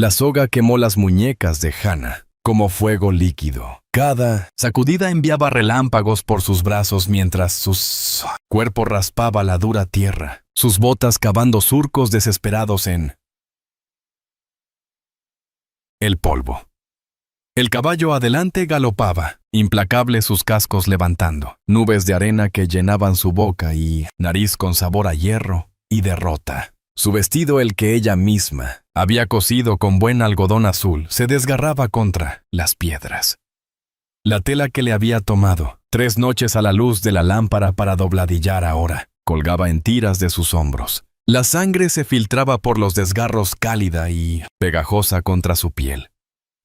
La soga quemó las muñecas de Hannah como fuego líquido. Cada sacudida enviaba relámpagos por sus brazos mientras su cuerpo raspaba la dura tierra, sus botas cavando surcos desesperados en el polvo. El caballo adelante galopaba, implacable, sus cascos levantando, nubes de arena que llenaban su boca y nariz con sabor a hierro y derrota. Su vestido, el que ella misma había cosido con buen algodón azul, se desgarraba contra las piedras. La tela que le había tomado 3 noches a la luz de la lámpara para dobladillar ahora colgaba en tiras de sus hombros. La sangre se filtraba por los desgarros cálida y pegajosa contra su piel.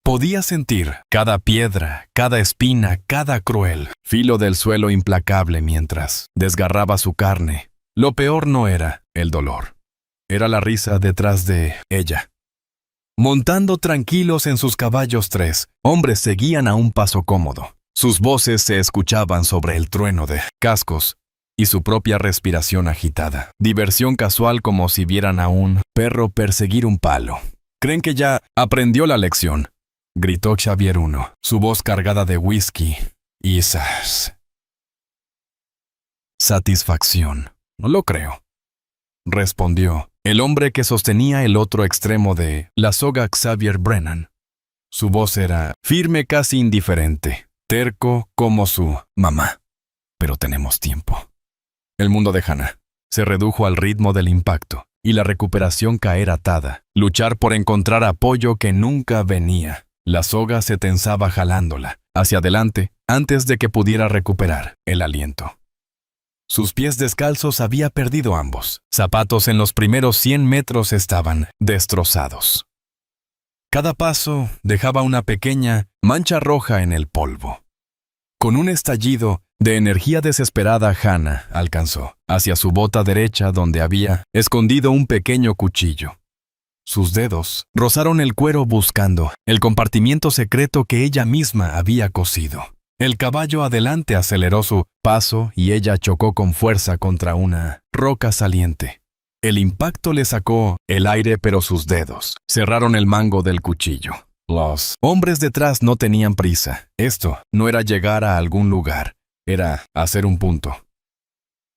Podía sentir cada piedra, cada espina, cada cruel filo del suelo implacable mientras desgarraba su carne. Lo peor no era el dolor. Era la risa detrás de ella. Montando tranquilos en sus caballos 3 hombres seguían a un paso cómodo. Sus voces se escuchaban sobre el trueno de cascos y su propia respiración agitada. Diversión casual, como si vieran a un perro perseguir un palo. «¿Creen que ya aprendió la lección?», gritó Xavier I, su voz cargada de whisky y satisfacción. «No lo creo», respondió el hombre que sostenía el otro extremo de la soga, Xavier Brennan. Su voz era firme, casi indiferente, terco como su mamá. «Pero tenemos tiempo». El mundo de Hannah se redujo al ritmo del impacto y la recuperación caer atada, luchar por encontrar apoyo que nunca venía. La soga se tensaba jalándola hacia adelante antes de que pudiera recuperar el aliento. Sus pies descalzos había perdido ambos. Zapatos en los primeros 100 metros estaban destrozados. Cada paso dejaba una pequeña mancha roja en el polvo. Con un estallido de energía desesperada, Hannah alcanzó hacia su bota derecha donde había escondido un pequeño cuchillo. Sus dedos rozaron el cuero buscando el compartimiento secreto que ella misma había cosido. El caballo adelante aceleró su paso y ella chocó con fuerza contra una roca saliente. El impacto le sacó el aire, pero sus dedos cerraron el mango del cuchillo. Los hombres detrás no tenían prisa. Esto no era llegar a algún lugar, era hacer un punto.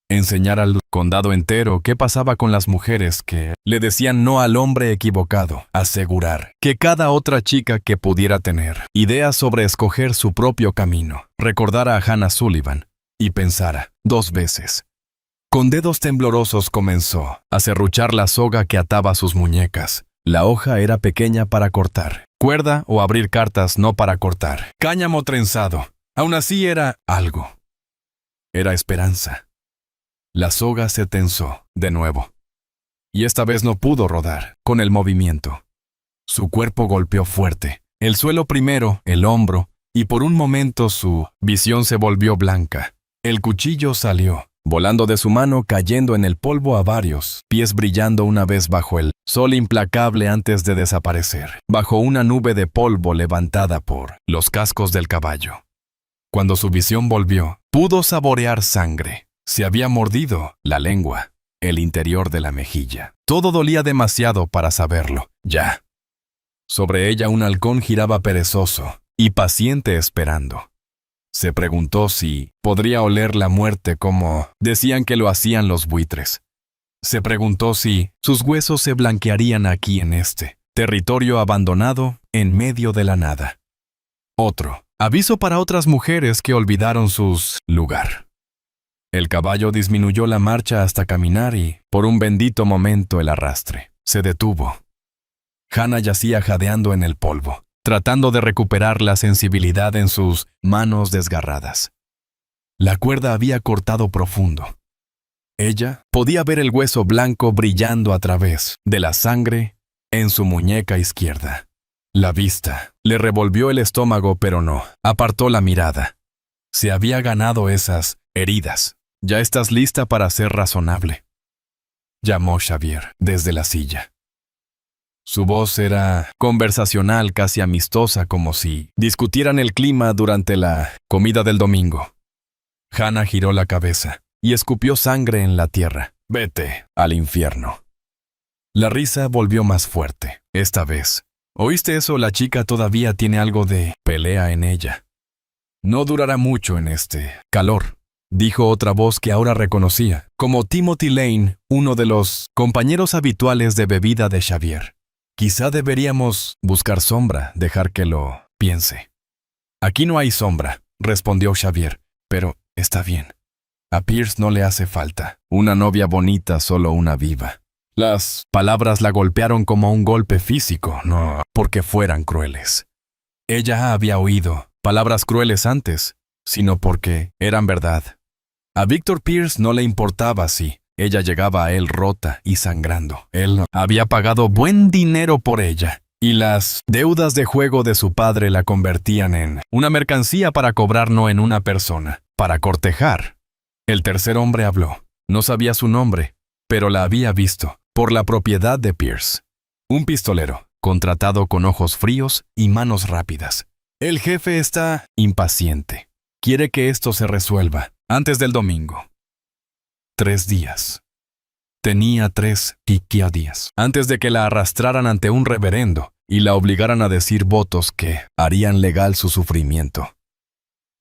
Enseñar al condado entero qué pasaba con las mujeres que le decían no al hombre equivocado. Asegurar que cada otra chica que pudiera tener ideas sobre escoger su propio camino recordara a Hannah Sullivan y pensara 2 veces. Con dedos temblorosos comenzó a serruchar la soga que ataba sus muñecas. La hoja era pequeña para cortar cuerda o abrir cartas, no para cortar cáñamo trenzado. Aún así era algo. Era esperanza. La soga se tensó de nuevo. Y esta vez no pudo rodar con el movimiento. Su cuerpo golpeó fuerte. El suelo primero, el hombro, y por un momento su visión se volvió blanca. El cuchillo salió, volando de su mano, cayendo en el polvo a varios pies, brillando una vez bajo el sol implacable antes de desaparecer, bajo una nube de polvo levantada por los cascos del caballo. Cuando su visión volvió, pudo saborear sangre. Se había mordido la lengua, el interior de la mejilla. Todo dolía demasiado para saberlo, ya. Sobre ella un halcón giraba perezoso y paciente esperando. Se preguntó si podría oler la muerte como decían que lo hacían los buitres. Se preguntó si sus huesos se blanquearían aquí en este territorio abandonado en medio de la nada. Otro aviso para otras mujeres que olvidaron sus lugar. El caballo disminuyó la marcha hasta caminar y, por un bendito momento, el arrastre se detuvo. Hannah yacía jadeando en el polvo, tratando de recuperar la sensibilidad en sus manos desgarradas. La cuerda había cortado profundo. Ella podía ver el hueso blanco brillando a través de la sangre en su muñeca izquierda. La vista le revolvió el estómago, pero no apartó la mirada. Se había ganado esas heridas. «Ya estás lista para ser razonable», llamó Xavier desde la silla. Su voz era conversacional, casi amistosa, como si discutieran el clima durante la comida del domingo. Hannah giró la cabeza y escupió sangre en la tierra. «Vete al infierno». La risa volvió más fuerte. Esta vez ¿Oíste eso? La chica todavía tiene algo de pelea en ella. No durará mucho en este calor, dijo otra voz que ahora reconocía, como Timothy Lane, uno de los compañeros habituales de bebida de Xavier. Quizá deberíamos buscar sombra, dejar que lo piense. Aquí no hay sombra, respondió Xavier, pero está bien. A Pierce no le hace falta una novia bonita, solo una viva. Las palabras la golpearon como un golpe físico, no porque fueran crueles. Ella había oído palabras crueles antes, sino porque eran verdad. A Victor Pierce no le importaba si ella llegaba a él rota y sangrando. Él había pagado buen dinero por ella, y las deudas de juego de su padre la convertían en una mercancía para cobrar, no en una persona, para cortejar. El tercer hombre habló. No sabía su nombre, pero la había visto por la propiedad de Pierce. Un pistolero, contratado con ojos fríos y manos rápidas. El jefe está impaciente. Quiere que esto se resuelva antes del domingo. 3 días. Tenía 3 días antes de que la arrastraran ante un reverendo y la obligaran a decir votos que harían legal su sufrimiento.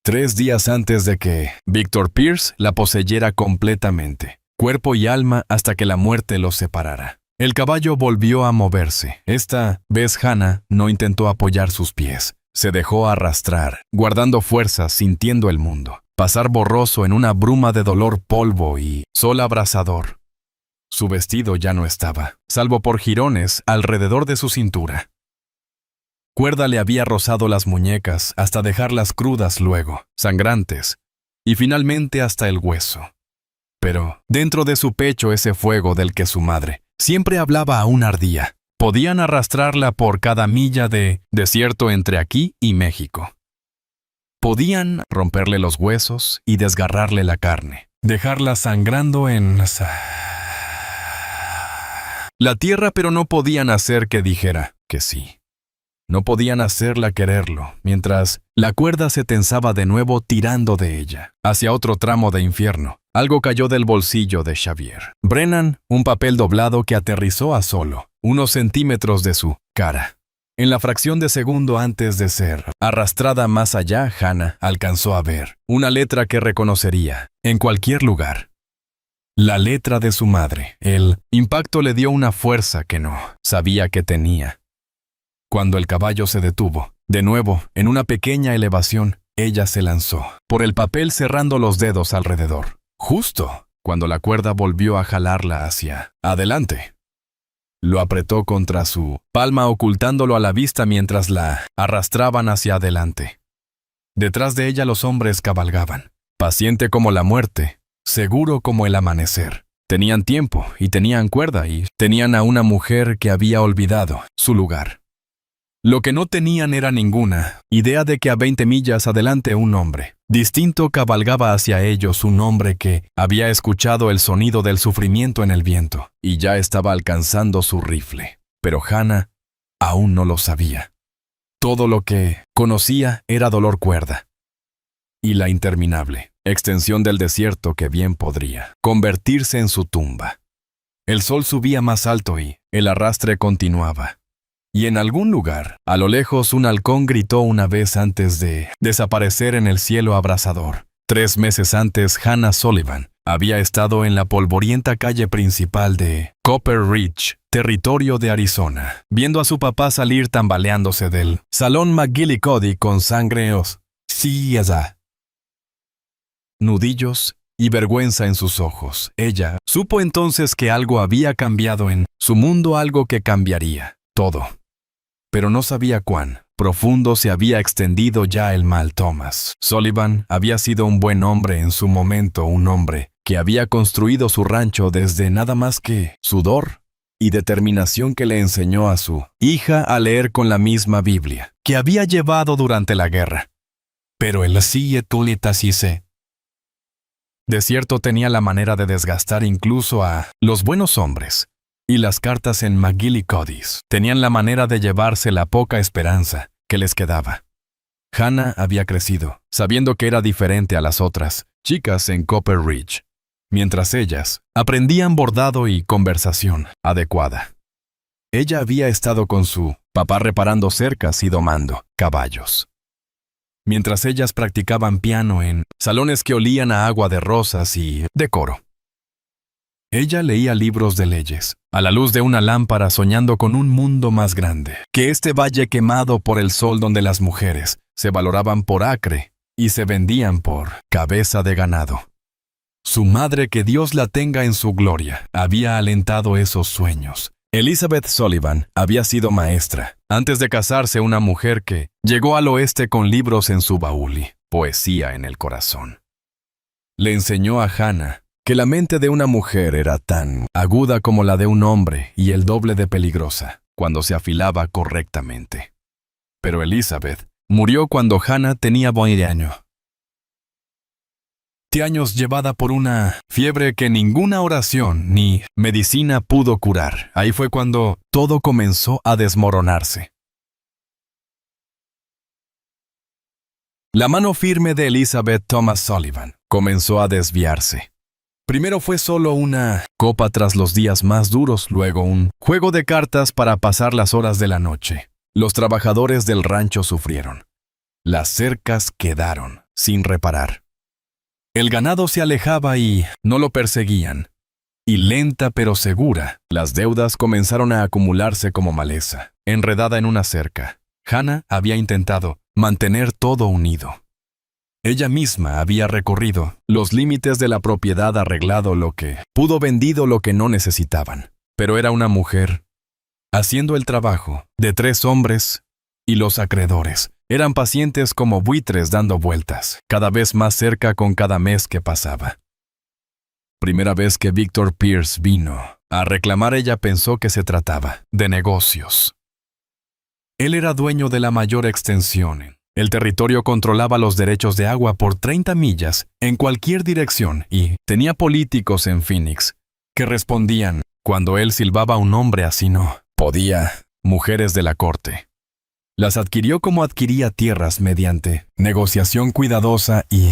3 días antes de que Victor Pierce la poseyera completamente, cuerpo y alma, hasta que la muerte los separara. El caballo volvió a moverse. Esta vez Hannah no intentó apoyar sus pies. Se dejó arrastrar, guardando fuerzas, sintiendo el mundo pasar borroso en una bruma de dolor, polvo y sol abrasador. Su vestido ya no estaba, salvo por jirones alrededor de su cintura. Cuerda le había rozado las muñecas hasta dejarlas crudas luego, sangrantes, y finalmente hasta el hueso. Pero dentro de su pecho ese fuego del que su madre siempre hablaba aún ardía. Podían arrastrarla por cada milla de desierto entre aquí y México. Podían romperle los huesos y desgarrarle la carne, dejarla sangrando en la tierra, pero no podían hacer que dijera que sí. No podían hacerla quererlo, mientras la cuerda se tensaba de nuevo tirando de ella, hacia otro tramo de infierno. Algo cayó del bolsillo de Xavier. Brennan, un papel doblado que aterrizó a solo unos centímetros de su cara. En la fracción de segundo antes de ser arrastrada más allá, Hannah alcanzó a ver una letra que reconocería en cualquier lugar. La letra de su madre. El impacto le dio una fuerza que no sabía que tenía. Cuando el caballo se detuvo, de nuevo, en una pequeña elevación, ella se lanzó por el papel cerrando los dedos alrededor. Justo cuando la cuerda volvió a jalarla hacia adelante. Lo apretó contra su palma, ocultándolo a la vista mientras la arrastraban hacia adelante. Detrás de ella los hombres cabalgaban, paciente como la muerte, seguro como el amanecer. Tenían tiempo y tenían cuerda y tenían a una mujer que había olvidado su lugar. Lo que no tenían era ninguna idea de que a 20 millas adelante un hombre distinto cabalgaba hacia ellos, un hombre que había escuchado el sonido del sufrimiento en el viento y ya estaba alcanzando su rifle. Pero Hannah aún no lo sabía. Todo lo que conocía era dolor, cuerda y la interminable extensión del desierto que bien podría convertirse en su tumba. El sol subía más alto y el arrastre continuaba. Y en algún lugar, a lo lejos, un halcón gritó una vez antes de desaparecer en el cielo abrasador. 3 meses antes, Hannah Sullivan había estado en la polvorienta calle principal de Copper Ridge, territorio de Arizona, viendo a su papá salir tambaleándose del salón McGillicuddy con sangre nudillos y vergüenza en sus ojos. Ella supo entonces que algo había cambiado en su mundo, algo que cambiaría todo. Pero no sabía cuán profundo se había extendido ya el mal. Thomas Sullivan había sido un buen hombre en su momento, un hombre que había construido su rancho desde nada más que sudor y determinación, que le enseñó a su hija a leer con la misma Biblia que había llevado durante la guerra. Pero el desierto tenía la manera de desgastar incluso a los buenos hombres. Y las cartas en McGillicuddy's tenían la manera de llevarse la poca esperanza que les quedaba. Hannah había crecido, sabiendo que era diferente a las otras chicas en Copper Ridge, mientras ellas aprendían bordado y conversación adecuada. Ella había estado con su papá reparando cercas y domando caballos. Mientras ellas practicaban piano en salones que olían a agua de rosas y decoro. Ella leía libros de leyes, a la luz de una lámpara, soñando con un mundo más grande, que este valle quemado por el sol donde las mujeres se valoraban por acre y se vendían por cabeza de ganado. Su madre, que Dios la tenga en su gloria, había alentado esos sueños. Elizabeth Sullivan había sido maestra, antes de casarse, una mujer que llegó al oeste con libros en su baúl y poesía en el corazón. Le enseñó a Hannah que la mente de una mujer era tan aguda como la de un hombre y el doble de peligrosa cuando se afilaba correctamente. Pero Elizabeth murió cuando Hannah tenía 20 años. Años llevada por una fiebre que ninguna oración ni medicina pudo curar. Ahí fue cuando todo comenzó a desmoronarse. La mano firme de Elizabeth Thomas Sullivan comenzó a desviarse. Primero fue solo una copa tras los días más duros, luego un juego de cartas para pasar las horas de la noche. Los trabajadores del rancho sufrieron. Las cercas quedaron sin reparar. El ganado se alejaba y no lo perseguían. Y lenta pero segura, las deudas comenzaron a acumularse como maleza, enredada en una cerca. Hannah había intentado mantener todo unido. Ella misma había recorrido los límites de la propiedad, arreglado lo que pudo, vendido lo que no necesitaban. Pero era una mujer haciendo el trabajo de 3 hombres y los acreedores eran pacientes como buitres dando vueltas, cada vez más cerca con cada mes que pasaba. Primera vez que Victor Pierce vino a reclamar, ella pensó que se trataba de negocios. Él era dueño de la mayor extensión. El territorio controlaba los derechos de agua por 30 millas en cualquier dirección y tenía políticos en Phoenix que respondían cuando él silbaba a un hombre así no podía. Mujeres de la corte. Las adquirió como adquiría tierras mediante negociación cuidadosa y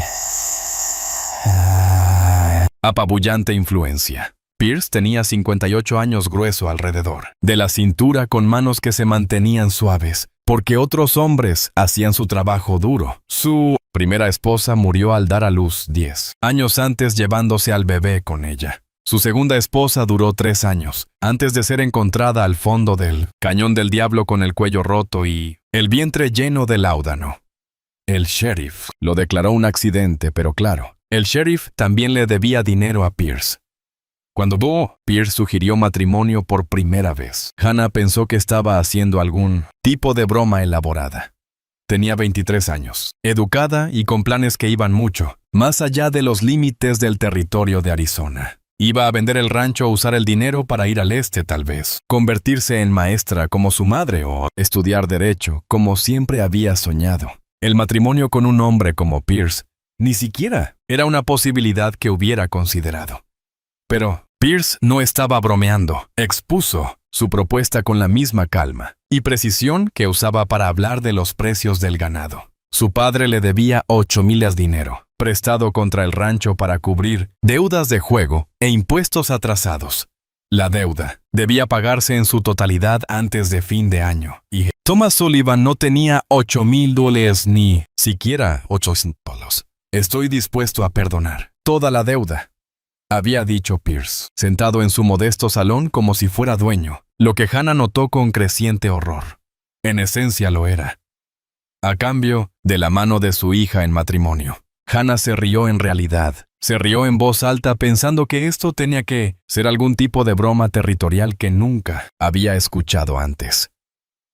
apabullante influencia. Pierce tenía 58 años, grueso alrededor de la cintura, con manos que se mantenían suaves, porque otros hombres hacían su trabajo duro. Su primera esposa murió al dar a luz 10 años antes, llevándose al bebé con ella. Su segunda esposa duró 3 años, antes de ser encontrada al fondo del Cañón del Diablo con el cuello roto y el vientre lleno de láudano. El sheriff lo declaró un accidente, pero claro, el sheriff también le debía dinero a Pierce. Cuando Pierce sugirió matrimonio por primera vez, Hannah pensó que estaba haciendo algún tipo de broma elaborada. Tenía 23 años, educada y con planes que iban mucho más allá de los límites del territorio de Arizona. Iba a vender el rancho, usar el dinero para ir al este tal vez, convertirse en maestra como su madre o estudiar derecho como siempre había soñado. El matrimonio con un hombre como Pierce ni siquiera era una posibilidad que hubiera considerado. Pero Pierce no estaba bromeando. Expuso su propuesta con la misma calma y precisión que usaba para hablar de los precios del ganado. Su padre le debía 8,000 dinero, prestado contra el rancho para cubrir deudas de juego e impuestos atrasados. La deuda debía pagarse en su totalidad antes de fin de año, y Thomas Sullivan no tenía $8,000 ni siquiera $800. Estoy dispuesto a perdonar toda la deuda, había dicho Pierce, sentado en su modesto salón como si fuera dueño, lo que Hannah notó con creciente horror. En esencia lo era. A cambio de la mano de su hija en matrimonio. Hannah se rió en realidad. Se rió en voz alta pensando que esto tenía que ser algún tipo de broma territorial que nunca había escuchado antes.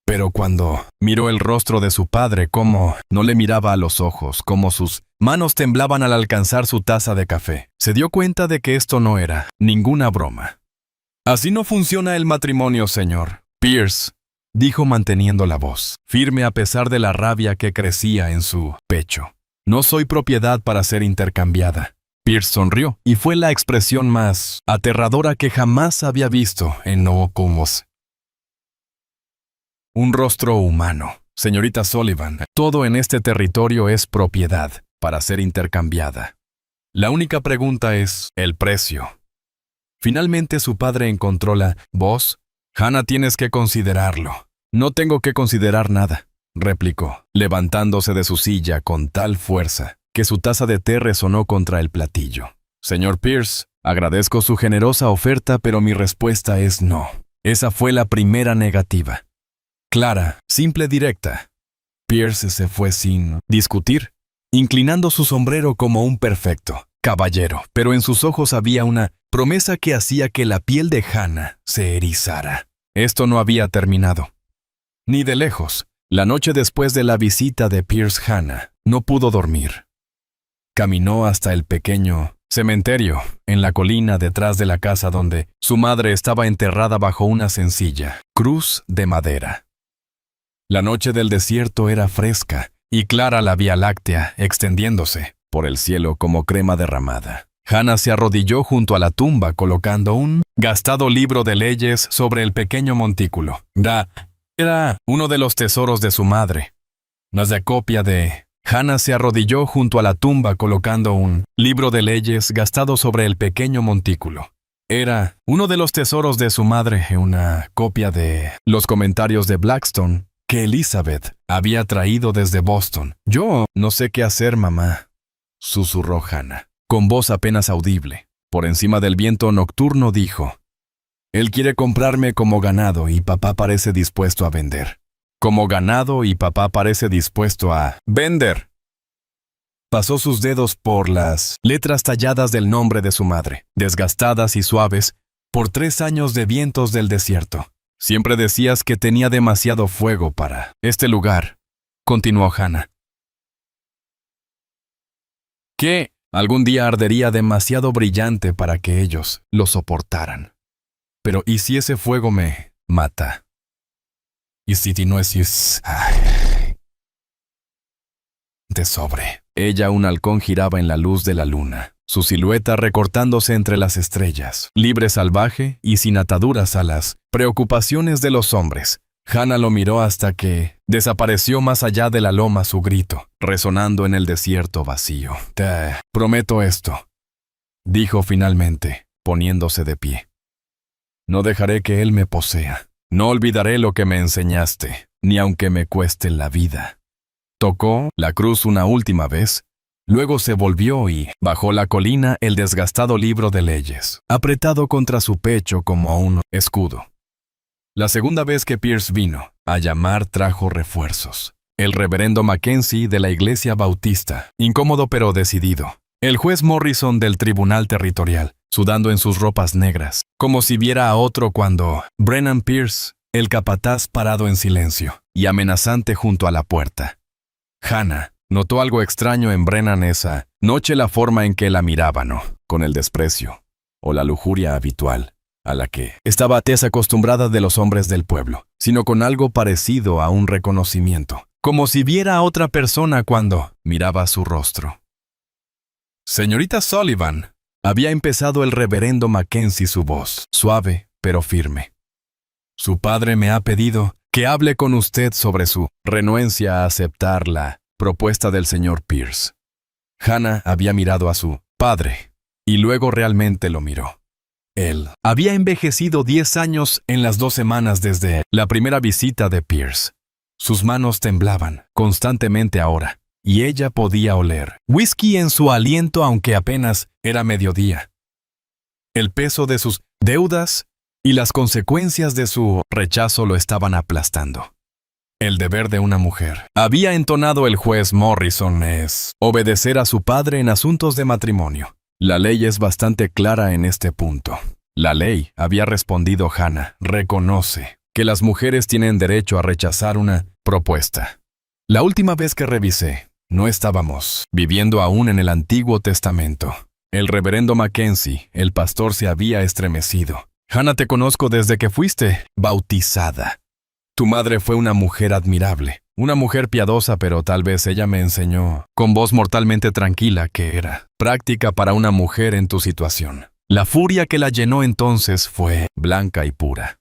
Pero cuando miró el rostro de su padre, cómo no le miraba a los ojos, cómo sus manos temblaban al alcanzar su taza de café, se dio cuenta de que esto no era ninguna broma. Así no funciona el matrimonio, señor Pierce, dijo manteniendo la voz firme a pesar de la rabia que crecía en su pecho. No soy propiedad para ser intercambiada. Pierce sonrió, y fue la expresión más aterradora que jamás había visto en Ocombos. Un rostro humano. Señorita Sullivan, todo en este territorio es propiedad para ser intercambiada. La única pregunta es el precio. Finalmente su padre encontró la voz. Hannah, tienes que considerarlo. No tengo que considerar nada, replicó, levantándose de su silla con tal fuerza que su taza de té resonó contra el platillo. Señor Pierce, agradezco su generosa oferta, pero mi respuesta es no. Esa fue la primera negativa. Clara, simple, directa. Pierce se fue sin discutir, inclinando su sombrero como un perfecto caballero, pero en sus ojos había una promesa que hacía que la piel de Hannah se erizara. Esto no había terminado. Ni de lejos. La noche después de la visita de Pierce, Hannah no pudo dormir. Caminó hasta el pequeño cementerio en la colina detrás de la casa donde su madre estaba enterrada bajo una sencilla cruz de madera. La noche del desierto era fresca y clara la Vía Láctea extendiéndose por el cielo como crema derramada. Hannah se arrodilló junto a la tumba colocando un gastado libro de leyes sobre el pequeño montículo. Era uno de los tesoros de su madre. Hannah se arrodilló junto a la tumba colocando un libro de leyes gastado sobre el pequeño montículo. Era uno de los tesoros de su madre, una copia de los comentarios de Blackstone que Elizabeth había traído desde Boston. Yo no sé qué hacer, mamá, susurró Hannah, con voz apenas audible. Por encima del viento nocturno dijo: él quiere comprarme como ganado y papá parece dispuesto a vender. Como ganado y papá parece dispuesto a vender. Pasó sus dedos por las letras talladas del nombre de su madre, desgastadas y suaves por 3 años de vientos del desierto. Siempre decías que tenía demasiado fuego para este lugar, continuó Hannah. Que algún día ardería demasiado brillante para que ellos lo soportaran. Pero ¿y si ese fuego me mata? ¿Y si no es de sobre? Ella, un halcón, giraba en la luz de la luna, su silueta recortándose entre las estrellas, libre, salvaje y sin ataduras a las preocupaciones de los hombres. Hannah lo miró hasta que desapareció más allá de la loma su grito, resonando en el desierto vacío. Te prometo esto, dijo finalmente, poniéndose de pie. No dejaré que él me posea. No olvidaré lo que me enseñaste, ni aunque me cueste la vida. Tocó la cruz una última vez, luego se volvió y bajó la colina el desgastado libro de leyes, apretado contra su pecho como un escudo. La segunda vez que Pierce vino a llamar trajo refuerzos. El reverendo Mackenzie de la iglesia bautista, incómodo pero decidido. El juez Morrison del tribunal territorial, sudando en sus ropas negras, como si viera a otro cuando Brennan Pierce, el capataz, parado en silencio y amenazante junto a la puerta. Hannah notó algo extraño en Brennan esa noche, la forma en que la miraba, no con el desprecio o la lujuria habitual a la que estaba desacostumbrada de los hombres del pueblo, sino con algo parecido a un reconocimiento, como si viera a otra persona cuando miraba su rostro. Señorita Sullivan, había empezado el reverendo Mackenzie, su voz suave pero firme. Su padre me ha pedido que hable con usted sobre su renuencia a aceptar la propuesta del señor Pierce. Hannah había mirado a su padre y luego realmente lo miró. Él había envejecido 10 años en las 2 semanas desde la primera visita de Pierce. Sus manos temblaban constantemente ahora, y ella podía oler whisky en su aliento aunque apenas era mediodía. El peso de sus deudas y las consecuencias de su rechazo lo estaban aplastando. El deber de una mujer, había entonado el juez Morrison, es obedecer a su padre en asuntos de matrimonio. La ley es bastante clara en este punto. La ley, había respondido Hannah, reconoce que las mujeres tienen derecho a rechazar una propuesta. La última vez que revisé, no estábamos viviendo aún en el Antiguo Testamento. El reverendo Mackenzie, el pastor, se había estremecido. Hannah, te conozco desde que fuiste bautizada. Tu madre fue una mujer admirable, una mujer piadosa, pero tal vez ella me enseñó, con voz mortalmente tranquila, que era práctica para una mujer en tu situación. La furia que la llenó entonces fue blanca y pura.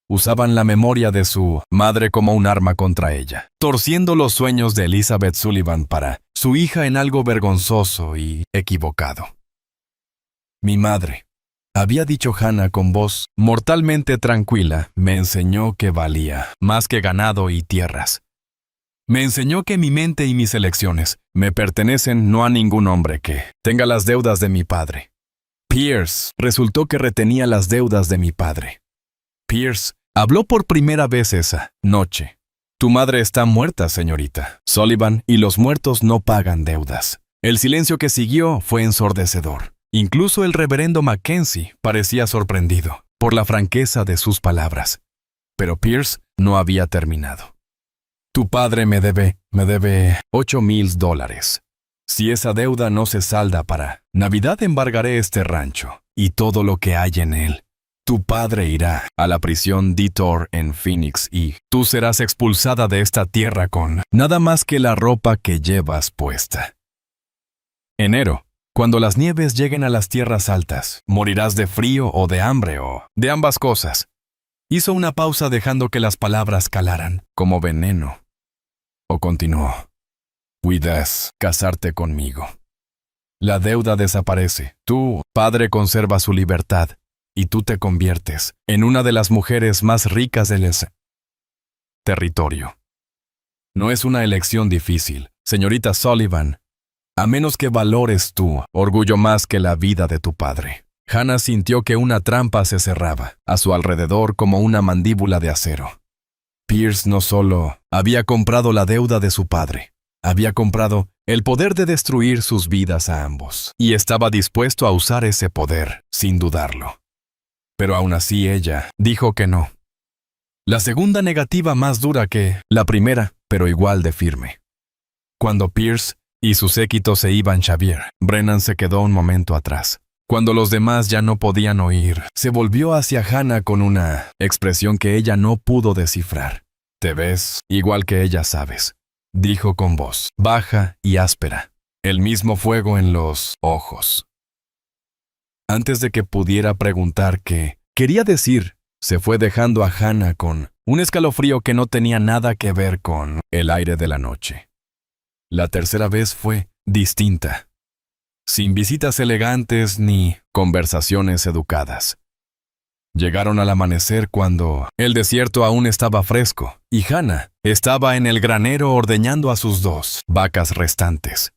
Usaban la memoria de su madre como un arma contra ella, torciendo los sueños de Elizabeth Sullivan para su hija en algo vergonzoso y equivocado. Mi madre, había dicho Hannah con voz mortalmente tranquila, me enseñó que valía más que ganado y tierras. Me enseñó que mi mente y mis elecciones me pertenecen no a ningún hombre que tenga las deudas de mi padre. Pierce resultó que retenía las deudas de mi padre. Pierce habló por primera vez esa noche. Tu madre está muerta, señorita Sullivan, y los muertos no pagan deudas. El silencio que siguió fue ensordecedor. Incluso el reverendo Mackenzie parecía sorprendido por la franqueza de sus palabras. Pero Pierce no había terminado. Tu padre me debe $8,000. Si esa deuda no se salda para Navidad, embargaré este rancho y todo lo que hay en él. Tu padre irá a la prisión Detour en Phoenix y tú serás expulsada de esta tierra con nada más que la ropa que llevas puesta. Enero, cuando las nieves lleguen a las tierras altas, morirás de frío o de hambre o de ambas cosas. Hizo una pausa dejando que las palabras calaran como veneno. O continuó. Puedas casarte conmigo. La deuda desaparece. Tu padre conserva su libertad y tú te conviertes en una de las mujeres más ricas del territorio. No es una elección difícil, señorita Sullivan, a menos que valores tu orgullo más que la vida de tu padre. Hannah sintió que una trampa se cerraba a su alrededor como una mandíbula de acero. Pierce no solo había comprado la deuda de su padre, había comprado el poder de destruir sus vidas a ambos, y estaba dispuesto a usar ese poder, sin dudarlo. Pero aún así ella dijo que no. La segunda negativa más dura que la primera, pero igual de firme. Cuando Pierce y su séquito se iban, Xavier Brennan se quedó un momento atrás. Cuando los demás ya no podían oír, se volvió hacia Hannah con una expresión que ella no pudo descifrar. Te ves igual que ella, sabes, dijo con voz baja y áspera, el mismo fuego en los ojos. Antes de que pudiera preguntar qué quería decir, se fue dejando a Hannah con un escalofrío que no tenía nada que ver con el aire de la noche. La tercera vez fue distinta. Sin visitas elegantes ni conversaciones educadas. Llegaron al amanecer cuando el desierto aún estaba fresco y Hannah estaba en el granero ordeñando a sus 2 vacas restantes.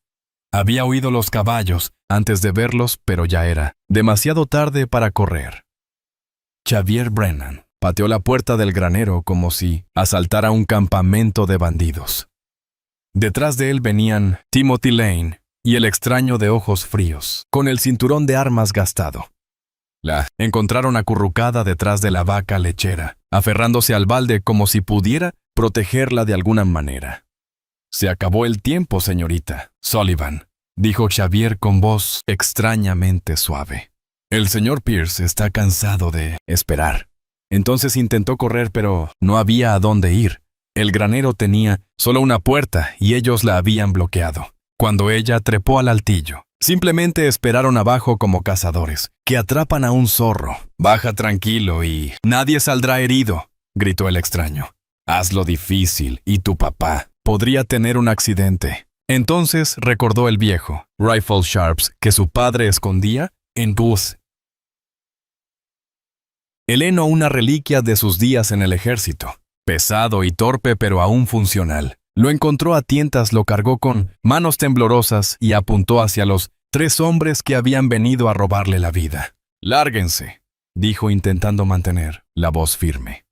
Había oído los caballos antes de verlos, pero ya era demasiado tarde para correr. Xavier Brennan pateó la puerta del granero como si asaltara un campamento de bandidos. Detrás de él venían Timothy Lane y el extraño de ojos fríos, con el cinturón de armas gastado. La encontraron acurrucada detrás de la vaca lechera, aferrándose al balde como si pudiera protegerla de alguna manera. Se acabó el tiempo, señorita Sullivan, dijo Xavier con voz extrañamente suave. El señor Pierce está cansado de esperar. Entonces intentó correr, pero no había a dónde ir. El granero tenía solo una puerta y ellos la habían bloqueado. Cuando ella trepó al altillo, simplemente esperaron abajo como cazadores, que atrapan a un zorro. Baja tranquilo y nadie saldrá herido, gritó el extraño. Hazlo difícil y tu papá podría tener un accidente. Entonces recordó el viejo rifle Sharps que su padre escondía en Booth. El heno, una reliquia de sus días en el ejército. Pesado y torpe pero aún funcional. Lo encontró a tientas, lo cargó con manos temblorosas y apuntó hacia los 3 hombres que habían venido a robarle la vida. «Lárguense», dijo intentando mantener la voz firme.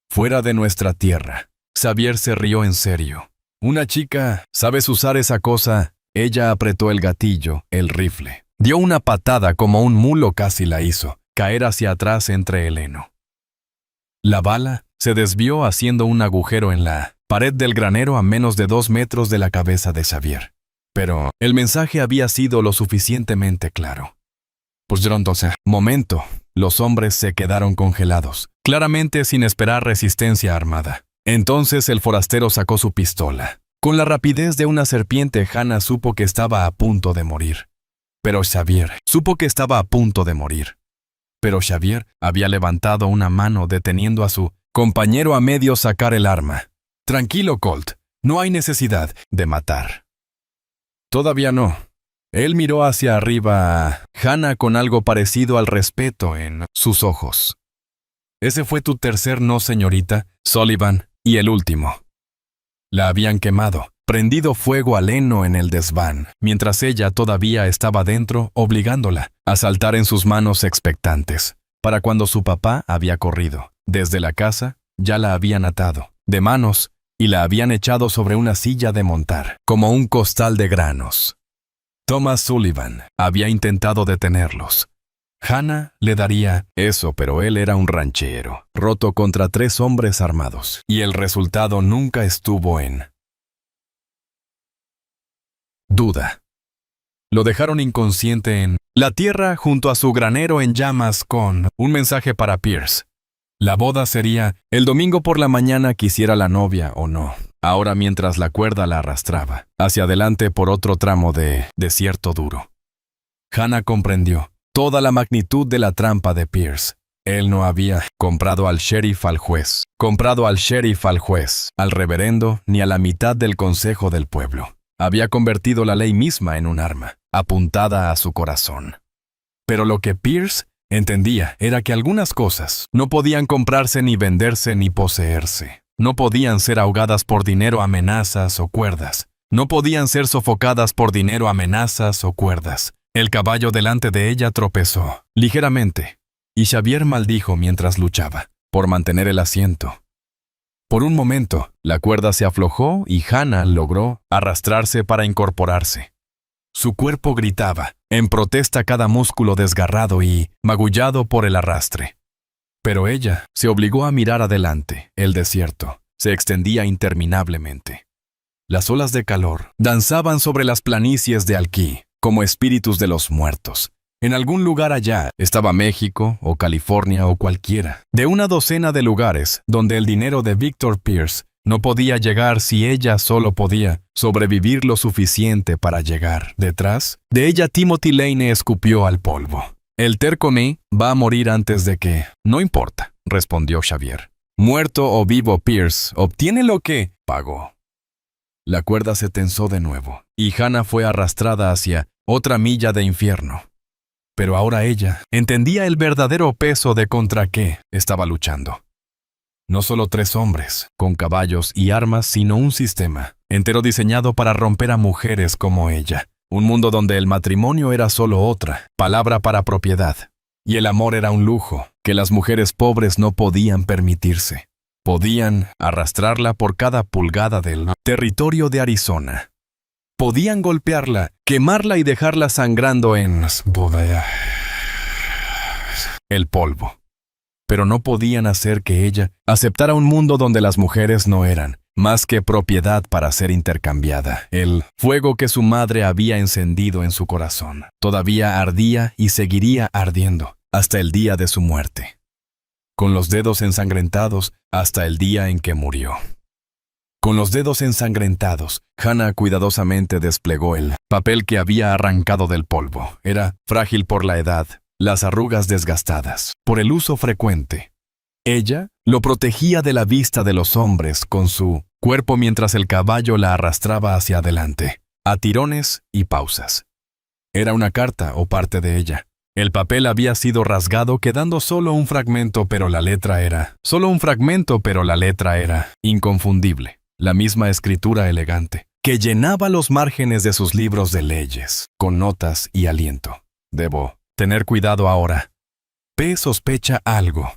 «Fuera de nuestra tierra». Xavier se rió en serio. «Una chica, ¿sabes usar esa cosa?» Ella apretó el gatillo, el rifle. Dio una patada como un mulo, casi la hizo caer hacia atrás entre el heno. La bala se desvió haciendo un agujero en la pared del granero a menos de 2 metros de la cabeza de Xavier. Pero el mensaje había sido lo suficientemente claro. Pues entonces, momento, los hombres se quedaron congelados, claramente sin esperar resistencia armada. Entonces el forastero sacó su pistola. Con la rapidez de una serpiente, Hannah supo que estaba a punto de morir. Pero Xavier supo que estaba a punto de morir. Pero Xavier había levantado una mano deteniendo a su compañero a medio sacar el arma. «Tranquilo, Colt, no hay necesidad de matar». «Todavía no», Él miró hacia arriba a Hannah con algo parecido al respeto en sus ojos. «Ese fue tu tercer no, señorita Sullivan, y el último». La habían quemado, prendido fuego al heno en el desván, mientras ella todavía estaba dentro, obligándola a saltar en sus manos expectantes. Para cuando su papá había corrido desde la casa, ya la habían atado de manos y la habían echado sobre una silla de montar, como un costal de granos. Thomas Sullivan había intentado detenerlos. Hannah le daría eso, pero él era un ranchero, roto contra 3 hombres armados, y el resultado nunca estuvo en duda. Lo dejaron inconsciente en la tierra junto a su granero en llamas con un mensaje para Pierce. La boda sería el domingo por la mañana, quisiera la novia o no. Ahora, mientras la cuerda la arrastraba hacia adelante por otro tramo de desierto duro. Hannah comprendió toda la magnitud de la trampa de Pierce. Él no había comprado al sheriff al juez, al reverendo, ni a la mitad del consejo del pueblo. Había convertido la ley misma en un arma, apuntada a su corazón. Pero lo que Pierce entendía era que algunas cosas no podían comprarse, ni venderse, ni poseerse. No podían ser ahogadas por dinero, amenazas o cuerdas. No podían ser sofocadas por dinero, amenazas o cuerdas. El caballo delante de ella tropezó ligeramente, y Xavier maldijo mientras luchaba por mantener el asiento. Por un momento, la cuerda se aflojó y Hannah logró arrastrarse para incorporarse. Su cuerpo gritaba, en protesta, cada músculo desgarrado y magullado por el arrastre. Pero ella se obligó a mirar adelante. El desierto se extendía interminablemente. Las olas de calor danzaban sobre las planicies de Alki, como espíritus de los muertos. En algún lugar allá estaba México o California o cualquiera de una docena de lugares donde el dinero de Victor Pierce no podía llegar si ella solo podía sobrevivir lo suficiente para llegar. Detrás de ella, Timothy Lane escupió al polvo. «El terco me va a morir antes de que...» «No importa», respondió Xavier. «Muerto o vivo, Pierce obtiene lo que pagó». La cuerda se tensó de nuevo, y Hannah fue arrastrada hacia otra milla de infierno. Pero ahora ella entendía el verdadero peso de contra qué estaba luchando. No solo 3 hombres, con caballos y armas, sino un sistema entero diseñado para romper a mujeres como ella. Un mundo donde el matrimonio era solo otra palabra para propiedad, y el amor era un lujo que las mujeres pobres no podían permitirse. Podían arrastrarla por cada pulgada del territorio de Arizona. Podían golpearla, quemarla y dejarla sangrando en el polvo. Pero no podían hacer que ella aceptara un mundo donde las mujeres no eran más que propiedad para ser intercambiada. El fuego que su madre había encendido en su corazón todavía ardía y seguiría ardiendo hasta el día de su muerte, con los dedos ensangrentados hasta el día en que murió. Con los dedos ensangrentados, Hannah cuidadosamente desplegó el papel que había arrancado del polvo. Era frágil por la edad, las arrugas desgastadas, por el uso frecuente. Ella lo protegía de la vista de los hombres con su cuerpo mientras el caballo la arrastraba hacia adelante, a tirones y pausas. Era una carta o parte de ella. El papel había sido rasgado, quedando solo un fragmento, pero la letra era inconfundible. La misma escritura elegante, que llenaba los márgenes de sus libros de leyes, con notas y aliento. Debo tener cuidado ahora. P sospecha algo.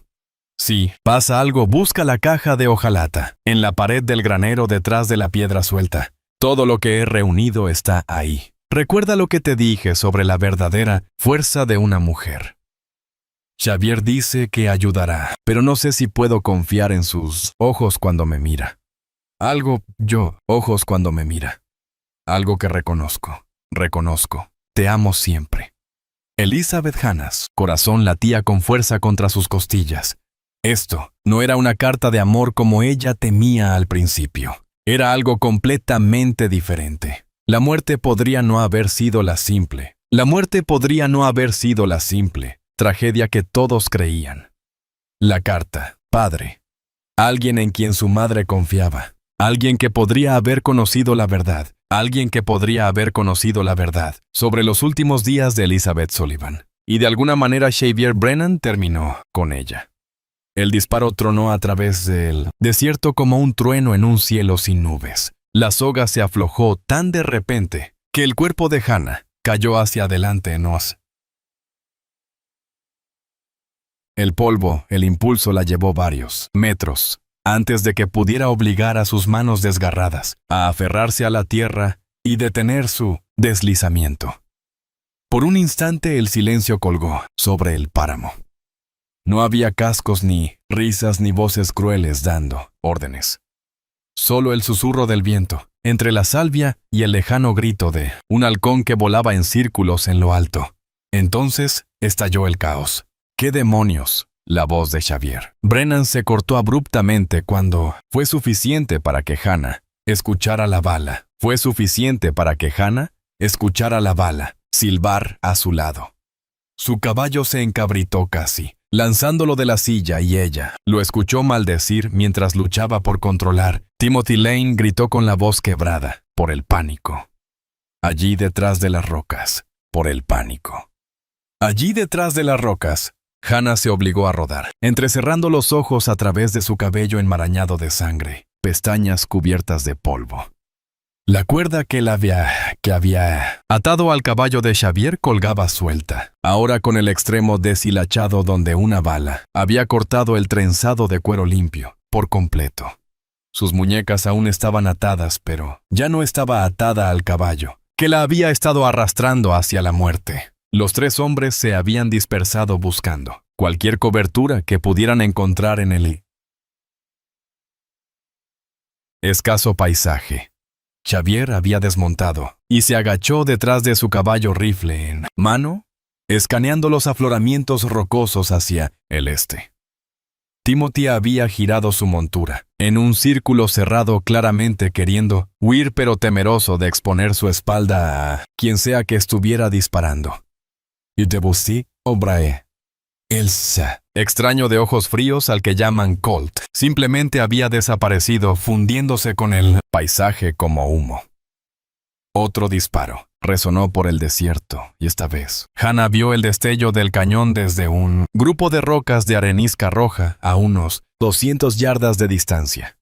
Si pasa algo, busca la caja de hojalata, en la pared del granero detrás de la piedra suelta. Todo lo que he reunido está ahí. Recuerda lo que te dije sobre la verdadera fuerza de una mujer. Xavier dice que ayudará, pero no sé si puedo confiar en sus ojos cuando me mira. Ojos cuando me mira. Algo que reconozco. Te amo siempre. Elizabeth Hannah's corazón latía con fuerza contra sus costillas. Esto no era una carta de amor como ella temía al principio. Era algo completamente diferente. La muerte podría no haber sido la simple tragedia que todos creían. La carta, padre. Alguien en quien su madre confiaba. Alguien que podría haber conocido la verdad alguien que podría haber conocido la verdad sobre los últimos días de Elizabeth Sullivan. Y de alguna manera Xavier Brennan terminó con ella. El disparo tronó a través del desierto como un trueno en un cielo sin nubes. La soga se aflojó tan de repente que el cuerpo de Hannah cayó hacia adelante en os. El polvo, el impulso la llevó varios metros, antes de que pudiera obligar a sus manos desgarradas a aferrarse a la tierra y detener su deslizamiento. Por un instante el silencio colgó sobre el páramo. No había cascos ni risas ni voces crueles dando órdenes. Solo el susurro del viento, entre la salvia y el lejano grito de un halcón que volaba en círculos en lo alto. Entonces estalló el caos. ¡Qué demonios! La voz de Xavier Brennan se cortó abruptamente cuando fue suficiente para que Hannah escuchara la bala. Fue suficiente para que Hannah escuchara la bala silbar a su lado. Su caballo se encabritó casi, lanzándolo de la silla, y ella lo escuchó maldecir mientras luchaba por controlar. Timothy Lane gritó con la voz quebrada por el pánico. Allí detrás de las rocas, por el pánico. Allí detrás de las rocas, Hannah se obligó a rodar, entrecerrando los ojos a través de su cabello enmarañado de sangre, pestañas cubiertas de polvo. La cuerda que había atado al caballo de Xavier colgaba suelta, ahora con el extremo deshilachado donde una bala había cortado el trenzado de cuero limpio, por completo. Sus muñecas aún estaban atadas, pero ya no estaba atada al caballo, que la había estado arrastrando hacia la muerte. Los tres hombres se habían dispersado buscando cualquier cobertura que pudieran encontrar en el escaso paisaje. Xavier había desmontado y se agachó detrás de su caballo, rifle en mano, escaneando los afloramientos rocosos hacia el este. Timothy había girado su montura en un círculo cerrado, claramente queriendo huir pero temeroso de exponer su espalda a quien sea que estuviera disparando. Y Debussy o Brahe, Elsa, extraño de ojos fríos al que llaman Colt, simplemente había desaparecido, fundiéndose con el paisaje como humo. Otro disparo resonó por el desierto, y esta vez Hannah vio el destello del cañón desde un grupo de rocas de arenisca roja a unos 200 yardas de distancia.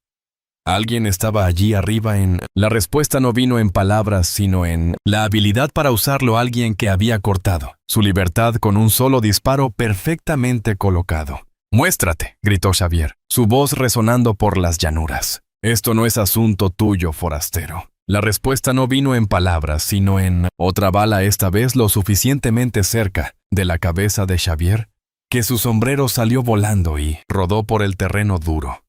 Alguien estaba allí arriba. La respuesta no vino en palabras, sino en la habilidad para usarlo. Alguien que había cortado su libertad con un solo disparo perfectamente colocado. «Muéstrate», gritó Xavier, su voz resonando por las llanuras. «Esto no es asunto tuyo, forastero». La respuesta no vino en palabras, sino en otra bala, esta vez lo suficientemente cerca de la cabeza de Xavier, que su sombrero salió volando y rodó por el terreno duro.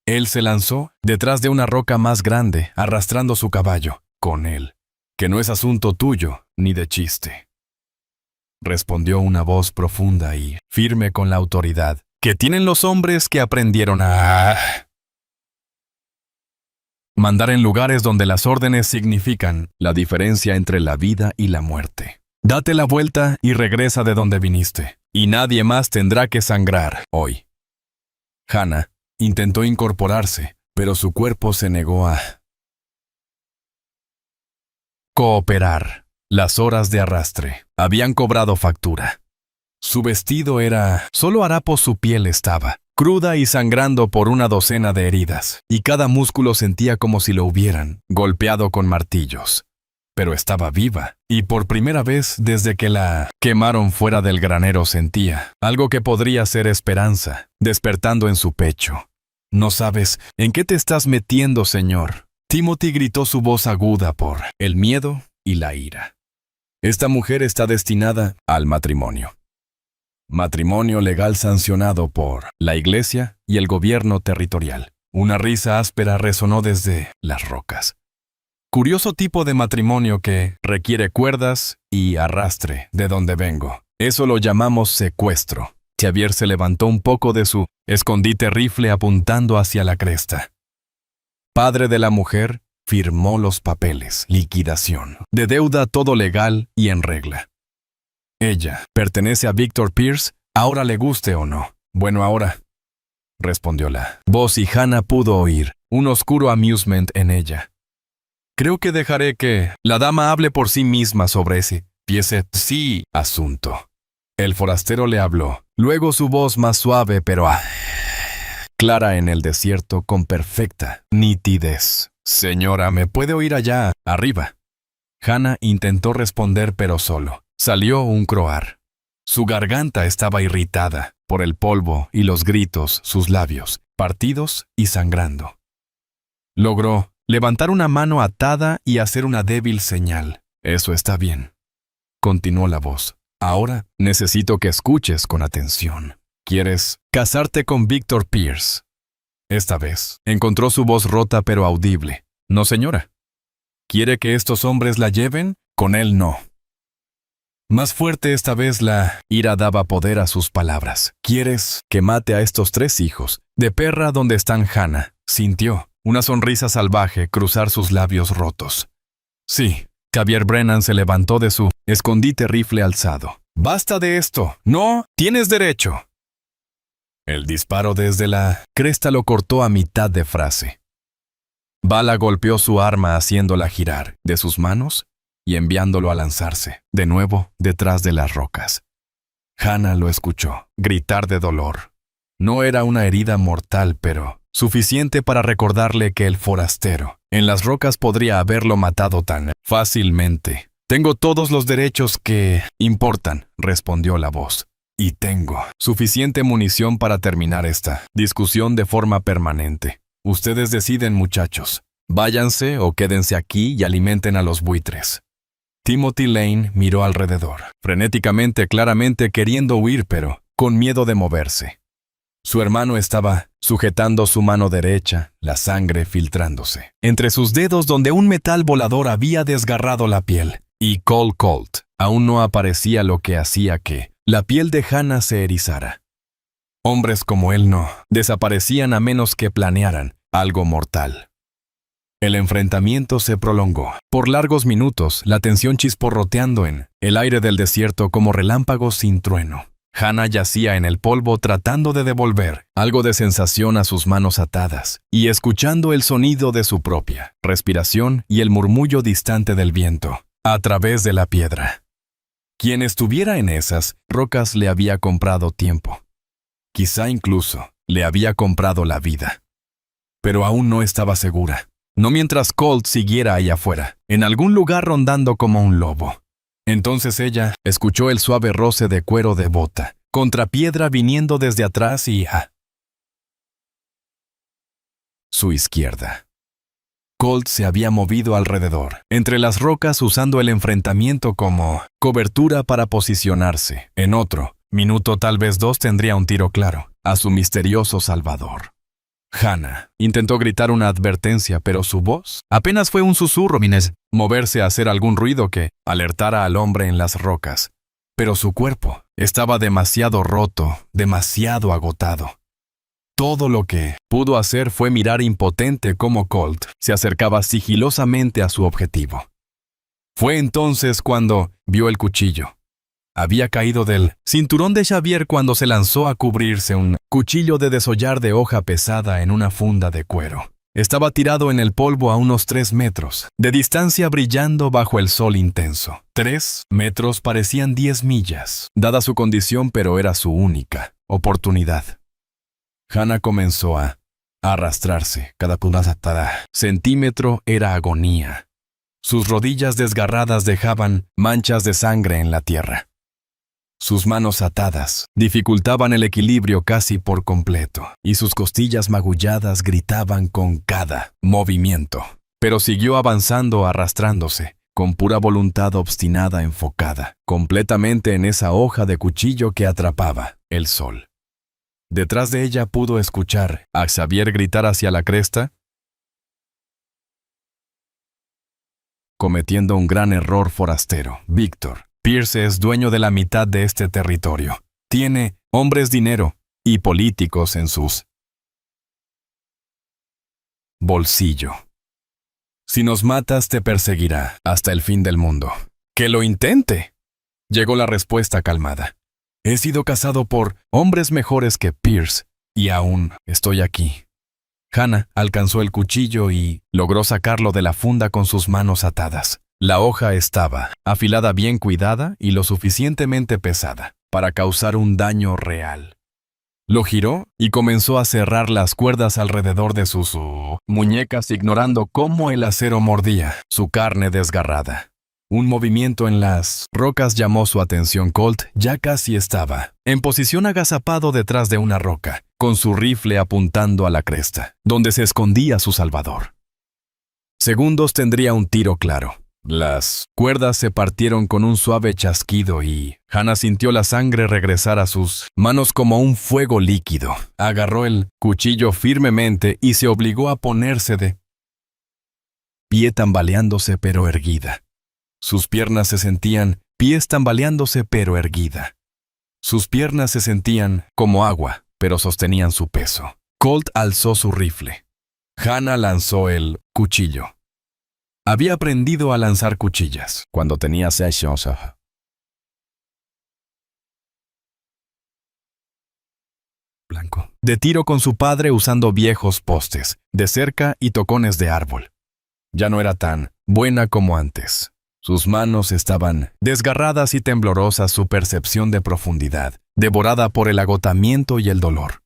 Él se lanzó detrás de una roca más grande, arrastrando su caballo con él. «Que no es asunto tuyo, ni de chiste», respondió una voz profunda y firme con la autoridad que tienen los hombres que aprendieron a mandar en lugares donde las órdenes significan la diferencia entre la vida y la muerte. «Date la vuelta y regresa de donde viniste, y nadie más tendrá que sangrar hoy». Hannah intentó incorporarse, pero su cuerpo se negó a cooperar. Las horas de arrastre habían cobrado factura. Su vestido era solo harapos, su piel estaba cruda y sangrando por una docena de heridas, y cada músculo sentía como si lo hubieran golpeado con martillos. Pero estaba viva, y por primera vez desde que la quemaron fuera del granero sentía algo que podría ser esperanza, despertando en su pecho. «No sabes en qué te estás metiendo, señor». Timothy gritó, su voz aguda por el miedo y la ira. «Esta mujer está destinada al matrimonio. Matrimonio legal sancionado por la iglesia y el gobierno territorial». Una risa áspera resonó desde las rocas. «Curioso tipo de matrimonio que requiere cuerdas y arrastre de donde vengo. Eso lo llamamos secuestro». Xavier se levantó un poco de su escondite, rifle apuntando hacia la cresta. Padre de la mujer firmó los papeles. Liquidación de deuda, todo legal y en regla. Ella pertenece a Victor Pierce, ahora le guste o no. «Bueno, ahora», respondió la voz, y Hannah pudo oír un oscuro amusement en ella. Creo que dejaré que la dama hable por sí misma sobre ese sí asunto. El forastero le habló. Luego su voz más suave, pero clara en el desierto con perfecta nitidez. Señora, ¿me puede oír allá arriba? Hannah intentó responder, pero solo salió un croar. Su garganta estaba irritada por el polvo y los gritos, sus labios, partidos y sangrando. Logró levantar una mano atada y hacer una débil señal. Eso está bien. Continuó la voz. Ahora necesito que escuches con atención. ¿Quieres casarte con Victor Pierce? Esta vez encontró su voz rota pero audible. No, señora. ¿Quiere que estos hombres la lleven? Con él no. Más fuerte esta vez la ira daba poder a sus palabras. ¿Quieres que mate a estos 3 hijos de perra donde están Hannah? Sintió una sonrisa salvaje cruzar sus labios rotos. Sí, Xavier Brennan se levantó de su escondite, rifle alzado. ¡Basta de esto! ¡No! ¡Tienes derecho! El disparo desde la cresta lo cortó a mitad de frase. Bala golpeó su arma haciéndola girar de sus manos y enviándolo a lanzarse, de nuevo, detrás de las rocas. Hannah lo escuchó gritar de dolor. No era una herida mortal, pero suficiente para recordarle que el forastero en las rocas podría haberlo matado tan fácilmente. «Tengo todos los derechos que importan», respondió la voz. «Y tengo suficiente munición para terminar esta discusión de forma permanente. Ustedes deciden, muchachos. Váyanse o quédense aquí y alimenten a los buitres». Timothy Lane miró alrededor, frenéticamente, claramente queriendo huir, pero con miedo de moverse. Su hermano estaba sujetando su mano derecha, la sangre filtrándose entre sus dedos donde un metal volador había desgarrado la piel. Y Cole Colt aún no aparecía, lo que hacía que la piel de Hannah se erizara. Hombres como él no desaparecían a menos que planearan algo mortal. El enfrentamiento se prolongó. Por largos minutos, la tensión chisporroteando en el aire del desierto como relámpagos sin trueno. Hannah yacía en el polvo tratando de devolver algo de sensación a sus manos atadas y escuchando el sonido de su propia respiración y el murmullo distante del viento a través de la piedra. Quien estuviera en esas rocas le había comprado tiempo. Quizá incluso le había comprado la vida. Pero aún no estaba segura. No mientras Colt siguiera allá afuera, en algún lugar rondando como un lobo. Entonces ella escuchó el suave roce de cuero de bota contra piedra viniendo desde atrás y a su izquierda. Colt se había movido alrededor, entre las rocas, usando el enfrentamiento como cobertura para posicionarse. En otro minuto, tal vez 2, tendría un tiro claro a su misterioso salvador. Hannah intentó gritar una advertencia, pero su voz apenas fue un susurro, moverse a hacer algún ruido que alertara al hombre en las rocas. Pero su cuerpo estaba demasiado roto, demasiado agotado. Todo lo que pudo hacer fue mirar impotente cómo Colt se acercaba sigilosamente a su objetivo. Fue entonces cuando vio el cuchillo. Había caído del cinturón de Xavier cuando se lanzó a cubrirse un cuchillo de desollar de hoja pesada en una funda de cuero. Estaba tirado en el polvo a unos 3 metros de distancia, brillando bajo el sol intenso. 3 metros parecían 10 millas, dada su condición, pero era su única oportunidad. Hannah comenzó a arrastrarse. Cada centímetro era agonía. Sus rodillas desgarradas dejaban manchas de sangre en la tierra. Sus manos atadas dificultaban el equilibrio casi por completo, y sus costillas magulladas gritaban con cada movimiento. Pero siguió avanzando, arrastrándose, con pura voluntad obstinada, enfocada completamente en esa hoja de cuchillo que atrapaba el sol. Detrás de ella pudo escuchar a Xavier gritar hacia la cresta, cometiendo un gran error forastero. Victor Pierce es dueño de la mitad de este territorio. Tiene hombres, dinero y políticos en sus bolsillo. Si nos matas, te perseguirá hasta el fin del mundo. ¡Que lo intente!, llegó la respuesta calmada. He sido cazado por hombres mejores que Pierce y aún estoy aquí. Hannah alcanzó el cuchillo y logró sacarlo de la funda con sus manos atadas. La hoja estaba afilada, bien cuidada y lo suficientemente pesada para causar un daño real. Lo giró y comenzó a cerrar las cuerdas alrededor de sus muñecas, ignorando cómo el acero mordía su carne desgarrada. Un movimiento en las rocas llamó su atención. Colt ya casi estaba en posición, agazapado detrás de una roca, con su rifle apuntando a la cresta, donde se escondía su salvador. Segundos tendría un tiro claro. Las cuerdas se partieron con un suave chasquido y Hannah sintió la sangre regresar a sus manos como un fuego líquido. Agarró el cuchillo firmemente y se obligó a ponerse de pie, tambaleándose pero erguida. Sus piernas se sentían Sus piernas se sentían como agua, pero sostenían su peso. Colt alzó su rifle. Hannah lanzó el cuchillo. Había aprendido a lanzar cuchillas cuando tenía 6 años. Blanco. De tiro con su padre usando viejos postes de cerca y tocones de árbol. Ya no era tan buena como antes. Sus manos estaban desgarradas y temblorosas, su percepción de profundidad, devorada por el agotamiento y el dolor.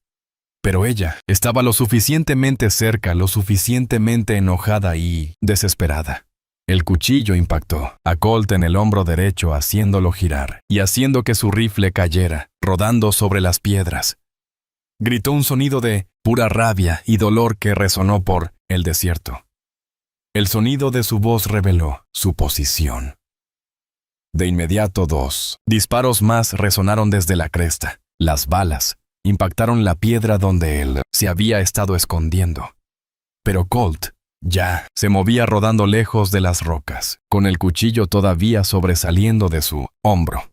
Pero ella estaba lo suficientemente cerca, lo suficientemente enojada y desesperada. El cuchillo impactó a Colt en el hombro derecho, haciéndolo girar y haciendo que su rifle cayera, rodando sobre las piedras. Gritó un sonido de pura rabia y dolor que resonó por el desierto. El sonido de su voz reveló su posición. De inmediato 2 disparos más resonaron desde la cresta. Las balas impactaron la piedra donde él se había estado escondiendo. Pero Colt ya se movía rodando lejos de las rocas, con el cuchillo todavía sobresaliendo de su hombro.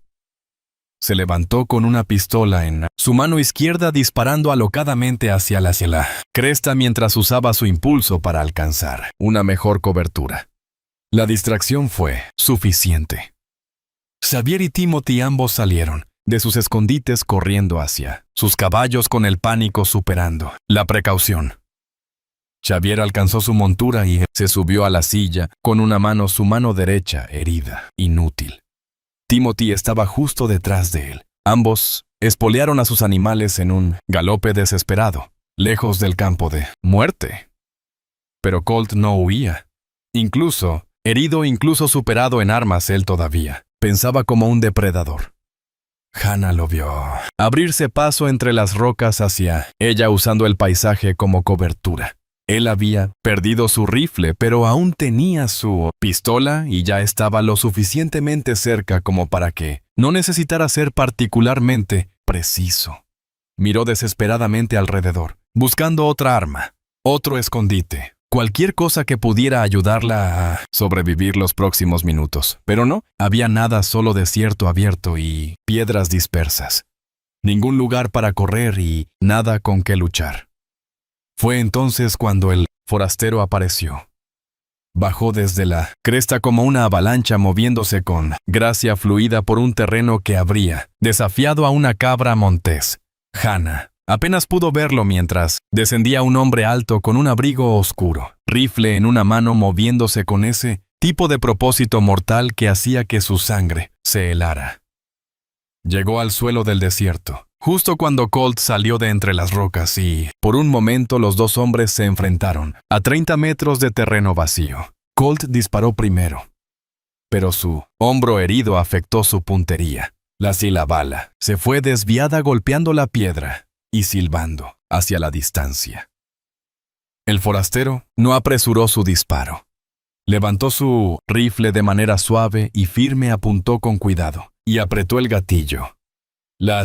Se levantó con una pistola en su mano izquierda, disparando alocadamente hacia la cresta mientras usaba su impulso para alcanzar una mejor cobertura. La distracción fue suficiente. Xavier y Timothy ambos salieron de sus escondites corriendo hacia sus caballos, con el pánico superando la precaución. Xavier alcanzó su montura y se subió a la silla con su mano derecha herida, inútil. Timothy estaba justo detrás de él. Ambos espolearon a sus animales en un galope desesperado, lejos del campo de muerte. Pero Colt no huía. Incluso herido, incluso superado en armas, él todavía pensaba como un depredador. Hannah lo vio abrirse paso entre las rocas hacia ella, usando el paisaje como cobertura. Él había perdido su rifle, pero aún tenía su pistola y ya estaba lo suficientemente cerca como para que no necesitara ser particularmente preciso. Miró desesperadamente alrededor, buscando otra arma, otro escondite, cualquier cosa que pudiera ayudarla a sobrevivir los próximos minutos. Pero no, había nada, solo desierto abierto y piedras dispersas. Ningún lugar para correr y nada con qué luchar. Fue entonces cuando el forastero apareció. Bajó desde la cresta como una avalancha, moviéndose con gracia fluida por un terreno que habría desafiado a una cabra montés. Hannah apenas pudo verlo mientras descendía un hombre alto con un abrigo oscuro, rifle en una mano, moviéndose con ese tipo de propósito mortal que hacía que su sangre se helara. Llegó al suelo del desierto, justo cuando Colt salió de entre las rocas y, por un momento, los dos hombres se enfrentaron a 30 metros de terreno vacío. Colt disparó primero, pero su hombro herido afectó su puntería. La bala se fue desviada, golpeando la piedra y silbando hacia la distancia. El forastero no apresuró su disparo. Levantó su rifle de manera suave y firme, apuntó con cuidado y apretó el gatillo. La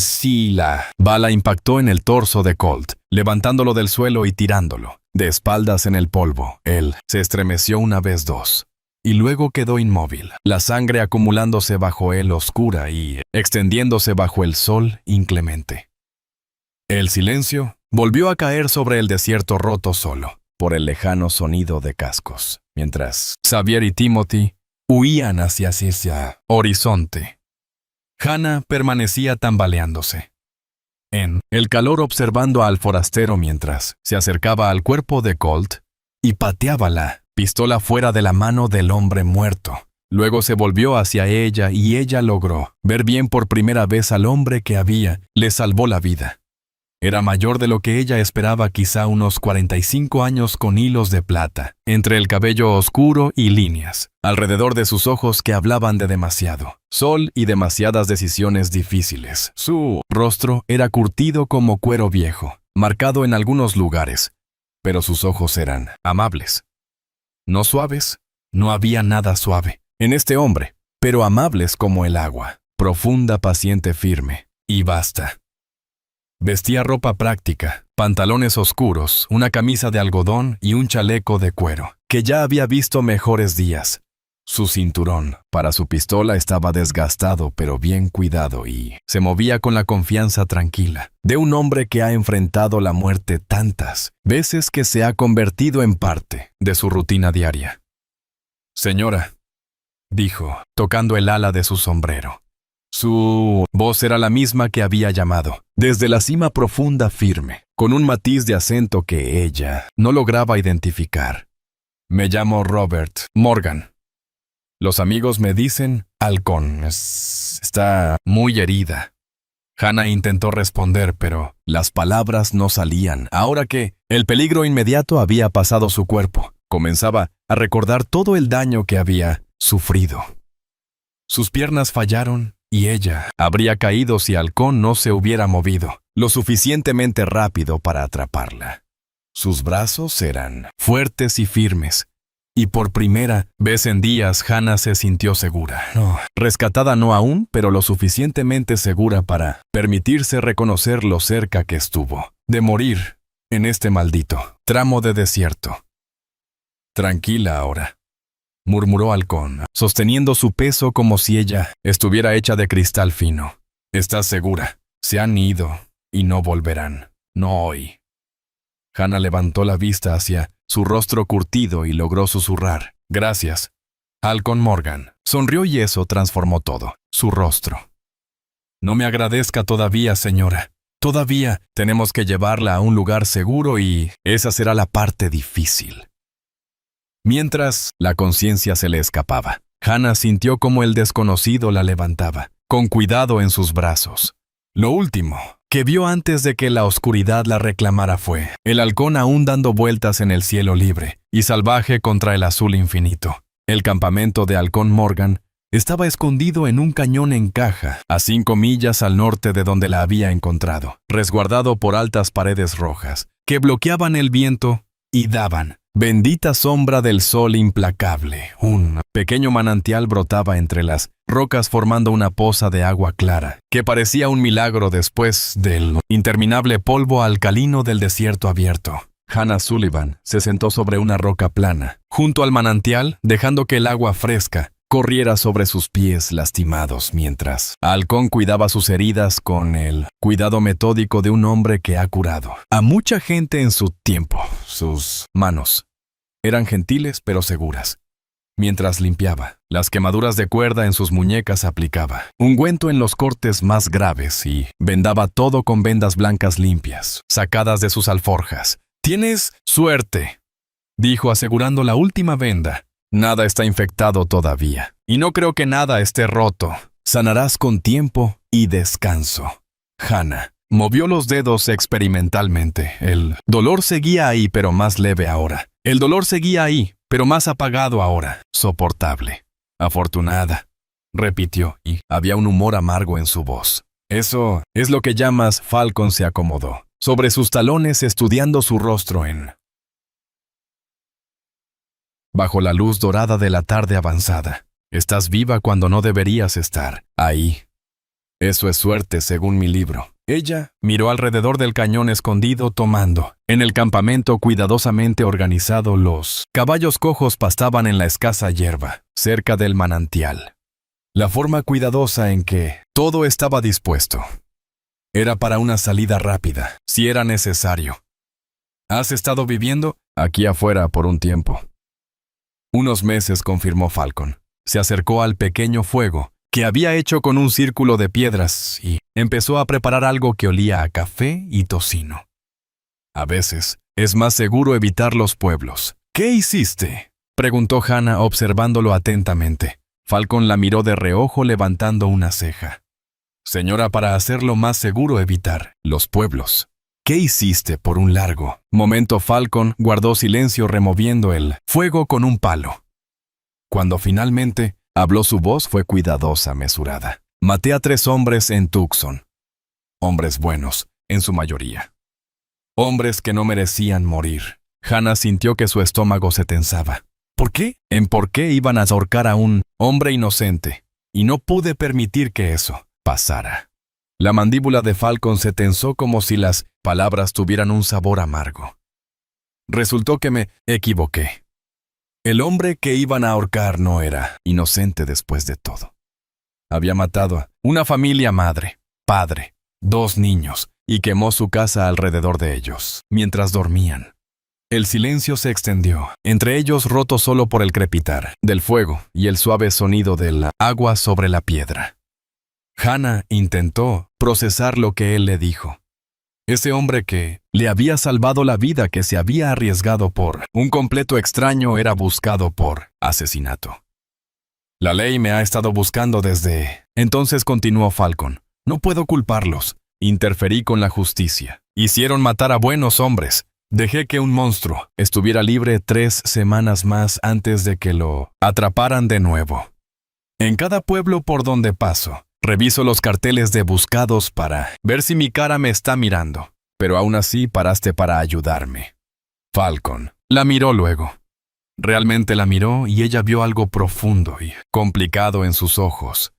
bala impactó en el torso de Colt, levantándolo del suelo y tirándolo de espaldas en el polvo. Él se estremeció una vez, dos, y luego quedó inmóvil, la sangre acumulándose bajo él, oscura y extendiéndose bajo el sol inclemente. El silencio volvió a caer sobre el desierto, roto solo por el lejano sonido de cascos, mientras Xavier y Timothy huían hacia ese horizonte. Hannah permanecía tambaleándose. en el calor observando al forastero mientras se acercaba al cuerpo de Colt y pateaba la pistola fuera de la mano del hombre muerto. Luego se volvió hacia ella y ella logró ver bien por primera vez al hombre que le salvó la vida. Era mayor de lo que ella esperaba, quizá unos 45 años, con hilos de plata entre el cabello oscuro y líneas alrededor de sus ojos que hablaban de demasiado sol y demasiadas decisiones difíciles. Su rostro era curtido como cuero viejo, marcado en algunos lugares, pero sus ojos eran amables. No suaves, no había nada suave en este hombre, pero amables como el agua, profunda, paciente, firme y basta. Vestía ropa práctica, pantalones oscuros, una camisa de algodón y un chaleco de cuero, que ya había visto mejores días. Su cinturón para su pistola estaba desgastado pero bien cuidado y se movía con la confianza tranquila de un hombre que ha enfrentado la muerte tantas veces que se ha convertido en parte de su rutina diaria. «Señora», dijo, tocando el ala de su sombrero. Su voz era la misma que había llamado, desde la cima profunda, firme, con un matiz de acento que ella no lograba identificar. «Me llamo Robert Morgan. Los amigos me dicen Halcón. Está muy herida». Hannah intentó responder, pero las palabras no salían. Ahora que el peligro inmediato había pasado su cuerpo, comenzaba a recordar todo el daño que había sufrido. Sus piernas fallaron y ella habría caído si Halcón no se hubiera movido lo suficientemente rápido para atraparla. Sus brazos eran fuertes y firmes, y por primera vez en días Hannah se sintió segura. No, rescatada no aún, pero lo suficientemente segura para permitirse reconocer lo cerca que estuvo de morir en este maldito tramo de desierto. «Tranquila ahora», murmuró Halcón, sosteniendo su peso como si ella estuviera hecha de cristal fino. «¿Estás segura? Se han ido y no volverán. No hoy». Hannah levantó la vista hacia su rostro curtido y logró susurrar: «Gracias, Halcón Morgan». Sonrió y eso transformó todo, su rostro. «No me agradezca todavía, señora. Todavía tenemos que llevarla a un lugar seguro y esa será la parte difícil». Mientras la conciencia se le escapaba, Hannah sintió como el desconocido la levantaba, con cuidado en sus brazos. Lo último que vio antes de que la oscuridad la reclamara fue el halcón aún dando vueltas en el cielo libre y salvaje contra el azul infinito. El campamento de Halcón Morgan estaba escondido en un cañón en caja, a 5 millas al norte de donde la había encontrado, resguardado por altas paredes rojas que bloqueaban el viento y daban bendita sombra del sol implacable. Un pequeño manantial brotaba entre las rocas formando una poza de agua clara, que parecía un milagro después del interminable polvo alcalino del desierto abierto. Hannah Sullivan se sentó sobre una roca plana, junto al manantial, dejando que el agua fresca corriera sobre sus pies lastimados, mientras Halcón cuidaba sus heridas con el cuidado metódico de un hombre que ha curado a mucha gente en su tiempo. Sus manos eran gentiles pero seguras. Mientras limpiaba las quemaduras de cuerda en sus muñecas, aplicaba ungüento en los cortes más graves y vendaba todo con vendas blancas limpias, sacadas de sus alforjas. «Tienes suerte», dijo asegurando la última venda. «Nada está infectado todavía, y no creo que nada esté roto. Sanarás con tiempo y descanso». Hannah movió los dedos experimentalmente. El dolor seguía ahí, pero más leve ahora. El dolor seguía ahí, pero más apagado ahora. Soportable. «Afortunada», repitió, y había un humor amargo en su voz. «Eso es lo que llamas». Falcon se acomodó sobre sus talones, estudiando su rostro bajo la luz dorada de la tarde avanzada. «Estás viva cuando no deberías estar ahí. Eso es suerte, según mi libro». Ella miró alrededor del cañón escondido, tomando en el campamento cuidadosamente organizado. Los caballos cojos pastaban en la escasa hierba, cerca del manantial. La forma cuidadosa en que todo estaba dispuesto era para una salida rápida, si era necesario. «¿Has estado viviendo aquí afuera por un tiempo?» «Unos meses», confirmó Falcon. Se acercó al pequeño fuego que había hecho con un círculo de piedras y empezó a preparar algo que olía a café y tocino. A veces, es más seguro evitar los pueblos. ¿Qué hiciste?, preguntó Hannah observándolo atentamente. Falcon la miró de reojo levantando una ceja. Señora, para hacerlo más seguro evitar los pueblos. ¿Qué hiciste por un largo momento? Falcon guardó silencio removiendo el fuego con un palo. Cuando finalmente habló, su voz fue cuidadosa, mesurada. Maté a 3 hombres en Tucson. Hombres buenos, en su mayoría. Hombres que no merecían morir. Hannah sintió que su estómago se tensaba. ¿Por qué? ¿Por qué iban a ahorcar a un hombre inocente? Y no pude permitir que eso pasara. La mandíbula de Falcon se tensó como si las palabras tuvieran un sabor amargo. Resultó que me equivoqué. El hombre que iban a ahorcar no era inocente después de todo. Había matado a una familia, madre, padre, 2 niños, y quemó su casa alrededor de ellos, mientras dormían. El silencio se extendió, entre ellos roto solo por el crepitar del fuego y el suave sonido del agua sobre la piedra. Hannah intentó procesar lo que él le dijo. Ese hombre que le había salvado la vida, que se había arriesgado por un completo extraño, era buscado por asesinato. La ley me ha estado buscando desde entonces, continuó Falcon. No puedo culparlos. Interferí con la justicia. Hicieron matar a buenos hombres. Dejé que un monstruo estuviera libre 3 semanas más antes de que lo atraparan de nuevo. En cada pueblo por donde paso, reviso los carteles de buscados para ver si mi cara me está mirando, pero aún así paraste para ayudarme. Falcon la miró luego. Realmente la miró y ella vio algo profundo y complicado en sus ojos.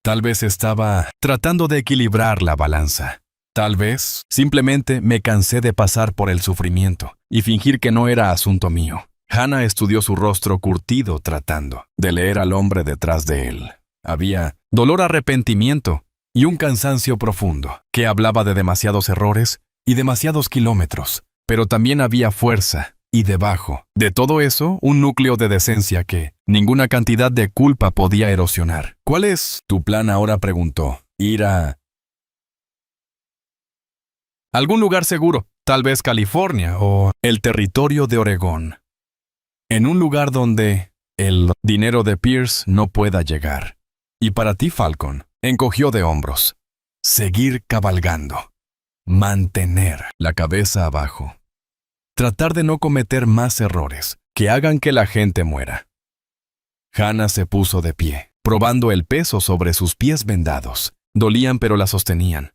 Tal vez estaba tratando de equilibrar la balanza. Tal vez simplemente me cansé de pasar por el sufrimiento y fingir que no era asunto mío. Hannah estudió su rostro curtido tratando de leer al hombre detrás de él. Había dolor, arrepentimiento y un cansancio profundo que hablaba de demasiados errores y demasiados kilómetros, pero también había fuerza y debajo de todo eso un núcleo de decencia que ninguna cantidad de culpa podía erosionar. ¿Cuál es tu plan ahora?, preguntó. Ir a algún lugar seguro, tal vez California o el territorio de Oregón. En un lugar donde el dinero de Pierce no pueda llegar. Y para ti, Falcon, encogió de hombros. Seguir cabalgando. Mantener la cabeza abajo. Tratar de no cometer más errores que hagan que la gente muera. Hannah se puso de pie, probando el peso sobre sus pies vendados. Dolían, pero la sostenían.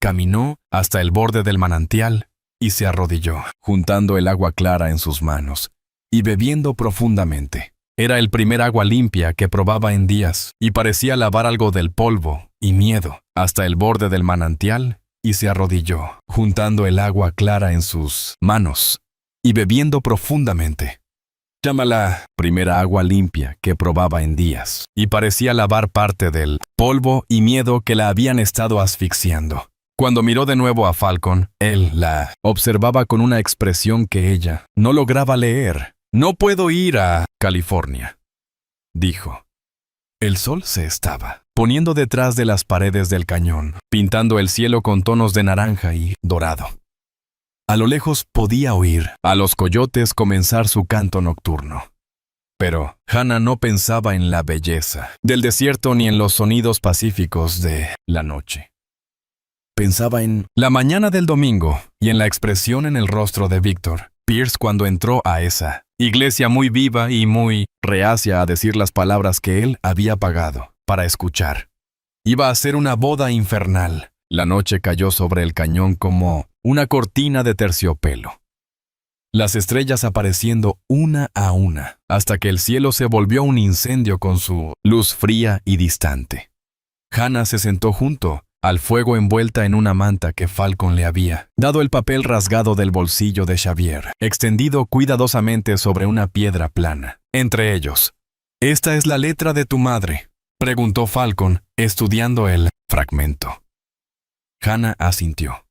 Caminó hasta el borde del manantial y se arrodilló, juntando el agua clara en sus manos y bebiendo profundamente. Era el primer agua limpia que probaba en días y parecía lavar algo del polvo y miedo. Hasta el borde del manantial y se arrodilló, juntando el agua clara en sus manos y bebiendo profundamente. Llámala primera agua limpia que probaba en días y parecía lavar parte del polvo y miedo que la habían estado asfixiando. Cuando miró de nuevo a Falcon, él la observaba con una expresión que ella no lograba leer. No puedo ir a California, dijo. El sol se estaba poniendo detrás de las paredes del cañón, pintando el cielo con tonos de naranja y dorado. A lo lejos podía oír a los coyotes comenzar su canto nocturno. Pero Hannah no pensaba en la belleza del desierto ni en los sonidos pacíficos de la noche. Pensaba en la mañana del domingo y en la expresión en el rostro de Victor Pierce cuando entró a esa iglesia muy viva y muy reacia a decir las palabras que él había pagado para escuchar. Iba a ser una boda infernal. La noche cayó sobre el cañón como una cortina de terciopelo. Las estrellas apareciendo una a una, hasta que el cielo se volvió un incendio con su luz fría y distante. Hannah se sentó junto al fuego envuelta en una manta que Falcon le había dado el papel rasgado del bolsillo de Xavier, extendido cuidadosamente sobre una piedra plana. Entre ellos, «¿Esta es la letra de tu madre?», preguntó Falcon, estudiando el fragmento. Hannah asintió.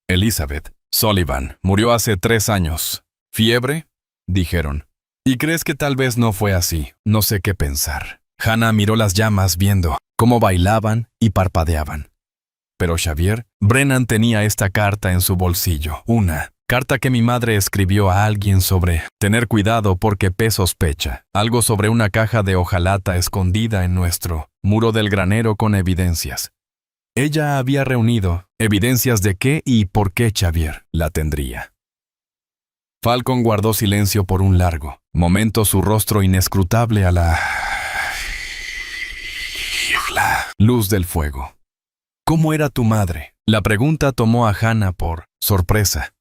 Elizabeth Sullivan murió hace 3 años. ¿Fiebre?, dijeron. «¿Y crees que tal vez no fue así? No sé qué pensar». Hannah miró las llamas viendo cómo bailaban y parpadeaban. Pero Xavier Brennan tenía esta carta en su bolsillo, una carta que mi madre escribió a alguien sobre tener cuidado porque P sospecha, algo sobre una caja de hojalata escondida en nuestro muro del granero con evidencias. Ella había reunido evidencias de qué y por qué Xavier la tendría. Falcon guardó silencio por un largo momento, su rostro inescrutable a la luz del fuego. ¿Cómo era tu madre? La pregunta tomó a Hannah por sorpresa.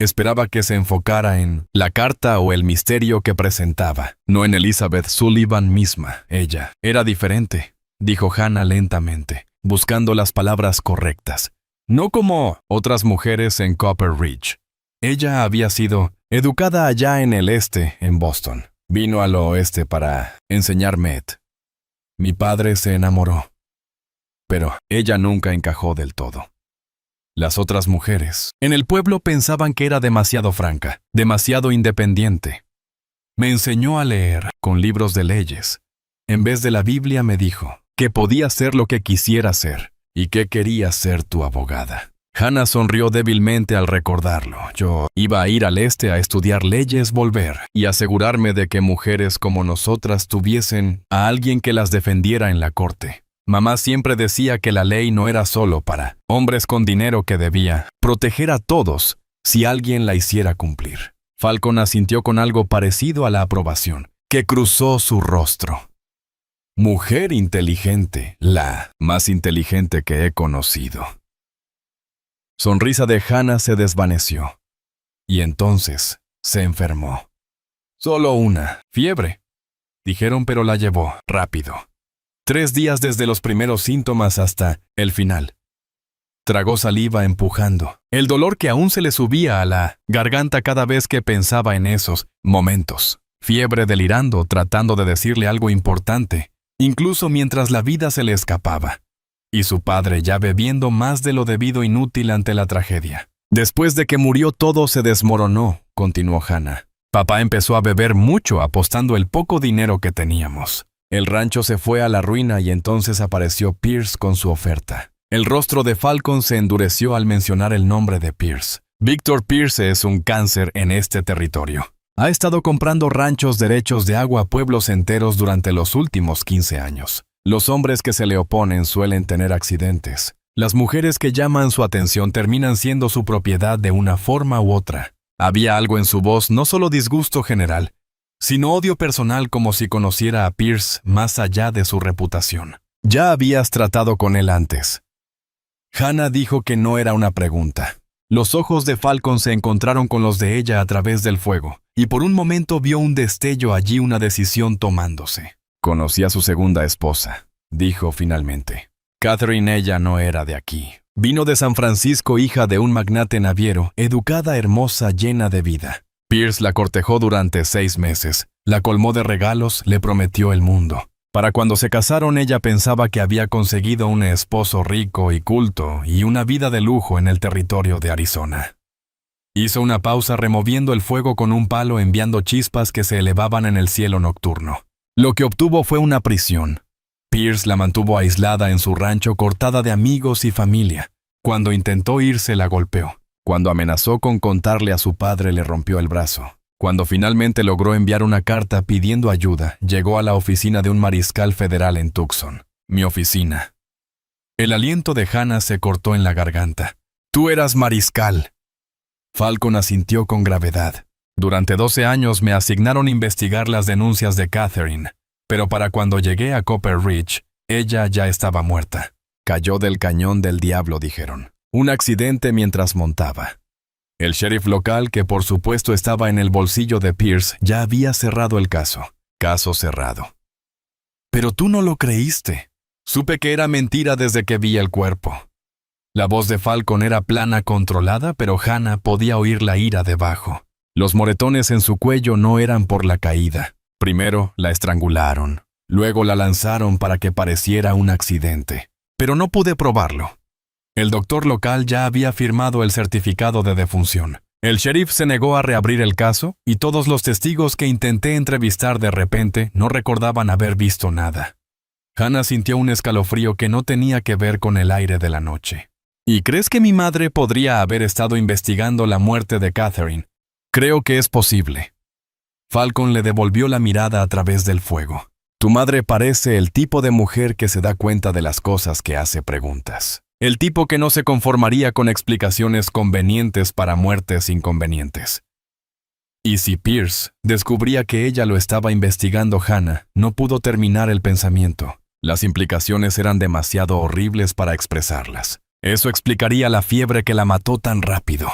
Esperaba que se enfocara en la carta o el misterio que presentaba, no en Elizabeth Sullivan misma. Ella era diferente, dijo Hannah lentamente, buscando las palabras correctas. No como otras mujeres en Copper Ridge. Ella había sido educada allá en el este, en Boston. Vino al oeste para enseñar Met. Mi padre se enamoró, pero ella nunca encajó del todo. Las otras mujeres en el pueblo pensaban que era demasiado franca, demasiado independiente. Me enseñó a leer con libros de leyes. En vez de la Biblia me dijo que podía ser lo que quisiera ser y que quería ser tu abogada. Hannah sonrió débilmente al recordarlo. Yo iba a ir al este a estudiar leyes, volver y asegurarme de que mujeres como nosotras tuviesen a alguien que las defendiera en la corte. Mamá siempre decía que la ley no era solo para hombres con dinero, que debía proteger a todos si alguien la hiciera cumplir. Falcon asintió con algo parecido a la aprobación, que cruzó su rostro. Mujer inteligente, la más inteligente que he conocido. Sonrisa de Hannah se desvaneció, y entonces se enfermó. Solo una fiebre, dijeron, pero la llevó rápido. 3 días desde los primeros síntomas hasta el final. Tragó saliva empujando el dolor que aún se le subía a la garganta cada vez que pensaba en esos momentos. Fiebre delirando, tratando de decirle algo importante, incluso mientras la vida se le escapaba. Y su padre ya bebiendo más de lo debido, inútil ante la tragedia. Después de que murió todo se desmoronó, continuó Hannah. Papá empezó a beber mucho apostando el poco dinero que teníamos. El rancho se fue a la ruina y entonces apareció Pierce con su oferta. El rostro de Falcon se endureció al mencionar el nombre de Pierce. Victor Pierce es un cáncer en este territorio. Ha estado comprando ranchos, derechos de agua a pueblos enteros durante los últimos 15 años. Los hombres que se le oponen suelen tener accidentes. Las mujeres que llaman su atención terminan siendo su propiedad de una forma u otra. Había algo en su voz, no solo disgusto general, sino odio personal, como si conociera a Pierce más allá de su reputación. Ya habías tratado con él antes. Hannah dijo que no era una pregunta. Los ojos de Falcon se encontraron con los de ella a través del fuego, y por un momento vio un destello allí, una decisión tomándose. Conocí a su segunda esposa, dijo finalmente. Catherine, ella no era de aquí. Vino de San Francisco, hija de un magnate naviero, educada, hermosa, llena de vida. Pierce la cortejó durante 6 meses, la colmó de regalos, le prometió el mundo. Para cuando se casaron, ella pensaba que había conseguido un esposo rico y culto y una vida de lujo en el territorio de Arizona. Hizo una pausa removiendo el fuego con un palo, enviando chispas que se elevaban en el cielo nocturno. Lo que obtuvo fue una prisión. Pierce la mantuvo aislada en su rancho, cortada de amigos y familia. Cuando intentó irse, la golpeó. Cuando amenazó con contarle a su padre, le rompió el brazo. Cuando finalmente logró enviar una carta pidiendo ayuda, llegó a la oficina de un mariscal federal en Tucson. Mi oficina. El aliento de Hannah se cortó en la garganta. «Tú eras mariscal». Falcon asintió con gravedad. Durante 12 años me asignaron investigar las denuncias de Catherine, pero para cuando llegué a Copper Ridge, ella ya estaba muerta. Cayó del cañón del diablo, dijeron. Un accidente mientras montaba. El sheriff local, que por supuesto estaba en el bolsillo de Pierce, ya había cerrado el caso. Caso cerrado. Pero tú no lo creíste. Supe que era mentira desde que vi el cuerpo. La voz de Falcon era plana, controlada, pero Hannah podía oír la ira debajo. Los moretones en su cuello no eran por la caída. Primero la estrangularon. Luego la lanzaron para que pareciera un accidente. Pero no pude probarlo. El doctor local ya había firmado el certificado de defunción. El sheriff se negó a reabrir el caso y todos los testigos que intenté entrevistar de repente no recordaban haber visto nada. Hannah sintió un escalofrío que no tenía que ver con el aire de la noche. ¿Y crees que mi madre podría haber estado investigando la muerte de Catherine? Creo que es posible. Falcon le devolvió la mirada a través del fuego. Tu madre parece el tipo de mujer que se da cuenta de las cosas que hace preguntas. El tipo que no se conformaría con explicaciones convenientes para muertes inconvenientes. Y si Pierce descubría que ella lo estaba investigando, Hannah no pudo terminar el pensamiento. Las implicaciones eran demasiado horribles para expresarlas. Eso explicaría la fiebre que la mató tan rápido,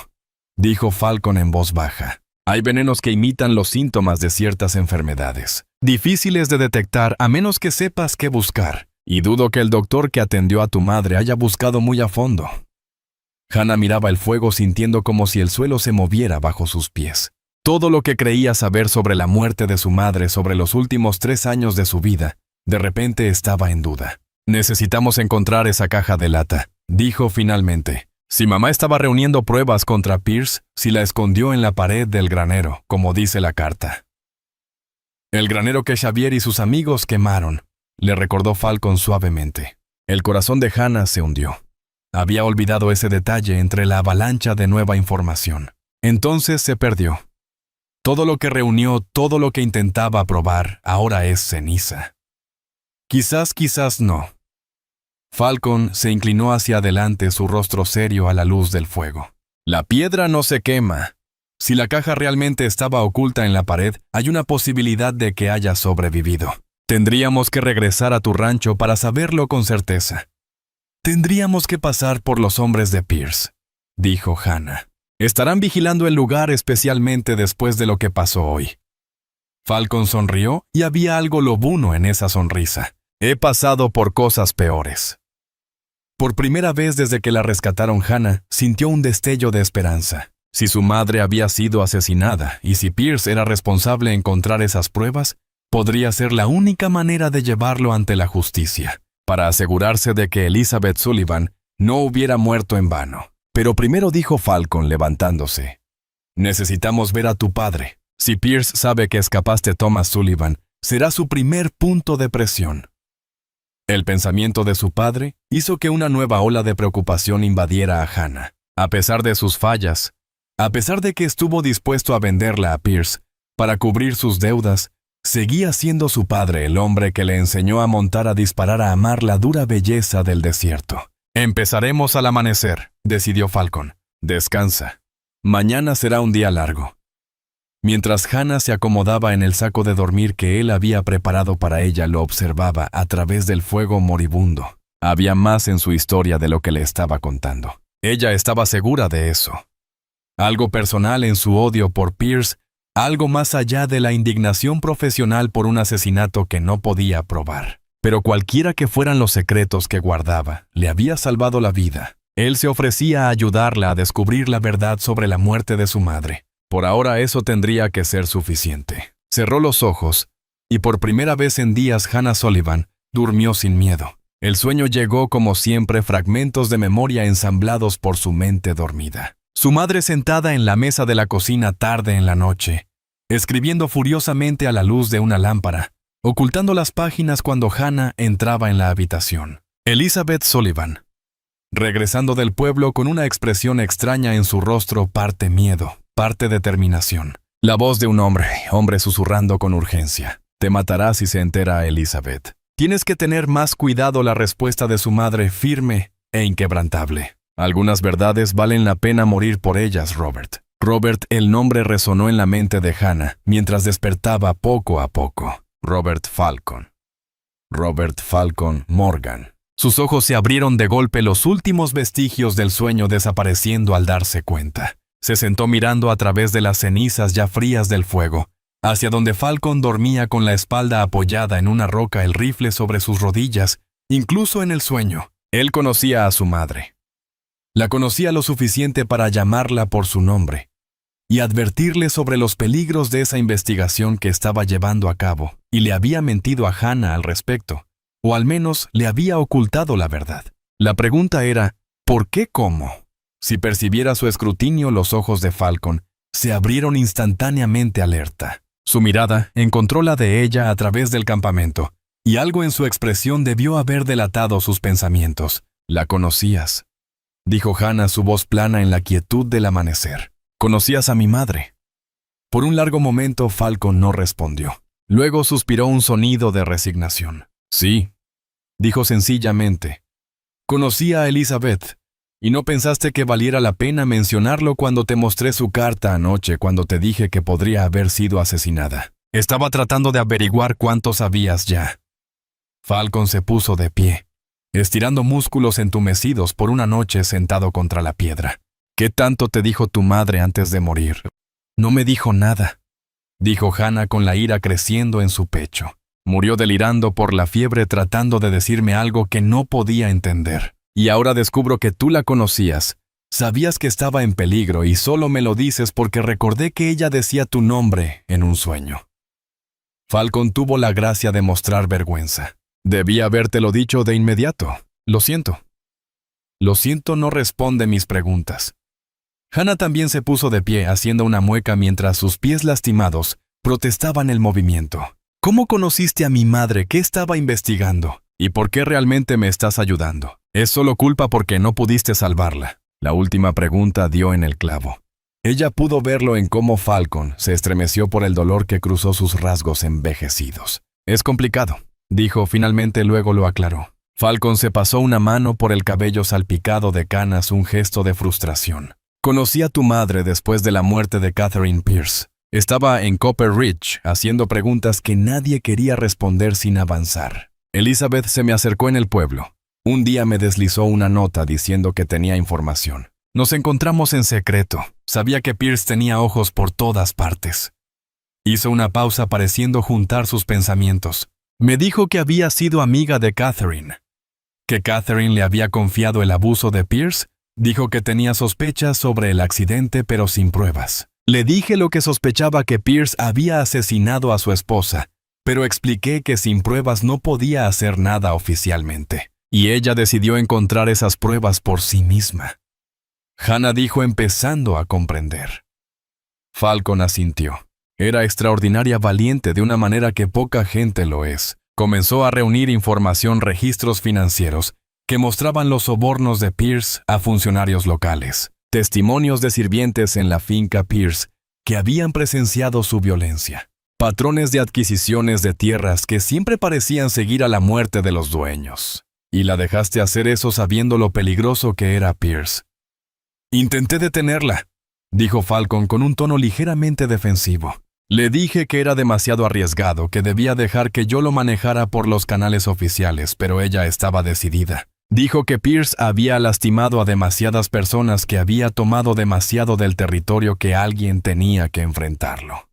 dijo Falcon en voz baja. Hay venenos que imitan los síntomas de ciertas enfermedades, difíciles de detectar a menos que sepas qué buscar, y dudo que el doctor que atendió a tu madre haya buscado muy a fondo. Hannah miraba el fuego sintiendo como si el suelo se moviera bajo sus pies. Todo lo que creía saber sobre la muerte de su madre sobre los últimos 3 años de su vida, de repente estaba en duda. Necesitamos encontrar esa caja de lata, dijo finalmente. Si mamá estaba reuniendo pruebas contra Pierce, si la escondió en la pared del granero, como dice la carta. El granero que Xavier y sus amigos quemaron, le recordó Falcon suavemente. El corazón de Hannah se hundió. Había olvidado ese detalle entre la avalancha de nueva información. Entonces se perdió. Todo lo que reunió, todo lo que intentaba probar, ahora es ceniza. Quizás no. Falcon se inclinó hacia adelante, su rostro serio a la luz del fuego. La piedra no se quema. Si la caja realmente estaba oculta en la pared, hay una posibilidad de que haya sobrevivido. Tendríamos que regresar a tu rancho para saberlo con certeza. Tendríamos que pasar por los hombres de Pierce, dijo Hannah. Estarán vigilando el lugar especialmente después de lo que pasó hoy. Falcon sonrió y había algo lobuno en esa sonrisa. He pasado por cosas peores. Por primera vez desde que la rescataron, Hannah sintió un destello de esperanza. Si su madre había sido asesinada y si Pierce era responsable de encontrar esas pruebas, podría ser la única manera de llevarlo ante la justicia, para asegurarse de que Elizabeth Sullivan no hubiera muerto en vano. Pero primero dijo Falcon levantándose. Necesitamos ver a tu padre. Si Pierce sabe que escapaste Thomas Sullivan, será su primer punto de presión. El pensamiento de su padre hizo que una nueva ola de preocupación invadiera a Hannah. A pesar de sus fallas, a pesar de que estuvo dispuesto a venderla a Pierce para cubrir sus deudas, seguía siendo su padre el hombre que le enseñó a montar, a disparar, a amar la dura belleza del desierto. Empezaremos al amanecer, decidió Falcon. Descansa. Mañana será un día largo. Mientras Hannah se acomodaba en el saco de dormir que él había preparado para ella, lo observaba a través del fuego moribundo. Había más en su historia de lo que le estaba contando. Ella estaba segura de eso. Algo personal en su odio por Pierce, algo más allá de la indignación profesional por un asesinato que no podía probar. Pero cualquiera que fueran los secretos que guardaba, le había salvado la vida. Él se ofrecía a ayudarla a descubrir la verdad sobre la muerte de su madre. Por ahora eso tendría que ser suficiente. Cerró los ojos, y por primera vez en días Hannah Sullivan durmió sin miedo. El sueño llegó como siempre, fragmentos de memoria ensamblados por su mente dormida. Su madre sentada en la mesa de la cocina tarde en la noche, escribiendo furiosamente a la luz de una lámpara, ocultando las páginas cuando Hannah entraba en la habitación. Elizabeth Sullivan, regresando del pueblo con una expresión extraña en su rostro, parte miedo, parte determinación. La voz de un hombre susurrando con urgencia. Te matará si se entera Elizabeth. Tienes que tener más cuidado, la respuesta de su madre, firme e inquebrantable. Algunas verdades valen la pena morir por ellas, Robert. Robert, el nombre resonó en la mente de Hannah mientras despertaba poco a poco. Robert Falcon. Robert Falcon Morgan. Sus ojos se abrieron de golpe, los últimos vestigios del sueño desapareciendo al darse cuenta. Se sentó mirando a través de las cenizas ya frías del fuego, hacia donde Falcon dormía con la espalda apoyada en una roca, el rifle sobre sus rodillas. Incluso en el sueño, él conocía a su madre. La conocía lo suficiente para llamarla por su nombre y advertirle sobre los peligros de esa investigación que estaba llevando a cabo, y le había mentido a Hannah al respecto, o al menos le había ocultado la verdad. La pregunta era, ¿por qué cómo? Si percibiera su escrutinio, los ojos de Falcon se abrieron instantáneamente alerta. Su mirada encontró la de ella a través del campamento, y algo en su expresión debió haber delatado sus pensamientos. «¿La conocías?», dijo Hannah, su voz plana en la quietud del amanecer. «¿Conocías a mi madre?». Por un largo momento Falcon no respondió. Luego suspiró un sonido de resignación. «Sí», dijo sencillamente. «Conocí a Elizabeth, y no pensaste que valiera la pena mencionarlo cuando te mostré su carta anoche, cuando te dije que podría haber sido asesinada. Estaba tratando de averiguar cuánto sabías ya». Falcon se puso de pie, estirando músculos entumecidos por una noche sentado contra la piedra. «¿Qué tanto te dijo tu madre antes de morir?». «No me dijo nada», dijo Hannah con la ira creciendo en su pecho. «Murió delirando por la fiebre tratando de decirme algo que no podía entender. Y ahora descubro que tú la conocías. Sabías que estaba en peligro y solo me lo dices porque recordé que ella decía tu nombre en un sueño». Falcon tuvo la gracia de mostrar vergüenza. «Debí habértelo dicho de inmediato. Lo siento». «Lo siento» no responde mis preguntas. Hannah también se puso de pie, haciendo una mueca mientras sus pies lastimados protestaban el movimiento. «¿Cómo conociste a mi madre? ¿Qué estaba investigando? ¿Y por qué realmente me estás ayudando? ¿Es solo culpa porque no pudiste salvarla?». La última pregunta dio en el clavo. Ella pudo verlo en cómo Falcon se estremeció por el dolor que cruzó sus rasgos envejecidos. «Es complicado», dijo finalmente, luego lo aclaró. Falcon se pasó una mano por el cabello salpicado de canas, un gesto de frustración. «Conocí a tu madre después de la muerte de Catherine Pierce. Estaba en Copper Ridge haciendo preguntas que nadie quería responder sin avanzar. Elizabeth se me acercó en el pueblo. Un día me deslizó una nota diciendo que tenía información. Nos encontramos en secreto. Sabía que Pierce tenía ojos por todas partes». Hizo una pausa pareciendo juntar sus pensamientos. «Me dijo que había sido amiga de Catherine. Que Catherine le había confiado el abuso de Pierce. Dijo que tenía sospechas sobre el accidente pero sin pruebas. Le dije lo que sospechaba, que Pierce había asesinado a su esposa, pero expliqué que sin pruebas no podía hacer nada oficialmente. Y ella decidió encontrar esas pruebas por sí misma». Hannah dijo, empezando a comprender. Falcon asintió. Era extraordinaria valiente de una manera que poca gente lo es. Comenzó a reunir información, registros financieros, que mostraban los sobornos de Pierce a funcionarios locales, testimonios de sirvientes en la finca Pierce que habían presenciado su violencia, patrones de adquisiciones de tierras que siempre parecían seguir a la muerte de los dueños. «Y la dejaste hacer eso sabiendo lo peligroso que era Pierce». «Intenté detenerla», dijo Falcon con un tono ligeramente defensivo. «Le dije que era demasiado arriesgado, que debía dejar que yo lo manejara por los canales oficiales, pero ella estaba decidida. Dijo que Pierce había lastimado a demasiadas personas, que había tomado demasiado del territorio, que alguien tenía que enfrentarlo».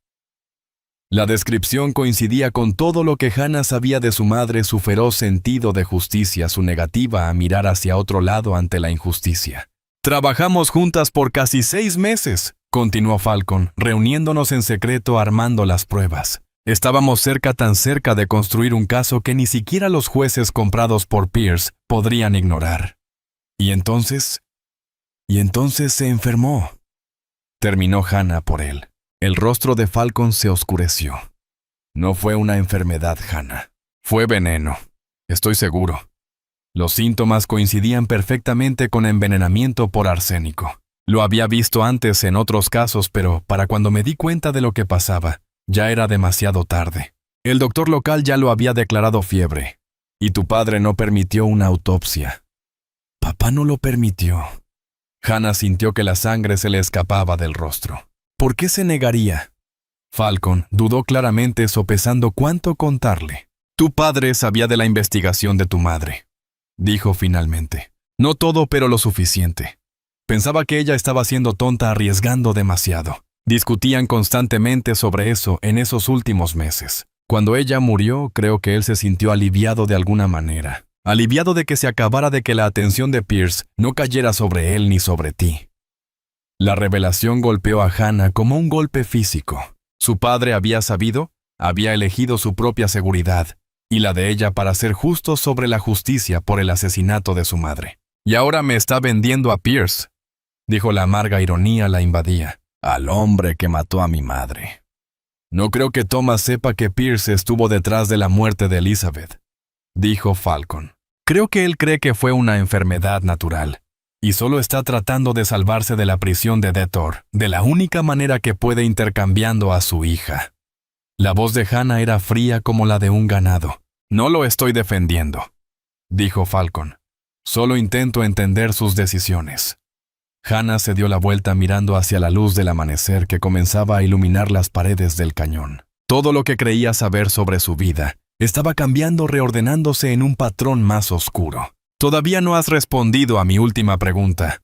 La descripción coincidía con todo lo que Hannah sabía de su madre, su feroz sentido de justicia, su negativa a mirar hacia otro lado ante la injusticia. «Trabajamos juntas por casi 6 meses», continuó Falcon, «reuniéndonos en secreto, armando las pruebas. Estábamos tan cerca de construir un caso que ni siquiera los jueces comprados por Pierce podrían ignorar. Y entonces se enfermó». Terminó Hannah por él. El rostro de Falcon se oscureció. «No fue una enfermedad, Hannah. Fue veneno. Estoy seguro». Los síntomas coincidían perfectamente con envenenamiento por arsénico. Lo había visto antes en otros casos, pero para cuando me di cuenta de lo que pasaba, ya era demasiado tarde. El doctor local ya lo había declarado fiebre, y tu padre no permitió una autopsia. «Papá no lo permitió». Hannah sintió que la sangre se le escapaba del rostro. ¿Por qué se negaría? Falcon dudó claramente, sopesando cuánto contarle. «Tu padre sabía de la investigación de tu madre», dijo finalmente. «No todo, pero lo suficiente. Pensaba que ella estaba siendo tonta, arriesgando demasiado. Discutían constantemente sobre eso en esos últimos meses. Cuando ella murió, creo que él se sintió aliviado de alguna manera. Aliviado de que se acabara, de que la atención de Pierce no cayera sobre él ni sobre ti». La revelación golpeó a Hannah como un golpe físico. Su padre había sabido, había elegido su propia seguridad y la de ella para ser justo sobre la justicia por el asesinato de su madre. «Y ahora me está vendiendo a Pierce», dijo. La amarga ironía la invadía. Al hombre que mató a mi madre. No creo que Thomas sepa que Pierce estuvo detrás de la muerte de Elizabeth, dijo Falcon. Creo que él cree que fue una enfermedad natural, y solo está tratando de salvarse de la prisión de Dethor, de la única manera que puede, intercambiando a su hija. La voz de Hannah era fría como la de un ganado. No lo estoy defendiendo, dijo Falcon. Solo intento entender sus decisiones. Hannah se dio la vuelta mirando hacia la luz del amanecer que comenzaba a iluminar las paredes del cañón. Todo lo que creía saber sobre su vida estaba cambiando, reordenándose en un patrón más oscuro. Todavía no has respondido a mi última pregunta,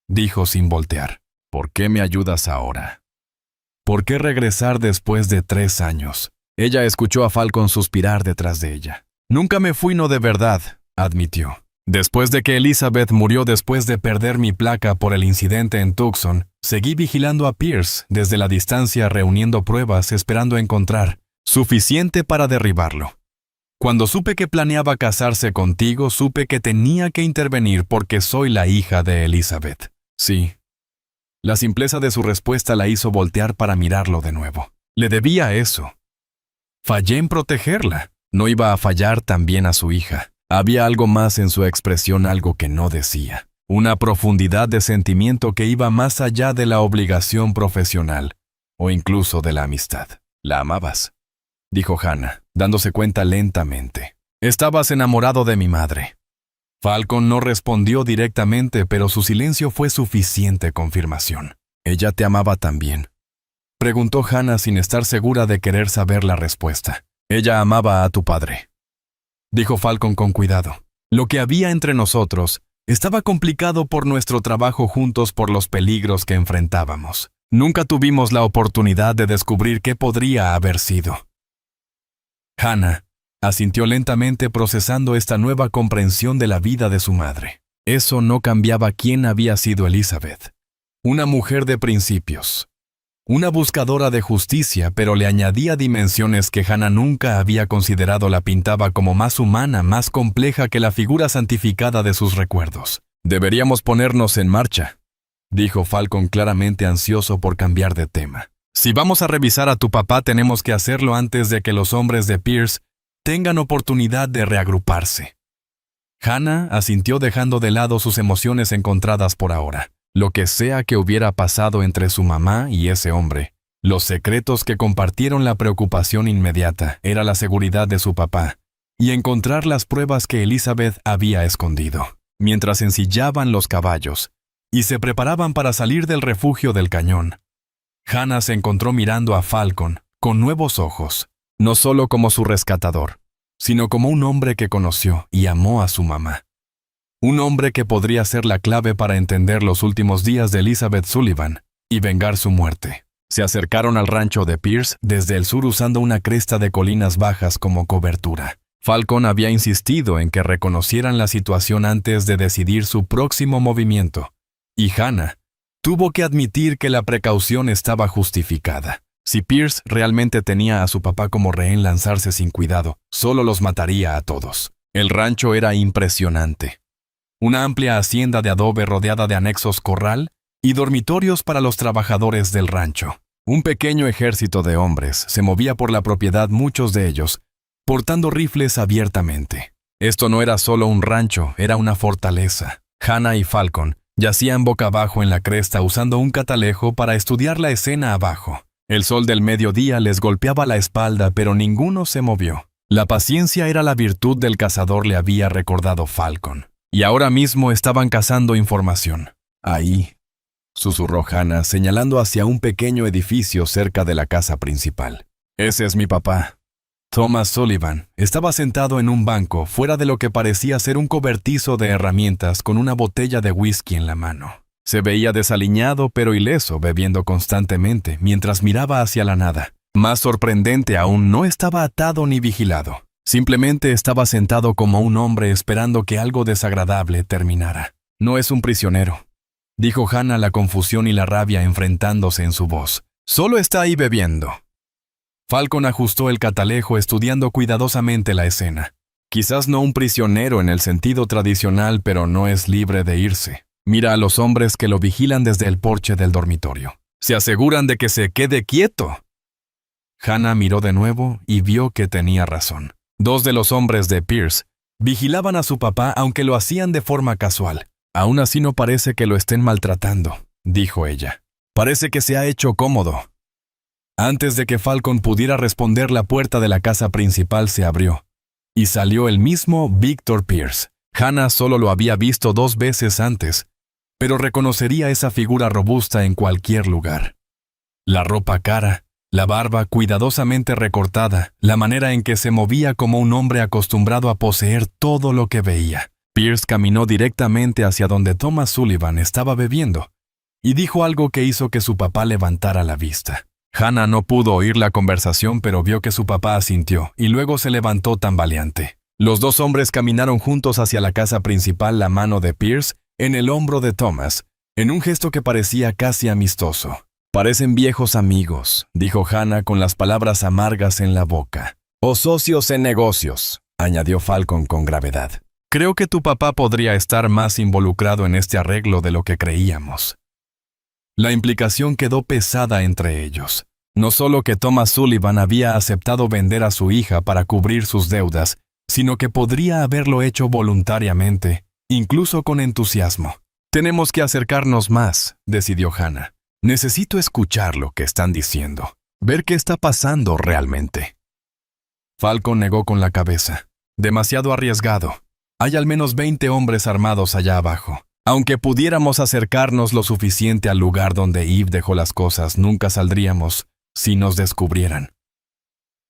dijo sin voltear. ¿Por qué me ayudas ahora? ¿Por qué regresar después de 3 años? Ella escuchó a Falcon suspirar detrás de ella. Nunca me fui, no de verdad, admitió. Después de que Elizabeth murió, después de perder mi placa por el incidente en Tucson, seguí vigilando a Pierce desde la distancia, reuniendo pruebas, esperando encontrar suficiente para derribarlo. Cuando supe que planeaba casarse contigo, supe que tenía que intervenir porque soy la hija de Elizabeth. Sí. La simpleza de su respuesta la hizo voltear para mirarlo de nuevo. Le debía eso. Fallé en protegerla. No iba a fallar también a su hija. Había algo más en su expresión, algo que no decía. Una profundidad de sentimiento que iba más allá de la obligación profesional, o incluso de la amistad. ¿La amabas?, dijo Hannah, dándose cuenta lentamente. Estabas enamorado de mi madre. Falcon no respondió directamente, pero su silencio fue suficiente confirmación. ¿Ella te amaba también?, preguntó Hannah sin estar segura de querer saber la respuesta. Ella amaba a tu padre, dijo Falcon con cuidado. Lo que había entre nosotros estaba complicado por nuestro trabajo juntos, por los peligros que enfrentábamos. Nunca tuvimos la oportunidad de descubrir qué podría haber sido. Hannah asintió lentamente, procesando esta nueva comprensión de la vida de su madre. Eso no cambiaba quién había sido Elizabeth. Una mujer de principios. Una buscadora de justicia, pero le añadía dimensiones que Hannah nunca había considerado. La pintaba como más humana, más compleja que la figura santificada de sus recuerdos. Deberíamos ponernos en marcha, dijo Falcon, claramente ansioso por cambiar de tema. Si vamos a revisar a tu papá, tenemos que hacerlo antes de que los hombres de Pierce tengan oportunidad de reagruparse. Hannah asintió, dejando de lado sus emociones encontradas por ahora. Lo que sea que hubiera pasado entre su mamá y ese hombre, los secretos que compartieron, la preocupación inmediata era la seguridad de su papá y encontrar las pruebas que Elizabeth había escondido. Mientras ensillaban los caballos y se preparaban para salir del refugio del cañón, Hannah se encontró mirando a Falcon con nuevos ojos, no solo como su rescatador, sino como un hombre que conoció y amó a su mamá. Un hombre que podría ser la clave para entender los últimos días de Elizabeth Sullivan y vengar su muerte. Se acercaron al rancho de Pierce desde el sur, usando una cresta de colinas bajas como cobertura. Falcon había insistido en que reconocieran la situación antes de decidir su próximo movimiento, y Hannah tuvo que admitir que la precaución estaba justificada. Si Pierce realmente tenía a su papá como rehén, lanzarse sin cuidado solo los mataría a todos. El rancho era impresionante. Una amplia hacienda de adobe rodeada de anexos corral y dormitorios para los trabajadores del rancho. Un pequeño ejército de hombres se movía por la propiedad, muchos de ellos portando rifles abiertamente. Esto no era solo un rancho, era una fortaleza. Hannah y Falcon yacían boca abajo en la cresta, usando un catalejo para estudiar la escena abajo. El sol del mediodía les golpeaba la espalda, pero ninguno se movió. La paciencia era la virtud del cazador, le había recordado Falcon. Y ahora mismo estaban cazando información. Ahí, susurró Hannah, señalando hacia un pequeño edificio cerca de la casa principal. Ese es mi papá. Thomas Sullivan estaba sentado en un banco fuera de lo que parecía ser un cobertizo de herramientas, con una botella de whisky en la mano. Se veía desaliñado pero ileso, bebiendo constantemente mientras miraba hacia la nada. Más sorprendente aún, no estaba atado ni vigilado. Simplemente estaba sentado como un hombre, esperando que algo desagradable terminara. No es un prisionero, dijo Hannah, la confusión y la rabia enfrentándose en su voz. Solo está ahí bebiendo. Falcon ajustó el catalejo, estudiando cuidadosamente la escena. Quizás no un prisionero en el sentido tradicional, pero no es libre de irse. Mira a los hombres que lo vigilan desde el porche del dormitorio. Se aseguran de que se quede quieto. Hannah miró de nuevo y vio que tenía razón. 2 de los hombres de Pierce vigilaban a su papá aunque lo hacían de forma casual. Aún así no parece que lo estén maltratando, dijo ella. Parece que se ha hecho cómodo. Antes de que Falcon pudiera responder, la puerta de la casa principal se abrió y salió el mismo Victor Pierce. Hannah solo lo había visto 2 veces antes, pero reconocería esa figura robusta en cualquier lugar. La ropa cara, la barba cuidadosamente recortada, la manera en que se movía como un hombre acostumbrado a poseer todo lo que veía. Pierce caminó directamente hacia donde Thomas Sullivan estaba bebiendo y dijo algo que hizo que su papá levantara la vista. Hannah no pudo oír la conversación, pero vio que su papá asintió y luego se levantó tambaleante. Los 2 hombres caminaron juntos hacia la casa principal, la mano de Pierce en el hombro de Thomas, en un gesto que parecía casi amistoso. Parecen viejos amigos, dijo Hannah con las palabras amargas en la boca. O socios en negocios, añadió Falcon con gravedad. Creo que tu papá podría estar más involucrado en este arreglo de lo que creíamos. La implicación quedó pesada entre ellos. No solo que Thomas Sullivan había aceptado vender a su hija para cubrir sus deudas, sino que podría haberlo hecho voluntariamente, incluso con entusiasmo. Tenemos que acercarnos más, decidió Hannah. Necesito escuchar lo que están diciendo, ver qué está pasando realmente. Falcon negó con la cabeza. Demasiado arriesgado. Hay al menos 20 hombres armados allá abajo. Aunque pudiéramos acercarnos lo suficiente al lugar donde Eve dejó las cosas, nunca saldríamos si nos descubrieran.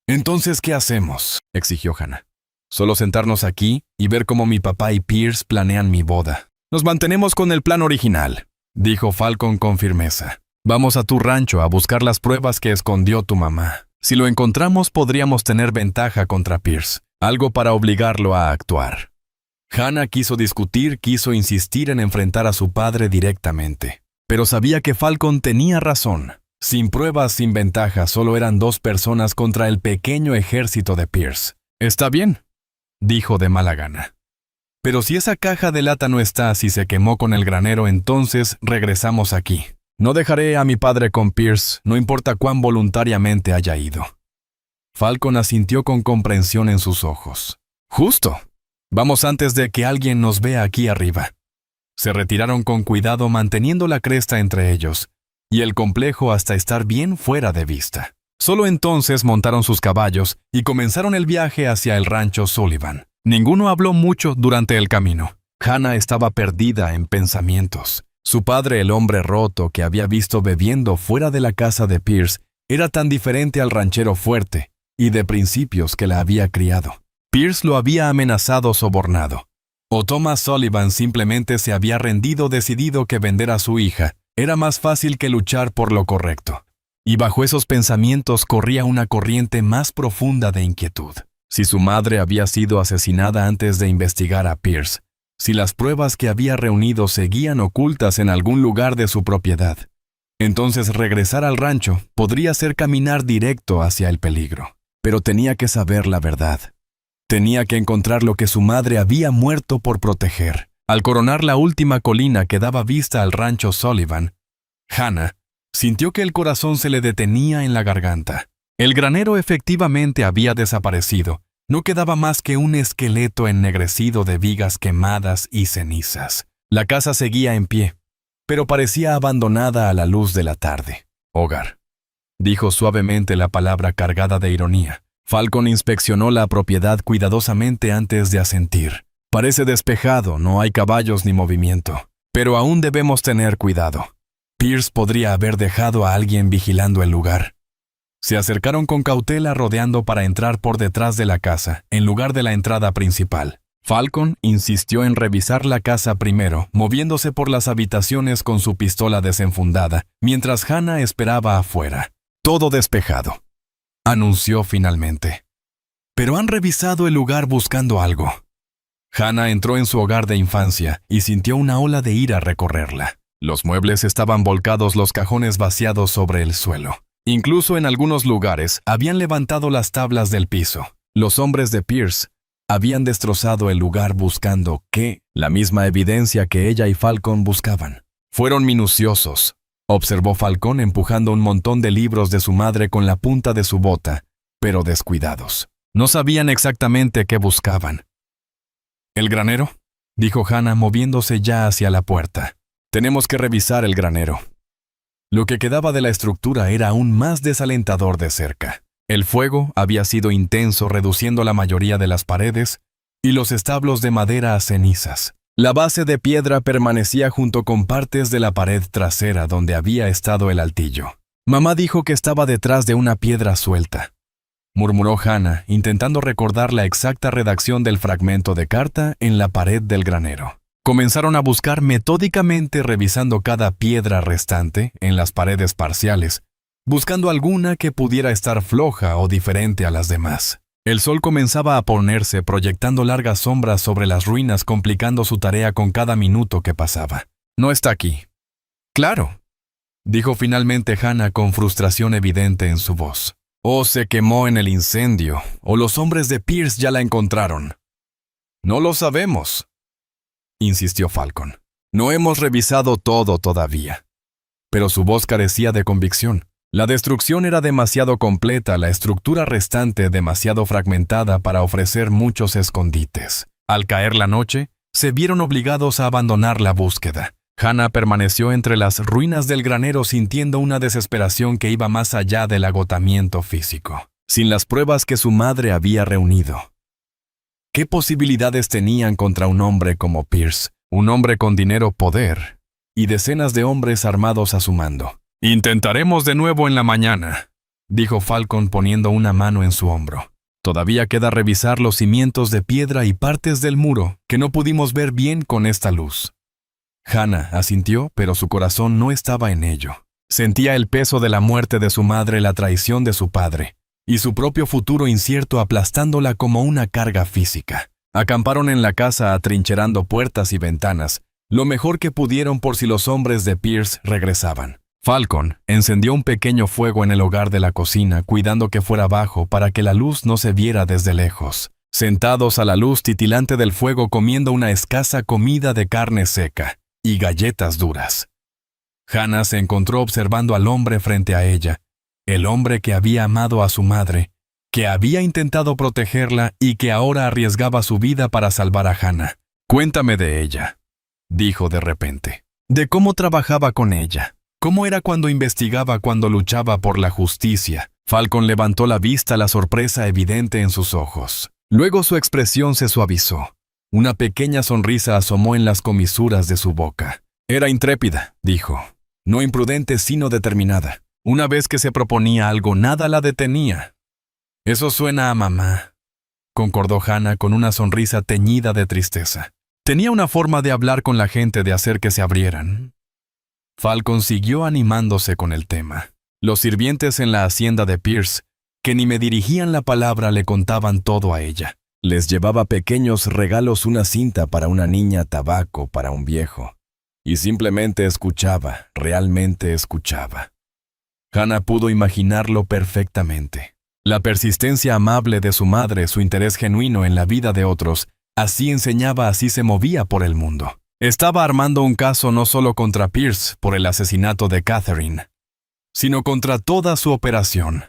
Entonces, ¿qué hacemos?, exigió Hannah. Solo sentarnos aquí y ver cómo mi papá y Pierce planean mi boda. Nos mantenemos con el plan original, dijo Falcon con firmeza. Vamos a tu rancho a buscar las pruebas que escondió tu mamá. Si lo encontramos, podríamos tener ventaja contra Pierce, algo para obligarlo a actuar. Hannah quiso discutir, quiso insistir en enfrentar a su padre directamente. Pero sabía que Falcon tenía razón. Sin pruebas, sin ventaja, solo eran 2 personas contra el pequeño ejército de Pierce. Está bien, dijo de mala gana. Pero si esa caja de lata no está, si se quemó con el granero, entonces regresamos aquí. No dejaré a mi padre con Pierce, no importa cuán voluntariamente haya ido. Falcon asintió con comprensión en sus ojos. Justo. Vamos antes de que alguien nos vea aquí arriba. Se retiraron con cuidado, manteniendo la cresta entre ellos y el complejo hasta estar bien fuera de vista. Solo entonces montaron sus caballos y comenzaron el viaje hacia el rancho Sullivan. Ninguno habló mucho durante el camino. Hannah estaba perdida en pensamientos. Su padre, el hombre roto que había visto bebiendo fuera de la casa de Pierce, era tan diferente al ranchero fuerte y de principios que la había criado. Pierce lo había amenazado, sobornado. O Thomas Sullivan simplemente se había rendido, decidido que vender a su hija era más fácil que luchar por lo correcto. Y bajo esos pensamientos corría una corriente más profunda de inquietud. Si su madre había sido asesinada antes de investigar a Pierce, si las pruebas que había reunido seguían ocultas en algún lugar de su propiedad, entonces regresar al rancho podría ser caminar directo hacia el peligro. Pero tenía que saber la verdad. Tenía que encontrar lo que su madre había muerto por proteger. Al coronar la última colina que daba vista al rancho Sullivan, Hannah sintió que el corazón se le detenía en la garganta. El granero efectivamente había desaparecido. No quedaba más que un esqueleto ennegrecido de vigas quemadas y cenizas. La casa seguía en pie, pero parecía abandonada a la luz de la tarde. Hogar. Dijo suavemente la palabra cargada de ironía. Falcon inspeccionó la propiedad cuidadosamente antes de asentir. Parece despejado, no hay caballos ni movimiento. Pero aún debemos tener cuidado. Pierce podría haber dejado a alguien vigilando el lugar. Se acercaron con cautela, rodeando para entrar por detrás de la casa, en lugar de la entrada principal. Falcon insistió en revisar la casa primero, moviéndose por las habitaciones con su pistola desenfundada, mientras Hannah esperaba afuera. Todo despejado, anunció finalmente. Pero han revisado el lugar buscando algo. Hannah entró en su hogar de infancia y sintió una ola de ira recorrerla. Los muebles estaban volcados, los cajones vaciados sobre el suelo. Incluso en algunos lugares habían levantado las tablas del piso. Los hombres de Pierce habían destrozado el lugar buscando la misma evidencia que ella y Falcon buscaban. Fueron minuciosos, observó Falcon empujando un montón de libros de su madre con la punta de su bota, pero descuidados. No sabían exactamente qué buscaban. ¿El granero?, dijo Hannah moviéndose ya hacia la puerta. Tenemos que revisar el granero. Lo que quedaba de la estructura era aún más desalentador de cerca. El fuego había sido intenso, reduciendo la mayoría de las paredes y los establos de madera a cenizas. La base de piedra permanecía junto con partes de la pared trasera donde había estado el altillo. Mamá dijo que estaba detrás de una piedra suelta, murmuró Hannah, intentando recordar la exacta redacción del fragmento de carta en la pared del granero. Comenzaron a buscar metódicamente, revisando cada piedra restante en las paredes parciales, buscando alguna que pudiera estar floja o diferente a las demás. El sol comenzaba a ponerse, proyectando largas sombras sobre las ruinas, complicando su tarea con cada minuto que pasaba. No está aquí. Claro, dijo finalmente Hannah con frustración evidente en su voz. O se quemó en el incendio, o los hombres de Pierce ya la encontraron. No lo sabemos, insistió Falcon. No hemos revisado todo todavía. Pero su voz carecía de convicción. La destrucción era demasiado completa, la estructura restante demasiado fragmentada para ofrecer muchos escondites. Al caer la noche, se vieron obligados a abandonar la búsqueda. Hannah permaneció entre las ruinas del granero sintiendo una desesperación que iba más allá del agotamiento físico. Sin las pruebas que su madre había reunido, ¿qué posibilidades tenían contra un hombre como Pierce? Un hombre con dinero, poder y decenas de hombres armados a su mando. «Intentaremos de nuevo en la mañana», dijo Falcon poniendo una mano en su hombro. «Todavía queda revisar los cimientos de piedra y partes del muro que no pudimos ver bien con esta luz». Hannah asintió, pero su corazón no estaba en ello. Sentía el peso de la muerte de su madre, la traición de su padre, y su propio futuro incierto aplastándola como una carga física. Acamparon en la casa atrincherando puertas y ventanas, lo mejor que pudieron por si los hombres de Pierce regresaban. Falcon encendió un pequeño fuego en el hogar de la cocina, cuidando que fuera bajo para que la luz no se viera desde lejos. Sentados a la luz titilante del fuego, comiendo una escasa comida de carne seca y galletas duras, Hannah se encontró observando al hombre frente a ella, el hombre que había amado a su madre, que había intentado protegerla y que ahora arriesgaba su vida para salvar a Hannah. «Cuéntame de ella», dijo de repente. «De cómo trabajaba con ella. ¿Cómo era cuando investigaba, cuando luchaba por la justicia?» Falcon levantó la vista, la sorpresa evidente en sus ojos. Luego su expresión se suavizó. Una pequeña sonrisa asomó en las comisuras de su boca. «Era intrépida», dijo. «No imprudente, sino determinada. Una vez que se proponía algo, nada la detenía». «Eso suena a mamá», concordó Hannah con una sonrisa teñida de tristeza. «Tenía una forma de hablar con la gente, de hacer que se abrieran». Falcon siguió animándose con el tema. Los sirvientes en la hacienda de Pierce, que ni me dirigían la palabra, le contaban todo a ella. Les llevaba pequeños regalos, una cinta para una niña, tabaco para un viejo. Y simplemente escuchaba, realmente escuchaba. Hannah pudo imaginarlo perfectamente. La persistencia amable de su madre, su interés genuino en la vida de otros, así enseñaba, así se movía por el mundo. Estaba armando un caso no solo contra Pierce por el asesinato de Catherine, sino contra toda su operación.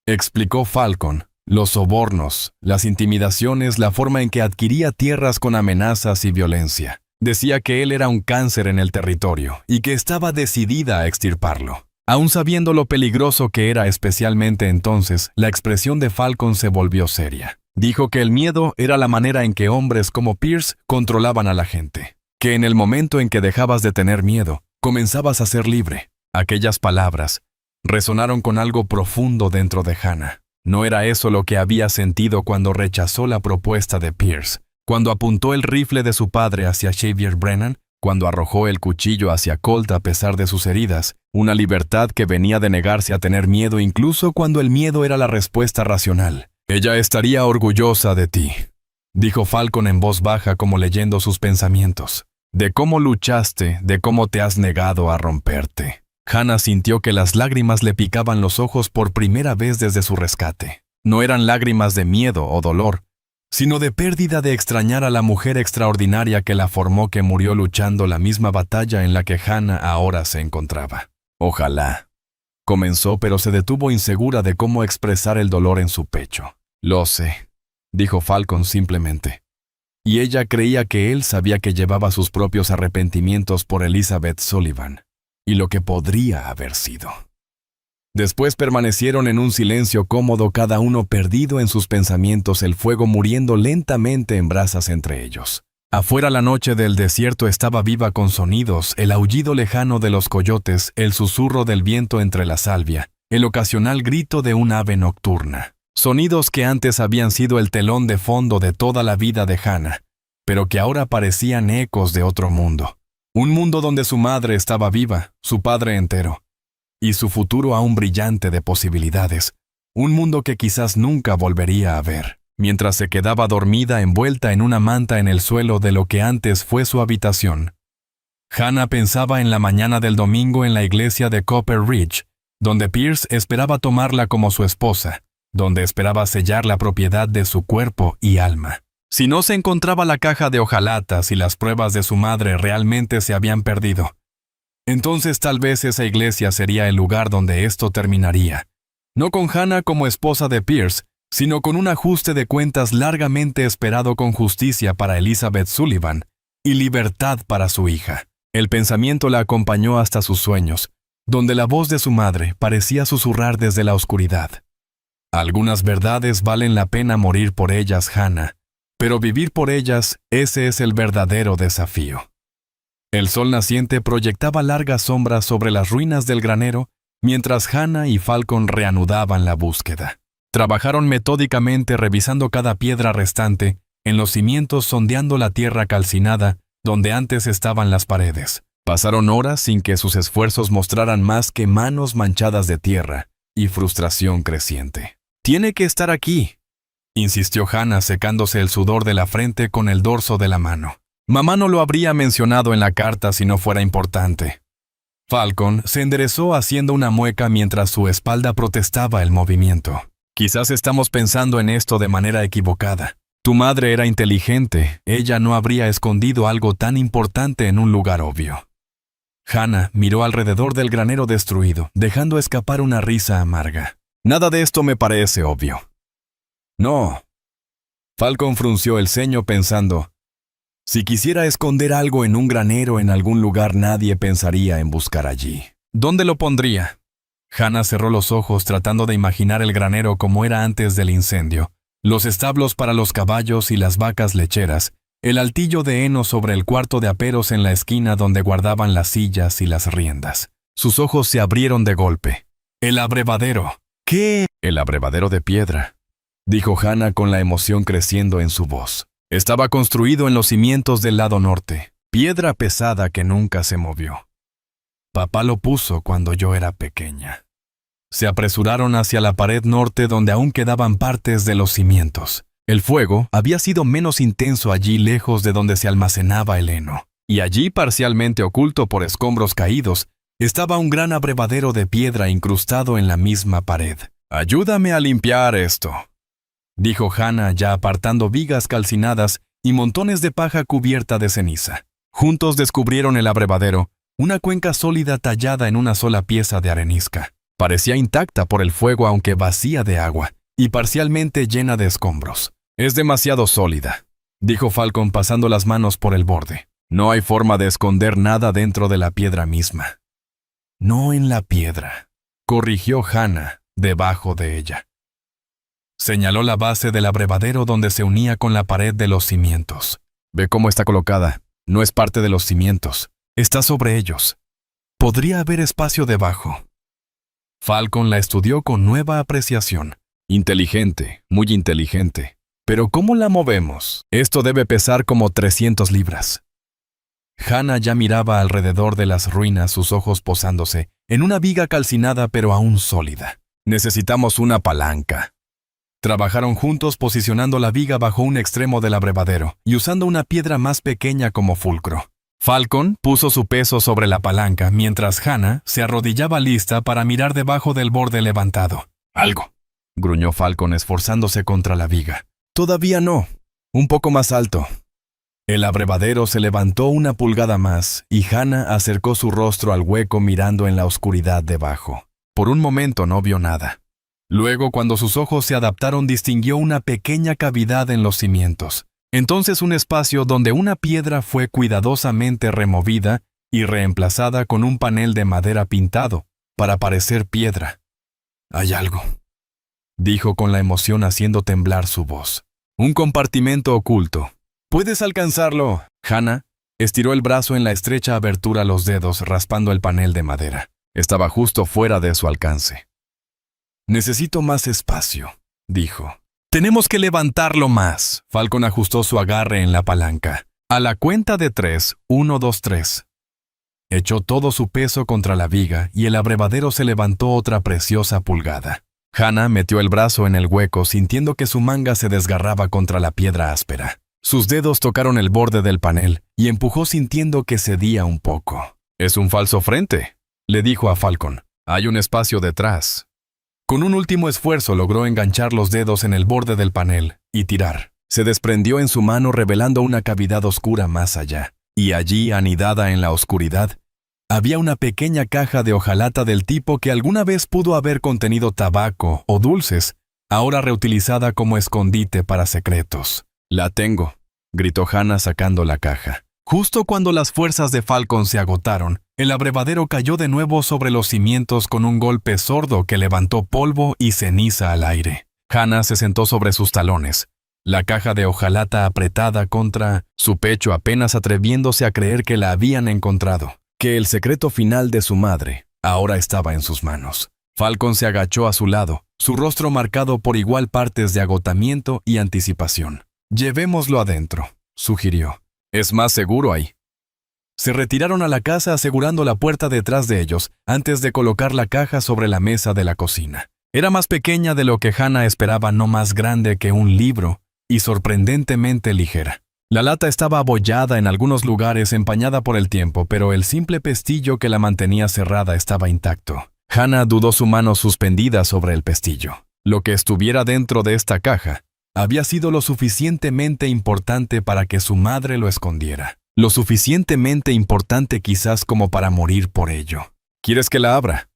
Explicó Falcon, los sobornos, las intimidaciones, la forma en que adquiría tierras con amenazas y violencia. Decía que él era un cáncer en el territorio y que estaba decidida a extirparlo. Aún sabiendo lo peligroso que era, especialmente entonces, la expresión de Falcon se volvió seria. Dijo que el miedo era la manera en que hombres como Pierce controlaban a la gente. Que en el momento en que dejabas de tener miedo, comenzabas a ser libre. Aquellas palabras resonaron con algo profundo dentro de Hannah. No era eso lo que había sentido cuando rechazó la propuesta de Pierce, cuando apuntó el rifle de su padre hacia Xavier Brennan, cuando arrojó el cuchillo hacia Colt a pesar de sus heridas, una libertad que venía de negarse a tener miedo incluso cuando el miedo era la respuesta racional. «Ella estaría orgullosa de ti», dijo Falcon en voz baja, como leyendo sus pensamientos. «De cómo luchaste, de cómo te has negado a romperte». Hannah sintió que las lágrimas le picaban los ojos por primera vez desde su rescate. No eran lágrimas de miedo o dolor, sino de pérdida de extrañar a la mujer extraordinaria que la formó, que murió luchando la misma batalla en la que Hannah ahora se encontraba. Ojalá. Comenzó, pero se detuvo insegura de cómo expresar el dolor en su pecho. Lo sé, dijo Falcon simplemente. Y ella creía que él sabía que llevaba sus propios arrepentimientos por Elizabeth Sullivan, y lo que podría haber sido. Después permanecieron en un silencio cómodo, cada uno perdido en sus pensamientos, el fuego muriendo lentamente en brasas entre ellos. Afuera la noche del desierto estaba viva con sonidos, el aullido lejano de los coyotes, el susurro del viento entre la salvia, el ocasional grito de un ave nocturna. Sonidos que antes habían sido el telón de fondo de toda la vida de Hannah, pero que ahora parecían ecos de otro mundo. Un mundo donde su madre estaba viva, su padre entero, y su futuro aún brillante de posibilidades. Un mundo que quizás nunca volvería a ver. Mientras se quedaba dormida envuelta en una manta en el suelo de lo que antes fue su habitación, Hannah pensaba en la mañana del domingo en la iglesia de Copper Ridge, donde Pierce esperaba tomarla como su esposa, donde esperaba sellar la propiedad de su cuerpo y alma. Si no se encontraba la caja de hojalatas y las pruebas de su madre realmente se habían perdido, entonces tal vez esa iglesia sería el lugar donde esto terminaría. No con Hannah como esposa de Pierce, sino con un ajuste de cuentas largamente esperado con justicia para Elizabeth Sullivan y libertad para su hija. El pensamiento la acompañó hasta sus sueños, donde la voz de su madre parecía susurrar desde la oscuridad. Algunas verdades valen la pena morir por ellas, Hannah, pero vivir por ellas, ese es el verdadero desafío. El sol naciente proyectaba largas sombras sobre las ruinas del granero, mientras Hannah y Falcon reanudaban la búsqueda. Trabajaron metódicamente revisando cada piedra restante, en los cimientos sondeando la tierra calcinada, donde antes estaban las paredes. Pasaron horas sin que sus esfuerzos mostraran más que manos manchadas de tierra y frustración creciente. «Tiene que estar aquí», insistió Hannah secándose el sudor de la frente con el dorso de la mano. Mamá no lo habría mencionado en la carta si no fuera importante. Falcon se enderezó haciendo una mueca mientras su espalda protestaba el movimiento. Quizás estamos pensando en esto de manera equivocada. Tu madre era inteligente, ella no habría escondido algo tan importante en un lugar obvio. Hannah miró alrededor del granero destruido, dejando escapar una risa amarga. Nada de esto me parece obvio. No. Falcon frunció el ceño pensando, si quisiera esconder algo en un granero en algún lugar, nadie pensaría en buscar allí. ¿Dónde lo pondría? Hannah cerró los ojos tratando de imaginar el granero como era antes del incendio, los establos para los caballos y las vacas lecheras, el altillo de heno sobre el cuarto de aperos en la esquina donde guardaban las sillas y las riendas. Sus ojos se abrieron de golpe. El abrevadero. ¿Qué? El abrevadero de piedra, dijo Hannah con la emoción creciendo en su voz. Estaba construido en los cimientos del lado norte, piedra pesada que nunca se movió. Papá lo puso cuando yo era pequeña. Se apresuraron hacia la pared norte donde aún quedaban partes de los cimientos. El fuego había sido menos intenso allí lejos de donde se almacenaba el heno, y allí, parcialmente oculto por escombros caídos, estaba un gran abrevadero de piedra incrustado en la misma pared. «Ayúdame a limpiar esto», dijo Hannah ya apartando vigas calcinadas y montones de paja cubierta de ceniza. Juntos descubrieron el abrevadero, una cuenca sólida tallada en una sola pieza de arenisca. Parecía intacta por el fuego aunque vacía de agua, y parcialmente llena de escombros. «Es demasiado sólida», dijo Falcon pasando las manos por el borde. «No hay forma de esconder nada dentro de la piedra misma». «No en la piedra», corrigió Hannah, debajo de ella. Señaló la base del abrevadero donde se unía con la pared de los cimientos. «Ve cómo está colocada. No es parte de los cimientos. Está sobre ellos. Podría haber espacio debajo». Falcon la estudió con nueva apreciación. «Inteligente, muy inteligente. Pero ¿cómo la movemos? Esto debe pesar como 300 libras». Hannah ya miraba alrededor de las ruinas, sus ojos posándose en una viga calcinada pero aún sólida. «Necesitamos una palanca». Trabajaron juntos posicionando la viga bajo un extremo del abrevadero y usando una piedra más pequeña como fulcro. Falcon puso su peso sobre la palanca mientras Hannah se arrodillaba lista para mirar debajo del borde levantado. «Algo», gruñó Falcon esforzándose contra la viga. «Todavía no», Un poco más alto. El abrevadero se levantó una pulgada más y Hannah acercó su rostro al hueco mirando en la oscuridad debajo. Por un momento no vio nada. Luego, cuando sus ojos se adaptaron, distinguió una pequeña cavidad en los cimientos. Entonces un espacio donde una piedra fue cuidadosamente removida y reemplazada con un panel de madera pintado, para parecer piedra. «Hay algo», dijo con la emoción haciendo temblar su voz. «Un compartimento oculto. ¿Puedes alcanzarlo?» Hannah estiró el brazo en la estrecha abertura, los dedos raspando el panel de madera. Estaba justo fuera de su alcance. «Necesito más espacio», dijo. «Tenemos que levantarlo más». Falcon ajustó su agarre en la palanca. A la cuenta de 3, 1, 2, 3. Echó todo su peso contra la viga y el abrevadero se levantó otra preciosa pulgada. Hannah metió el brazo en el hueco sintiendo que su manga se desgarraba contra la piedra áspera. Sus dedos tocaron el borde del panel y empujó sintiendo que cedía un poco. «Es un falso frente», le dijo a Falcon. «Hay un espacio detrás». Con un último esfuerzo logró enganchar los dedos en el borde del panel y tirar. Se desprendió en su mano revelando una cavidad oscura más allá. Y allí, anidada en la oscuridad, había una pequeña caja de hojalata del tipo que alguna vez pudo haber contenido tabaco o dulces, ahora reutilizada como escondite para secretos. «La tengo», gritó Hannah sacando la caja. Justo cuando las fuerzas de Falcon se agotaron, el abrevadero cayó de nuevo sobre los cimientos con un golpe sordo que levantó polvo y ceniza al aire. Hannah se sentó sobre sus talones, la caja de hojalata apretada contra su pecho, apenas atreviéndose a creer que la habían encontrado, que el secreto final de su madre ahora estaba en sus manos. Falcon se agachó a su lado, su rostro marcado por igual partes de agotamiento y anticipación. «Llevémoslo adentro», sugirió. «Es más seguro ahí». Se retiraron a la casa asegurando la puerta detrás de ellos antes de colocar la caja sobre la mesa de la cocina. Era más pequeña de lo que Hannah esperaba, no más grande que un libro, y sorprendentemente ligera. La lata estaba abollada en algunos lugares, empañada por el tiempo, pero el simple pestillo que la mantenía cerrada estaba intacto. Hannah dudó su mano suspendida sobre el pestillo. Lo que estuviera dentro de esta caja había sido lo suficientemente importante para que su madre lo escondiera. Lo suficientemente importante quizás como para morir por ello. «¿Quieres que la abra?»,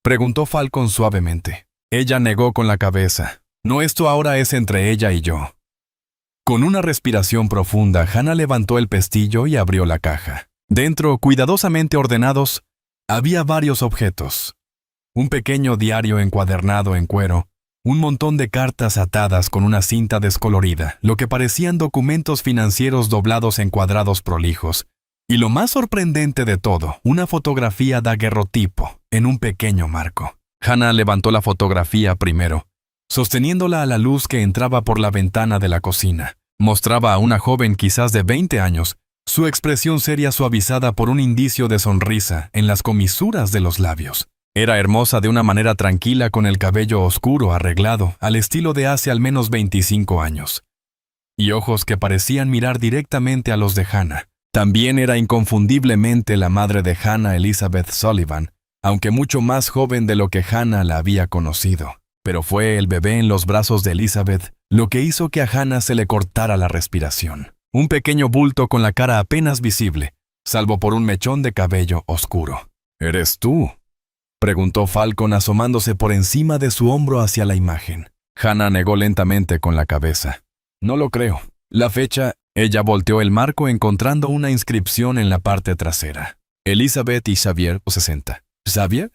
preguntó Falcon suavemente. Ella negó con la cabeza. «No, esto ahora es entre ella y yo». Con una respiración profunda, Hannah levantó el pestillo y abrió la caja. Dentro, cuidadosamente ordenados, había varios objetos. Un pequeño diario encuadernado en cuero, un montón de cartas atadas con una cinta descolorida, lo que parecían documentos financieros doblados en cuadrados prolijos, y lo más sorprendente de todo, una fotografía daguerrotipo en un pequeño marco. Hannah levantó la fotografía primero, sosteniéndola a la luz que entraba por la ventana de la cocina. Mostraba a una joven quizás de 20 años, su expresión seria suavizada por un indicio de sonrisa en las comisuras de los labios. Era hermosa de una manera tranquila, con el cabello oscuro arreglado al estilo de hace al menos 25 años. Y ojos que parecían mirar directamente a los de Hannah. También era inconfundiblemente la madre de Hannah, Elizabeth Sullivan, aunque mucho más joven de lo que Hannah la había conocido. Pero fue el bebé en los brazos de Elizabeth lo que hizo que a Hannah se le cortara la respiración. Un pequeño bulto con la cara apenas visible, salvo por un mechón de cabello oscuro. «¿Eres tú?», preguntó Falcon asomándose por encima de su hombro hacia la imagen. Hannah negó lentamente con la cabeza. «No lo creo». La fecha, ella volteó el marco encontrando una inscripción en la parte trasera. Elizabeth y Xavier, 60. ¿Xavier?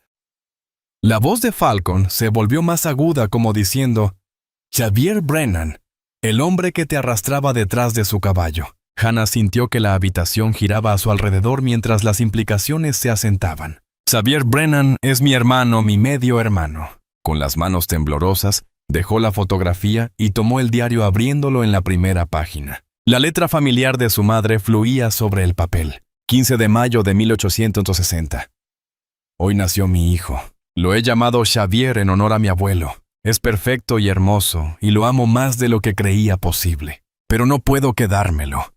La voz de Falcon se volvió más aguda, como diciendo: «Xavier Brennan, el hombre que te arrastraba detrás de su caballo». Hannah sintió que la habitación giraba a su alrededor mientras las implicaciones se asentaban. «Xavier Brennan es mi hermano, mi medio hermano». Con las manos temblorosas, dejó la fotografía y tomó el diario abriéndolo en la primera página. La letra familiar de su madre fluía sobre el papel. 15 de mayo de 1860. «Hoy nació mi hijo. Lo he llamado Xavier en honor a mi abuelo. Es perfecto y hermoso, y lo amo más de lo que creía posible. Pero no puedo quedármelo.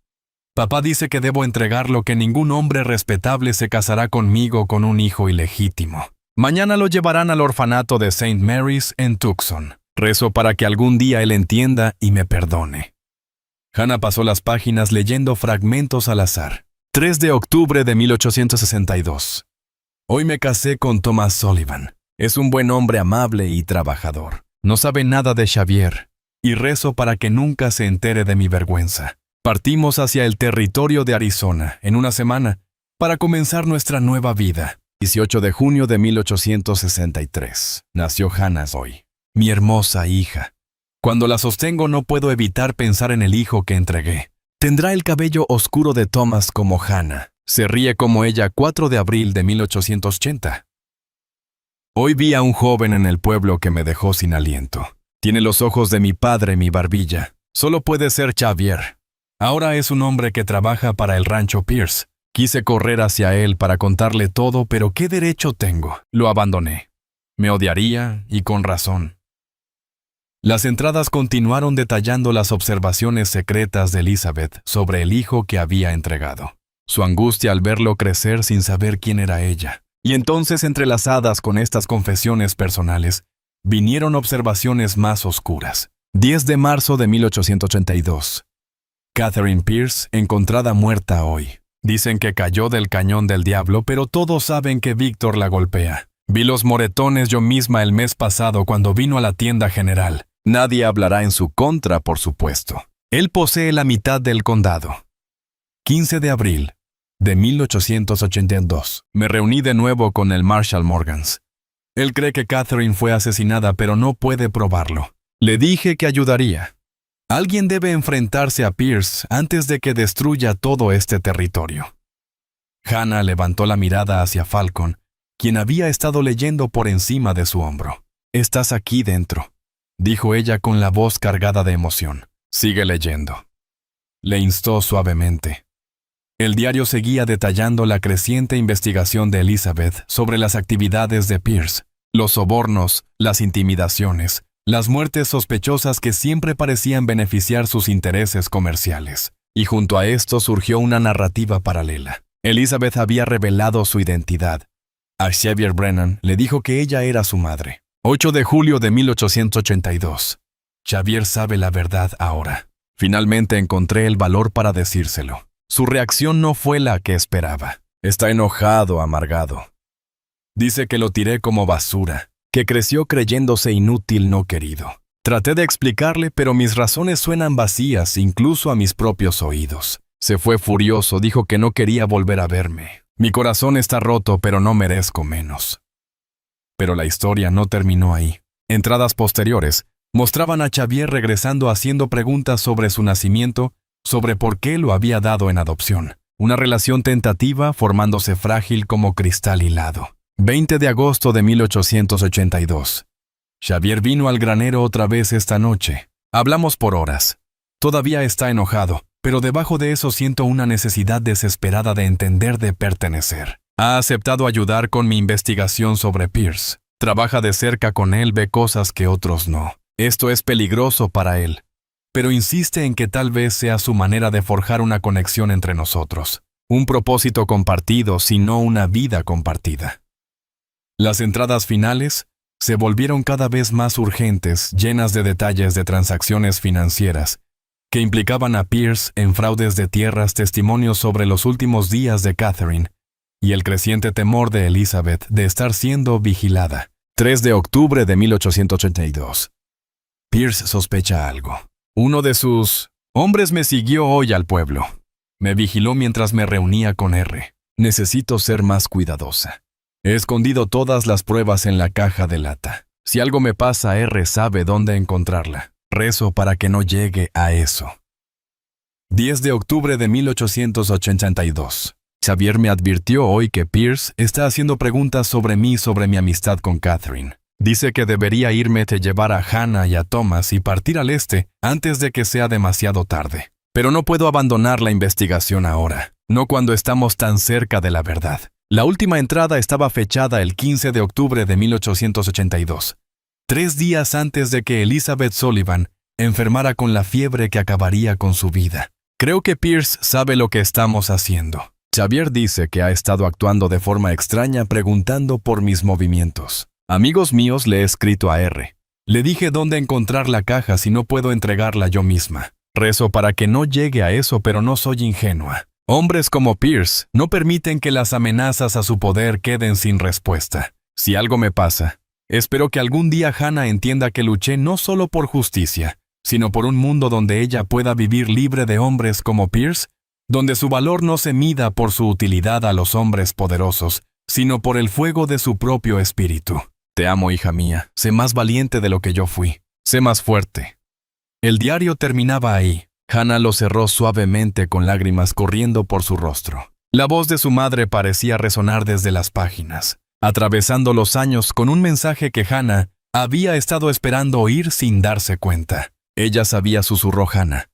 Papá dice que debo entregarlo, que ningún hombre respetable se casará conmigo con un hijo ilegítimo. Mañana lo llevarán al orfanato de St. Mary's en Tucson. Rezo para que algún día él entienda y me perdone. Hannah pasó las páginas leyendo fragmentos al azar. 3 de octubre de 1862. Hoy me casé con Thomas Sullivan. Es un buen hombre amable y trabajador. No sabe nada de Xavier, y rezo para que nunca se entere de mi vergüenza. Partimos hacia el territorio de Arizona en una semana para comenzar nuestra nueva vida. 18 de junio de 1863. Nació Hannah hoy, mi hermosa hija. Cuando la sostengo no puedo evitar pensar en el hijo que entregué. Tendrá el cabello oscuro de Thomas como Hannah. Se ríe como ella 4 de abril de 1880. Hoy vi a un joven en el pueblo que me dejó sin aliento. Tiene los ojos de mi padre en mi barbilla. Solo puede ser Xavier. Ahora es un hombre que trabaja para el rancho Pierce. Quise correr hacia él para contarle todo, pero ¿qué derecho tengo? Lo abandoné. Me odiaría, y con razón. Las entradas continuaron detallando las observaciones secretas de Elizabeth sobre el hijo que había entregado. Su angustia al verlo crecer sin saber quién era ella. Y entonces, entrelazadas con estas confesiones personales, vinieron observaciones más oscuras. 10 de marzo de 1882. Catherine Pierce, encontrada muerta hoy. Dicen que cayó del cañón del diablo, pero todos saben que Víctor la golpea. Vi los moretones yo misma el mes pasado cuando vino a la tienda general. Nadie hablará en su contra, por supuesto. Él posee la mitad del condado. 15 de abril de 1882. Me reuní de nuevo con el Marshal Morgans. Él cree que Catherine fue asesinada, pero no puede probarlo. Le dije que ayudaría. Alguien debe enfrentarse a Pierce antes de que destruya todo este territorio. Hannah levantó la mirada hacia Falcon, quien había estado leyendo por encima de su hombro. «Estás aquí dentro», dijo ella con la voz cargada de emoción. «Sigue leyendo», le instó suavemente. El diario seguía detallando la creciente investigación de Elizabeth sobre las actividades de Pierce, los sobornos, las intimidaciones, las muertes sospechosas que siempre parecían beneficiar sus intereses comerciales. Y junto a esto surgió una narrativa paralela. Elizabeth había revelado su identidad. A Xavier Brennan le dijo que ella era su madre. 8 de julio de 1882. Xavier sabe la verdad ahora. Finalmente encontré el valor para decírselo. Su reacción no fue la que esperaba. Está enojado, amargado. Dice que lo tiré como basura, que creció creyéndose inútil, no querido. Traté de explicarle, pero mis razones suenan vacías, incluso a mis propios oídos. Se fue furioso, dijo que no quería volver a verme. Mi corazón está roto, pero no merezco menos. Pero la historia no terminó ahí. Entradas posteriores mostraban a Xavier regresando haciendo preguntas sobre su nacimiento, sobre por qué lo había dado en adopción. Una relación tentativa formándose frágil como cristal hilado. 20 de agosto de 1882. Xavier vino al granero otra vez esta noche. Hablamos por horas. Todavía está enojado, pero debajo de eso siento una necesidad desesperada de entender, de pertenecer. Ha aceptado ayudar con mi investigación sobre Pierce. Trabaja de cerca con él, ve cosas que otros no. Esto es peligroso para él, pero insiste en que tal vez sea su manera de forjar una conexión entre nosotros. Un propósito compartido, sino una vida compartida. Las entradas finales se volvieron cada vez más urgentes, llenas de detalles de transacciones financieras que implicaban a Pierce en fraudes de tierras, testimonios sobre los últimos días de Catherine y el creciente temor de Elizabeth de estar siendo vigilada. 3 de octubre de 1882. Pierce sospecha algo. Uno de sus hombres me siguió hoy al pueblo. Me vigiló mientras me reunía con R. Necesito ser más cuidadosa. He escondido todas las pruebas en la caja de lata. Si algo me pasa, R sabe dónde encontrarla. Rezo para que no llegue a eso. 10 de octubre de 1882. Xavier me advirtió hoy que Pierce está haciendo preguntas sobre mí y sobre mi amistad con Catherine. Dice que debería irme a llevar a Hannah y a Thomas y partir al este antes de que sea demasiado tarde. Pero no puedo abandonar la investigación ahora, no cuando estamos tan cerca de la verdad. La última entrada estaba fechada el 15 de octubre de 1882, 3 días antes de que Elizabeth Sullivan enfermara con la fiebre que acabaría con su vida. Creo que Pierce sabe lo que estamos haciendo. Xavier dice que ha estado actuando de forma extraña preguntando por mis movimientos. Amigos míos, le he escrito a R. Le dije dónde encontrar la caja si no puedo entregarla yo misma. Rezo para que no llegue a eso, pero no soy ingenua. Hombres como Pierce no permiten que las amenazas a su poder queden sin respuesta. Si algo me pasa, espero que algún día Hannah entienda que luché no solo por justicia, sino por un mundo donde ella pueda vivir libre de hombres como Pierce, donde su valor no se mida por su utilidad a los hombres poderosos, sino por el fuego de su propio espíritu. Te amo, hija mía. Sé más valiente de lo que yo fui. Sé más fuerte. El diario terminaba ahí. Hannah lo cerró suavemente con lágrimas corriendo por su rostro. La voz de su madre parecía resonar desde las páginas, atravesando los años con un mensaje que Hannah había estado esperando oír sin darse cuenta. Ella sabía, susurró Hannah.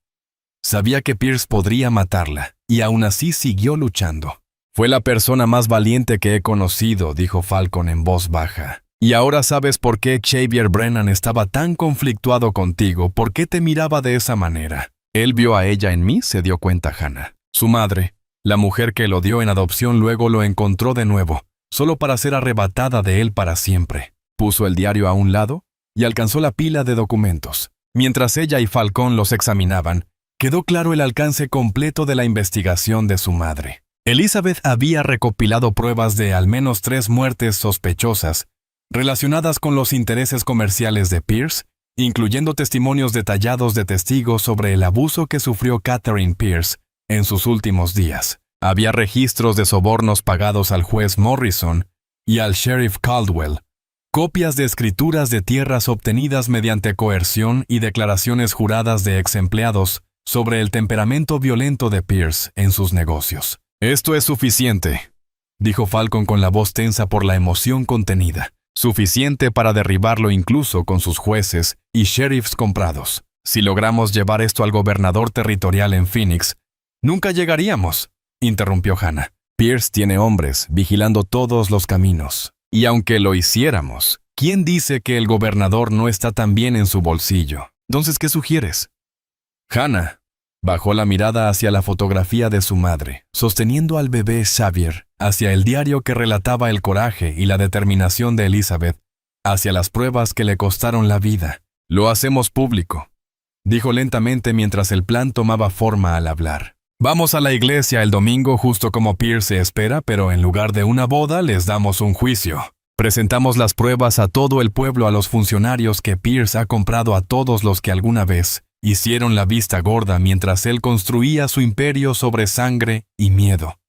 Sabía que Pierce podría matarla, y aún así siguió luchando. Fue la persona más valiente que he conocido, dijo Falcon en voz baja. Y ahora sabes por qué Xavier Brennan estaba tan conflictuado contigo, por qué te miraba de esa manera. Él vio a ella en mí, se dio cuenta Hannah. Su madre, la mujer que lo dio en adopción, luego lo encontró de nuevo, solo para ser arrebatada de él para siempre. Puso el diario a un lado y alcanzó la pila de documentos. Mientras ella y Falcon los examinaban, quedó claro el alcance completo de la investigación de su madre. Elizabeth había recopilado pruebas de al menos 3 muertes sospechosas relacionadas con los intereses comerciales de Pierce, incluyendo testimonios detallados de testigos sobre el abuso que sufrió Catherine Pierce en sus últimos días. Había registros de sobornos pagados al juez Morrison y al sheriff Caldwell, copias de escrituras de tierras obtenidas mediante coerción y declaraciones juradas de ex empleados sobre el temperamento violento de Pierce en sus negocios. «Esto es suficiente», dijo Falcon con la voz tensa por la emoción contenida. «Suficiente para derribarlo incluso con sus jueces y sheriffs comprados. Si logramos llevar esto al gobernador territorial en Phoenix, nunca llegaríamos», interrumpió Hannah. «Pierce tiene hombres vigilando todos los caminos. Y aunque lo hiciéramos, ¿quién dice que el gobernador no está también en su bolsillo? Entonces, ¿qué sugieres?» Hannah bajó la mirada hacia la fotografía de su madre, sosteniendo al bebé Xavier, hacia el diario que relataba el coraje y la determinación de Elizabeth, hacia las pruebas que le costaron la vida. «Lo hacemos público», dijo lentamente mientras el plan tomaba forma al hablar. «Vamos a la iglesia el domingo justo como Pierce se espera, pero en lugar de una boda les damos un juicio. Presentamos las pruebas a todo el pueblo, a los funcionarios que Pierce ha comprado, a todos los que alguna vez hicieron la vista gorda mientras él construía su imperio sobre sangre y miedo».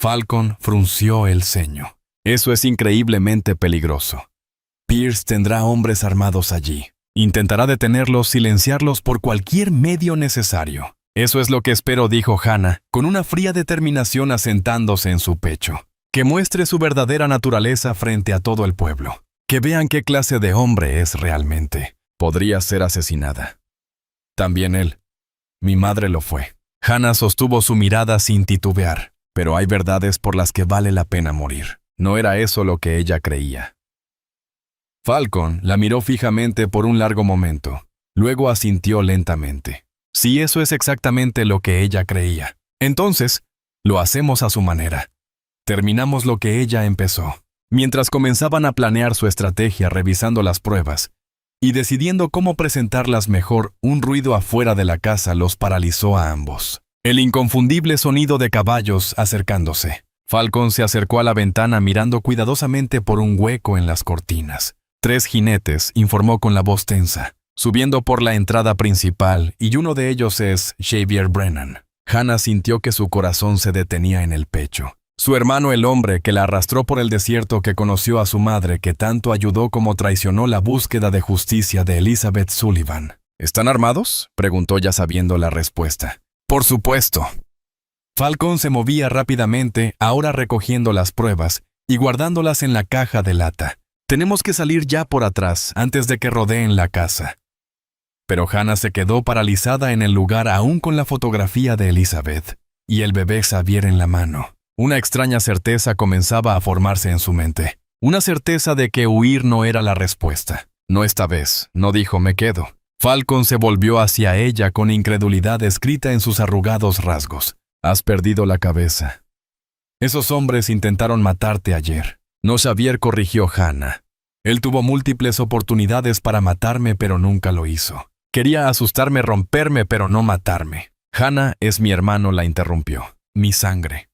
Falcon frunció el ceño. «Eso es increíblemente peligroso. Pierce tendrá hombres armados allí. Intentará detenerlos, silenciarlos por cualquier medio necesario». «Eso es lo que espero», dijo Hannah, con una fría determinación asentándose en su pecho. «Que muestre su verdadera naturaleza frente a todo el pueblo. Que vean qué clase de hombre es realmente. Podría ser asesinada. También él. Mi madre lo fue». Hannah sostuvo su mirada sin titubear. «Pero hay verdades por las que vale la pena morir». No era eso lo que ella creía. Falcon la miró fijamente por un largo momento. Luego asintió lentamente. Si eso es exactamente lo que ella creía, entonces lo hacemos a su manera. Terminamos lo que ella empezó. Mientras comenzaban a planear su estrategia revisando las pruebas y decidiendo cómo presentarlas mejor, un ruido afuera de la casa los paralizó a ambos. El inconfundible sonido de caballos acercándose. Falcon se acercó a la ventana mirando cuidadosamente por un hueco en las cortinas. 3 jinetes, informó con la voz tensa, subiendo por la entrada principal, y uno de ellos es Xavier Brennan. Hannah sintió que su corazón se detenía en el pecho. Su hermano, el hombre que la arrastró por el desierto, que conoció a su madre, que tanto ayudó como traicionó la búsqueda de justicia de Elizabeth Sullivan. ¿Están armados?, preguntó ya sabiendo la respuesta. «Por supuesto». Falcon se movía rápidamente, ahora recogiendo las pruebas y guardándolas en la caja de lata. «Tenemos que salir ya por atrás, antes de que rodeen la casa». Pero Hannah se quedó paralizada en el lugar, aún con la fotografía de Elizabeth y el bebé Xavier en la mano. Una extraña certeza comenzaba a formarse en su mente. Una certeza de que huir no era la respuesta. «No esta vez», no dijo, «me quedo». Falcon se volvió hacia ella con incredulidad escrita en sus arrugados rasgos. «Has perdido la cabeza. Esos hombres intentaron matarte ayer». «No, Xavier», corrigió Hannah. «Él tuvo múltiples oportunidades para matarme, pero nunca lo hizo». Quería asustarme, romperme, pero no matarme. Hannah es mi hermano, la interrumpió. Mi sangre.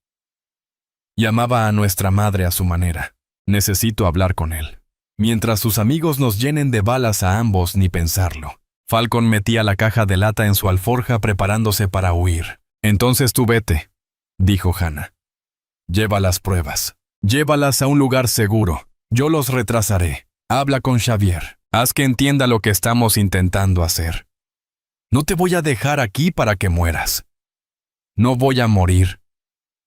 Llamaba a nuestra madre a su manera. Necesito hablar con él. Mientras sus amigos nos llenen de balas a ambos, ni pensarlo. Falcon metía la caja de lata en su alforja preparándose para huir. Entonces tú vete, dijo Hannah. Lleva las pruebas. Llévalas a un lugar seguro. Yo los retrasaré. Habla con Xavier. Haz que entienda lo que estamos intentando hacer. No te voy a dejar aquí para que mueras. No voy a morir,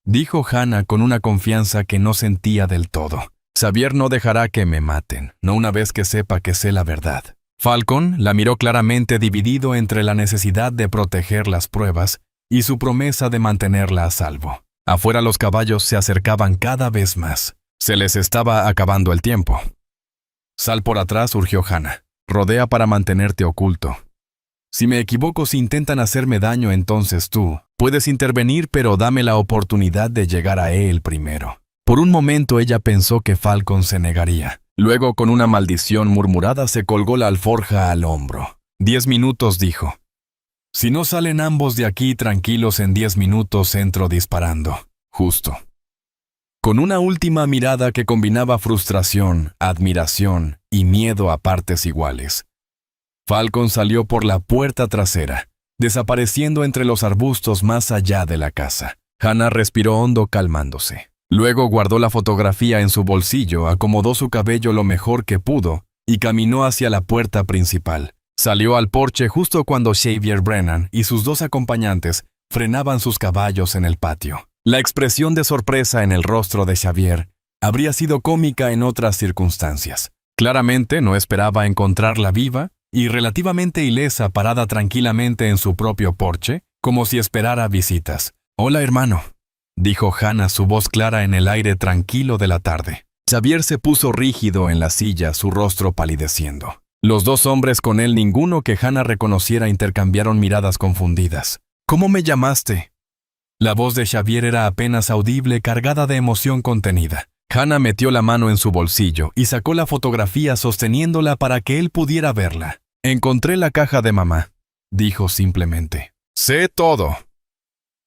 dijo Hannah con una confianza que no sentía del todo. Xavier no dejará que me maten, no una vez que sepa que sé la verdad. Falcon la miró claramente, dividido entre la necesidad de proteger las pruebas y su promesa de mantenerla a salvo. Afuera los caballos se acercaban cada vez más. Se les estaba acabando el tiempo. Sal por atrás, urgió Hannah. Rodea para mantenerte oculto. Si me equivoco, si intentan hacerme daño, entonces tú puedes intervenir, pero dame la oportunidad de llegar a él primero. Por un momento ella pensó que Falcon se negaría. Luego, con una maldición murmurada, se colgó la alforja al hombro. 10 minutos, dijo. Si no salen ambos de aquí tranquilos en 10 minutos, entro disparando. Justo. Con una última mirada que combinaba frustración, admiración y miedo a partes iguales, Falcon salió por la puerta trasera, desapareciendo entre los arbustos más allá de la casa. Hannah respiró hondo, calmándose. Luego guardó la fotografía en su bolsillo, acomodó su cabello lo mejor que pudo y caminó hacia la puerta principal. Salió al porche justo cuando Xavier Brennan y sus 2 acompañantes frenaban sus caballos en el patio. La expresión de sorpresa en el rostro de Xavier habría sido cómica en otras circunstancias. Claramente no esperaba encontrarla viva y relativamente ilesa, parada tranquilamente en su propio porche, como si esperara visitas. «Hola, hermano», dijo Hannah, su voz clara en el aire tranquilo de la tarde. Xavier se puso rígido en la silla, su rostro palideciendo. Los 2 hombres, con él ninguno que Hannah reconociera, intercambiaron miradas confundidas. «¿Cómo me llamaste?». La voz de Xavier era apenas audible, cargada de emoción contenida. Hannah metió la mano en su bolsillo y sacó la fotografía sosteniéndola para que él pudiera verla. «Encontré la caja de mamá», dijo simplemente. «Sé todo».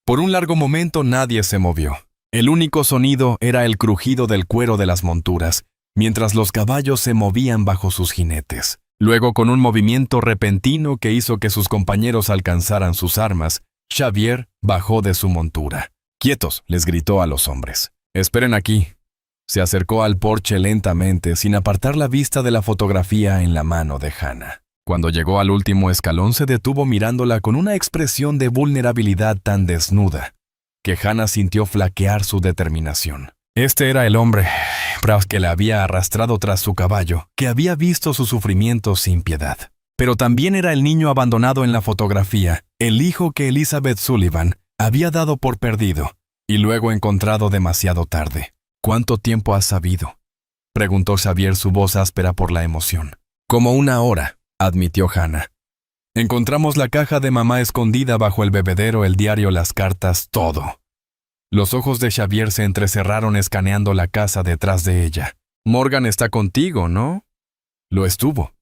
Por un largo momento nadie se movió. El único sonido era el crujido del cuero de las monturas, mientras los caballos se movían bajo sus jinetes. Luego, con un movimiento repentino que hizo que sus compañeros alcanzaran sus armas, Xavier bajó de su montura. «Quietos», les gritó a los hombres. «Esperen aquí». Se acercó al porche lentamente, sin apartar la vista de la fotografía en la mano de Hannah. Cuando llegó al último escalón, se detuvo mirándola con una expresión de vulnerabilidad tan desnuda que Hannah sintió flaquear su determinación. Este era el hombre que la había arrastrado tras su caballo, que había visto su sufrimiento sin piedad. Pero también era el niño abandonado en la fotografía, el hijo que Elizabeth Sullivan había dado por perdido y luego encontrado demasiado tarde. «¿Cuánto tiempo has sabido?», preguntó Xavier, su voz áspera por la emoción. «Como 1 hora», admitió Hannah. «Encontramos la caja de mamá escondida bajo el bebedero, el diario, las cartas, todo». Los ojos de Xavier se entrecerraron escaneando la casa detrás de ella. «Morgan está contigo, ¿no?». «Lo estuvo»,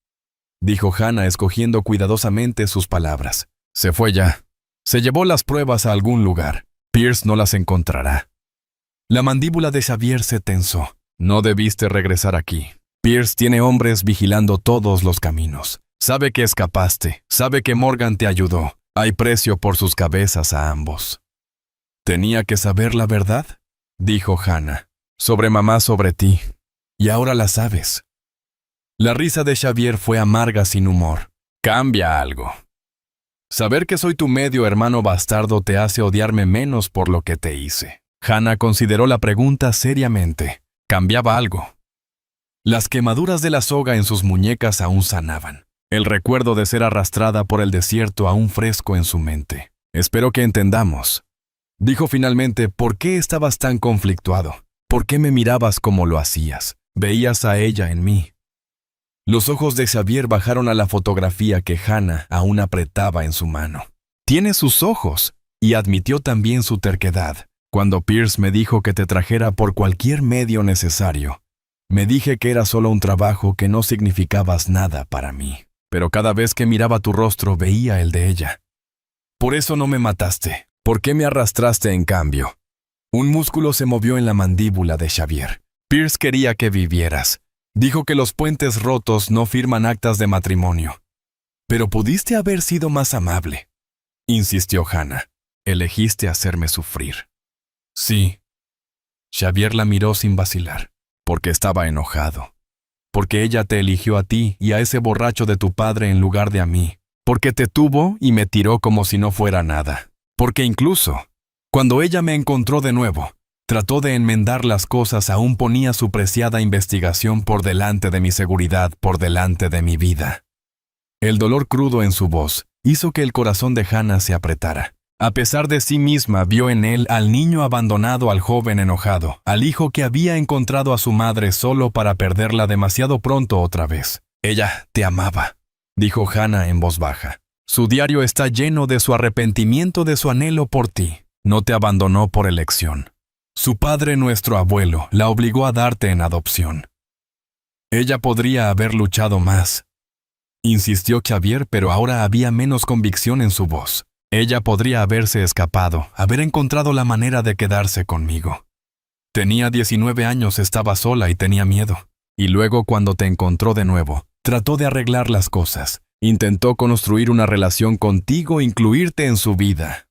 dijo Hannah, escogiendo cuidadosamente sus palabras. «Se fue ya. Se llevó las pruebas a algún lugar. Pierce no las encontrará». La mandíbula de Xavier se tensó. «No debiste regresar aquí. Pierce tiene hombres vigilando todos los caminos. Sabe que escapaste. Sabe que Morgan te ayudó. Hay precio por sus cabezas a ambos». «Tenía que saber la verdad», dijo Hannah. «Sobre mamá, sobre ti. Y ahora la sabes». La risa de Xavier fue amarga, sin humor. «Cambia algo. Saber que soy tu medio hermano bastardo te hace odiarme menos por lo que te hice». Hannah consideró la pregunta seriamente. Cambiaba algo. Las quemaduras de la soga en sus muñecas aún sanaban. El recuerdo de ser arrastrada por el desierto aún fresco en su mente. «Espero que entendamos», dijo finalmente. «¿Por qué estabas tan conflictuado? ¿Por qué me mirabas como lo hacías? Veías a ella en mí». Los ojos de Xavier bajaron a la fotografía que Hannah aún apretaba en su mano. «Tiene sus ojos», y admitió también su terquedad. «Cuando Pierce me dijo que te trajera por cualquier medio necesario, me dije que era solo un trabajo, que no significabas nada para mí». pero cada vez que miraba tu rostro veía el de ella. Por eso no me mataste. ¿Por qué me arrastraste en cambio? Un músculo se movió en la mandíbula de Xavier. Pierce quería que vivieras. Dijo que los puentes rotos no firman actas de matrimonio. Pero pudiste haber sido más amable, insistió Hannah. Elegiste hacerme sufrir. Sí. Xavier la miró sin vacilar, porque estaba enojado. Porque ella te eligió a ti y a ese borracho de tu padre en lugar de a mí. Porque te tuvo y me tiró como si no fuera nada. Porque incluso, cuando ella me encontró de nuevo, trató de enmendar las cosas, aún ponía su preciada investigación por delante de mi seguridad, por delante de mi vida. El dolor crudo en su voz hizo que el corazón de Hannah se apretara. A pesar de sí misma, vio en él al niño abandonado, al joven enojado, al hijo que había encontrado a su madre solo para perderla demasiado pronto otra vez. Ella te amaba, dijo Hannah en voz baja. Su diario está lleno de su arrepentimiento, de su anhelo por ti. No te abandonó por elección. Su padre, nuestro abuelo, la obligó a darte en adopción. Ella podría haber luchado más, insistió Xavier, pero ahora había menos convicción en su voz. Ella podría haberse escapado, haber encontrado la manera de quedarse conmigo. Tenía 19 años, estaba sola y tenía miedo. Y luego, cuando te encontró de nuevo, trató de arreglar las cosas. Intentó construir una relación contigo, incluirte en su vida.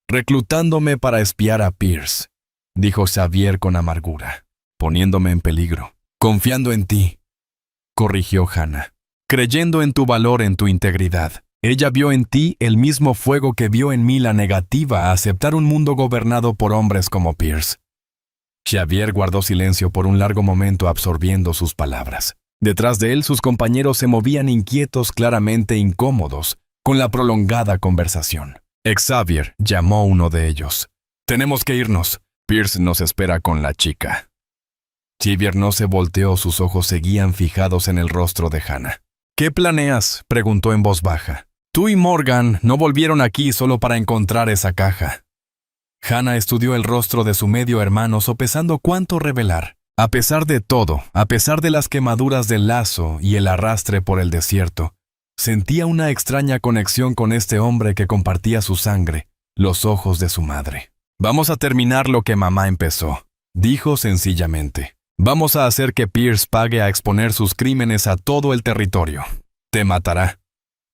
Reclutándome para espiar a Pierce, dijo Xavier con amargura, poniéndome en peligro. Confiando en ti, corrigió Hannah. Creyendo en tu valor, en tu integridad. Ella vio en ti el mismo fuego que vio en mí la negativa a aceptar un mundo gobernado por hombres como Pierce. Xavier guardó silencio por un largo momento, absorbiendo sus palabras. Detrás de él sus compañeros se movían inquietos, claramente incómodos, con la prolongada conversación. Xavier llamó uno de ellos. Tenemos que irnos. Pierce nos espera con la chica. Xavier no se volteó, sus ojos seguían fijados en el rostro de Hannah. ¿Qué planeas?, preguntó en voz baja. Tú y Morgan no volvieron aquí solo para encontrar esa caja. Hannah estudió el rostro de su medio hermano, sopesando cuánto revelar. A pesar de todo, a pesar de las quemaduras del lazo y el arrastre por el desierto, sentía una extraña conexión con este hombre que compartía su sangre, los ojos de su madre. Vamos a terminar lo que mamá empezó, dijo sencillamente. Vamos a hacer que Pierce pague a exponer sus crímenes a todo el territorio. Te matará,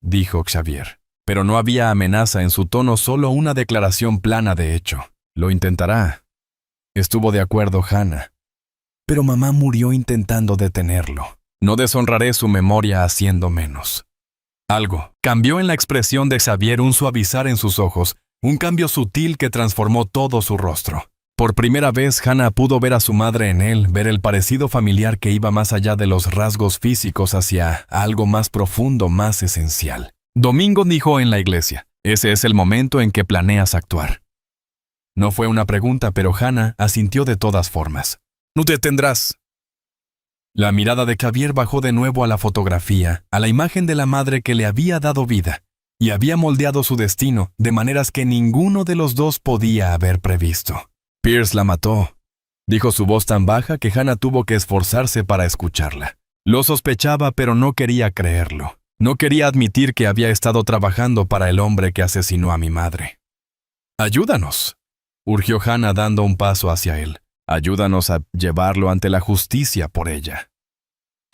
dijo Xavier. Pero no había amenaza en su tono, solo una declaración plana de hecho. Lo intentará. Estuvo de acuerdo Hannah. Pero mamá murió intentando detenerlo. No deshonraré su memoria haciendo menos. Algo cambió en la expresión de Xavier, un suavizar en sus ojos, un cambio sutil que transformó todo su rostro. Por primera vez, Hannah pudo ver a su madre en él, ver el parecido familiar que iba más allá de los rasgos físicos hacia algo más profundo, más esencial. Domingo dijo en la iglesia, ese es el momento en que planeas actuar. No fue una pregunta, pero Hannah asintió de todas formas. No te detendrás. La mirada de Xavier bajó de nuevo a la fotografía, a la imagen de la madre que le había dado vida, y había moldeado su destino de maneras que ninguno de los dos podía haber previsto. Pierce la mató, dijo su voz tan baja que Hannah tuvo que esforzarse para escucharla. Lo sospechaba, pero no quería creerlo. No quería admitir que había estado trabajando para el hombre que asesinó a mi madre. Ayúdanos, urgió Hannah dando un paso hacia él. Ayúdanos a llevarlo ante la justicia por ella.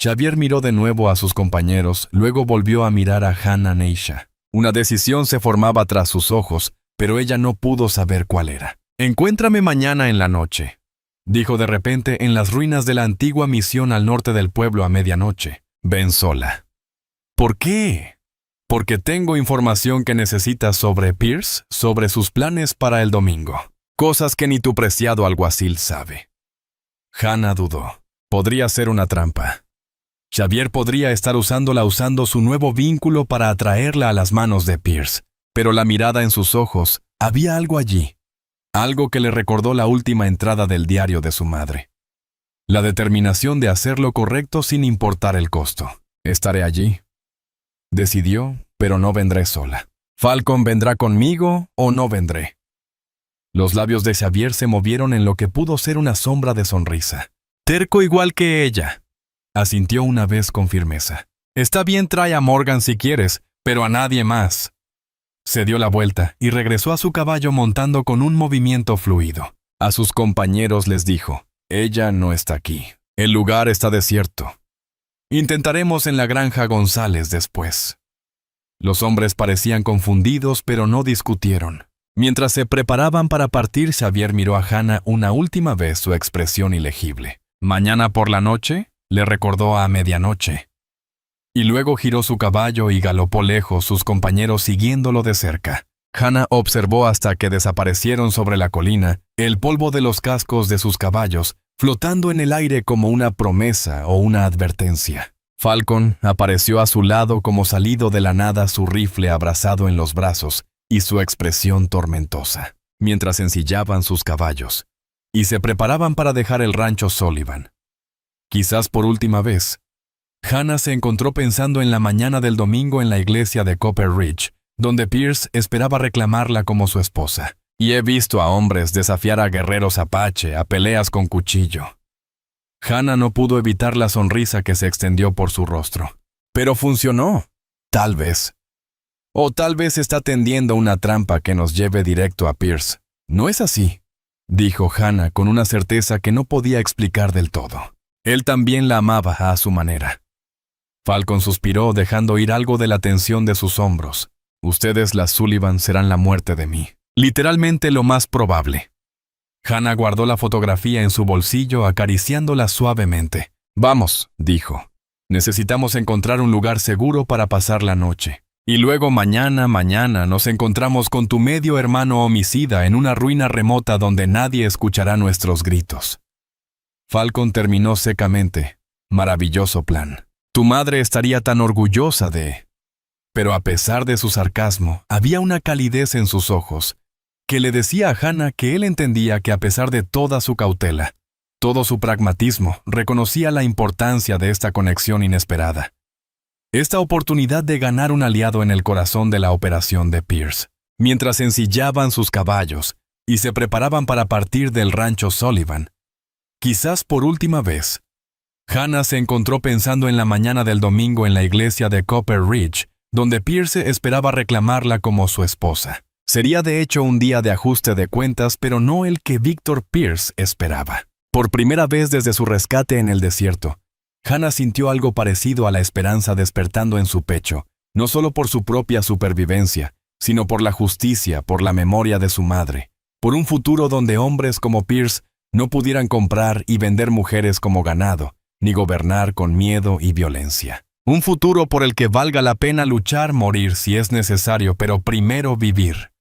Xavier miró de nuevo a sus compañeros, luego volvió a mirar a Hannah Neisha. Una decisión se formaba tras sus ojos, pero ella no pudo saber cuál era. «Encuéntrame mañana en la noche», dijo de repente, en las ruinas de la antigua misión al norte del pueblo a medianoche. Ven sola. ¿Por qué? Porque tengo información que necesitas sobre Pierce, sobre sus planes para el domingo. Cosas que ni tu preciado alguacil sabe. Hannah dudó. Podría ser una trampa. Xavier podría estar usando su nuevo vínculo para atraerla a las manos de Pierce. Pero la mirada en sus ojos, había algo allí. Algo que le recordó la última entrada del diario de su madre. La determinación de hacer lo correcto sin importar el costo. Estaré allí. Decidió, pero no vendré sola. Falcon vendrá conmigo o no vendré. Los labios de Xavier se movieron en lo que pudo ser una sombra de sonrisa. Terco igual que ella, asintió una vez con firmeza. Está bien, trae a Morgan si quieres, pero a nadie más. Se dio la vuelta y regresó a su caballo montando con un movimiento fluido. A sus compañeros les dijo, ella no está aquí. El lugar está desierto. Intentaremos en la granja González después. Los hombres parecían confundidos, pero no discutieron. Mientras se preparaban para partir, Xavier miró a Hannah una última vez su expresión ilegible. Mañana por la noche, le recordó a medianoche. Y luego giró su caballo y galopó lejos, sus compañeros siguiéndolo de cerca. Hannah observó hasta que desaparecieron sobre la colina, el polvo de los cascos de sus caballos, flotando en el aire como una promesa o una advertencia. Falcon apareció a su lado como salido de la nada, su rifle abrazado en los brazos y su expresión tormentosa, mientras ensillaban sus caballos y se preparaban para dejar el rancho Sullivan. Quizás por última vez, Hannah se encontró pensando en la mañana del domingo en la iglesia de Copper Ridge, donde Pierce esperaba reclamarla como su esposa. Y he visto a hombres desafiar a guerreros apache a peleas con cuchillo. Hannah no pudo evitar la sonrisa que se extendió por su rostro. Pero funcionó. Tal vez. O tal vez está tendiendo una trampa que nos lleve directo a Pierce. ¿No es así?, dijo Hannah con una certeza que no podía explicar del todo. Él también la amaba a su manera. Falcon suspiró, dejando ir algo de la tensión de sus hombros. Ustedes, las Sullivan, serán la muerte de mí. Literalmente lo más probable. Hannah guardó la fotografía en su bolsillo, acariciándola suavemente. Vamos, dijo. Necesitamos encontrar un lugar seguro para pasar la noche. Y luego mañana nos encontramos con tu medio hermano homicida en una ruina remota donde nadie escuchará nuestros gritos. Falcon terminó secamente. Maravilloso plan. Tu madre estaría tan orgullosa de... Pero a pesar de su sarcasmo, había una calidez en sus ojos, que le decía a Hannah que él entendía que a pesar de toda su cautela, todo su pragmatismo, reconocía la importancia de esta conexión inesperada. Esta oportunidad de ganar un aliado en el corazón de la operación de Pierce. Mientras ensillaban sus caballos y se preparaban para partir del rancho Sullivan, quizás por última vez, Hannah se encontró pensando en la mañana del domingo en la iglesia de Copper Ridge, donde Pierce esperaba reclamarla como su esposa. Sería de hecho un día de ajuste de cuentas, pero no el que Victor Pierce esperaba. Por primera vez desde su rescate en el desierto, Hannah sintió algo parecido a la esperanza despertando en su pecho, no solo por su propia supervivencia, sino por la justicia, por la memoria de su madre, por un futuro donde hombres como Pierce no pudieran comprar y vender mujeres como ganado, ni gobernar con miedo y violencia. Un futuro por el que valga la pena luchar, morir si es necesario, pero primero vivir.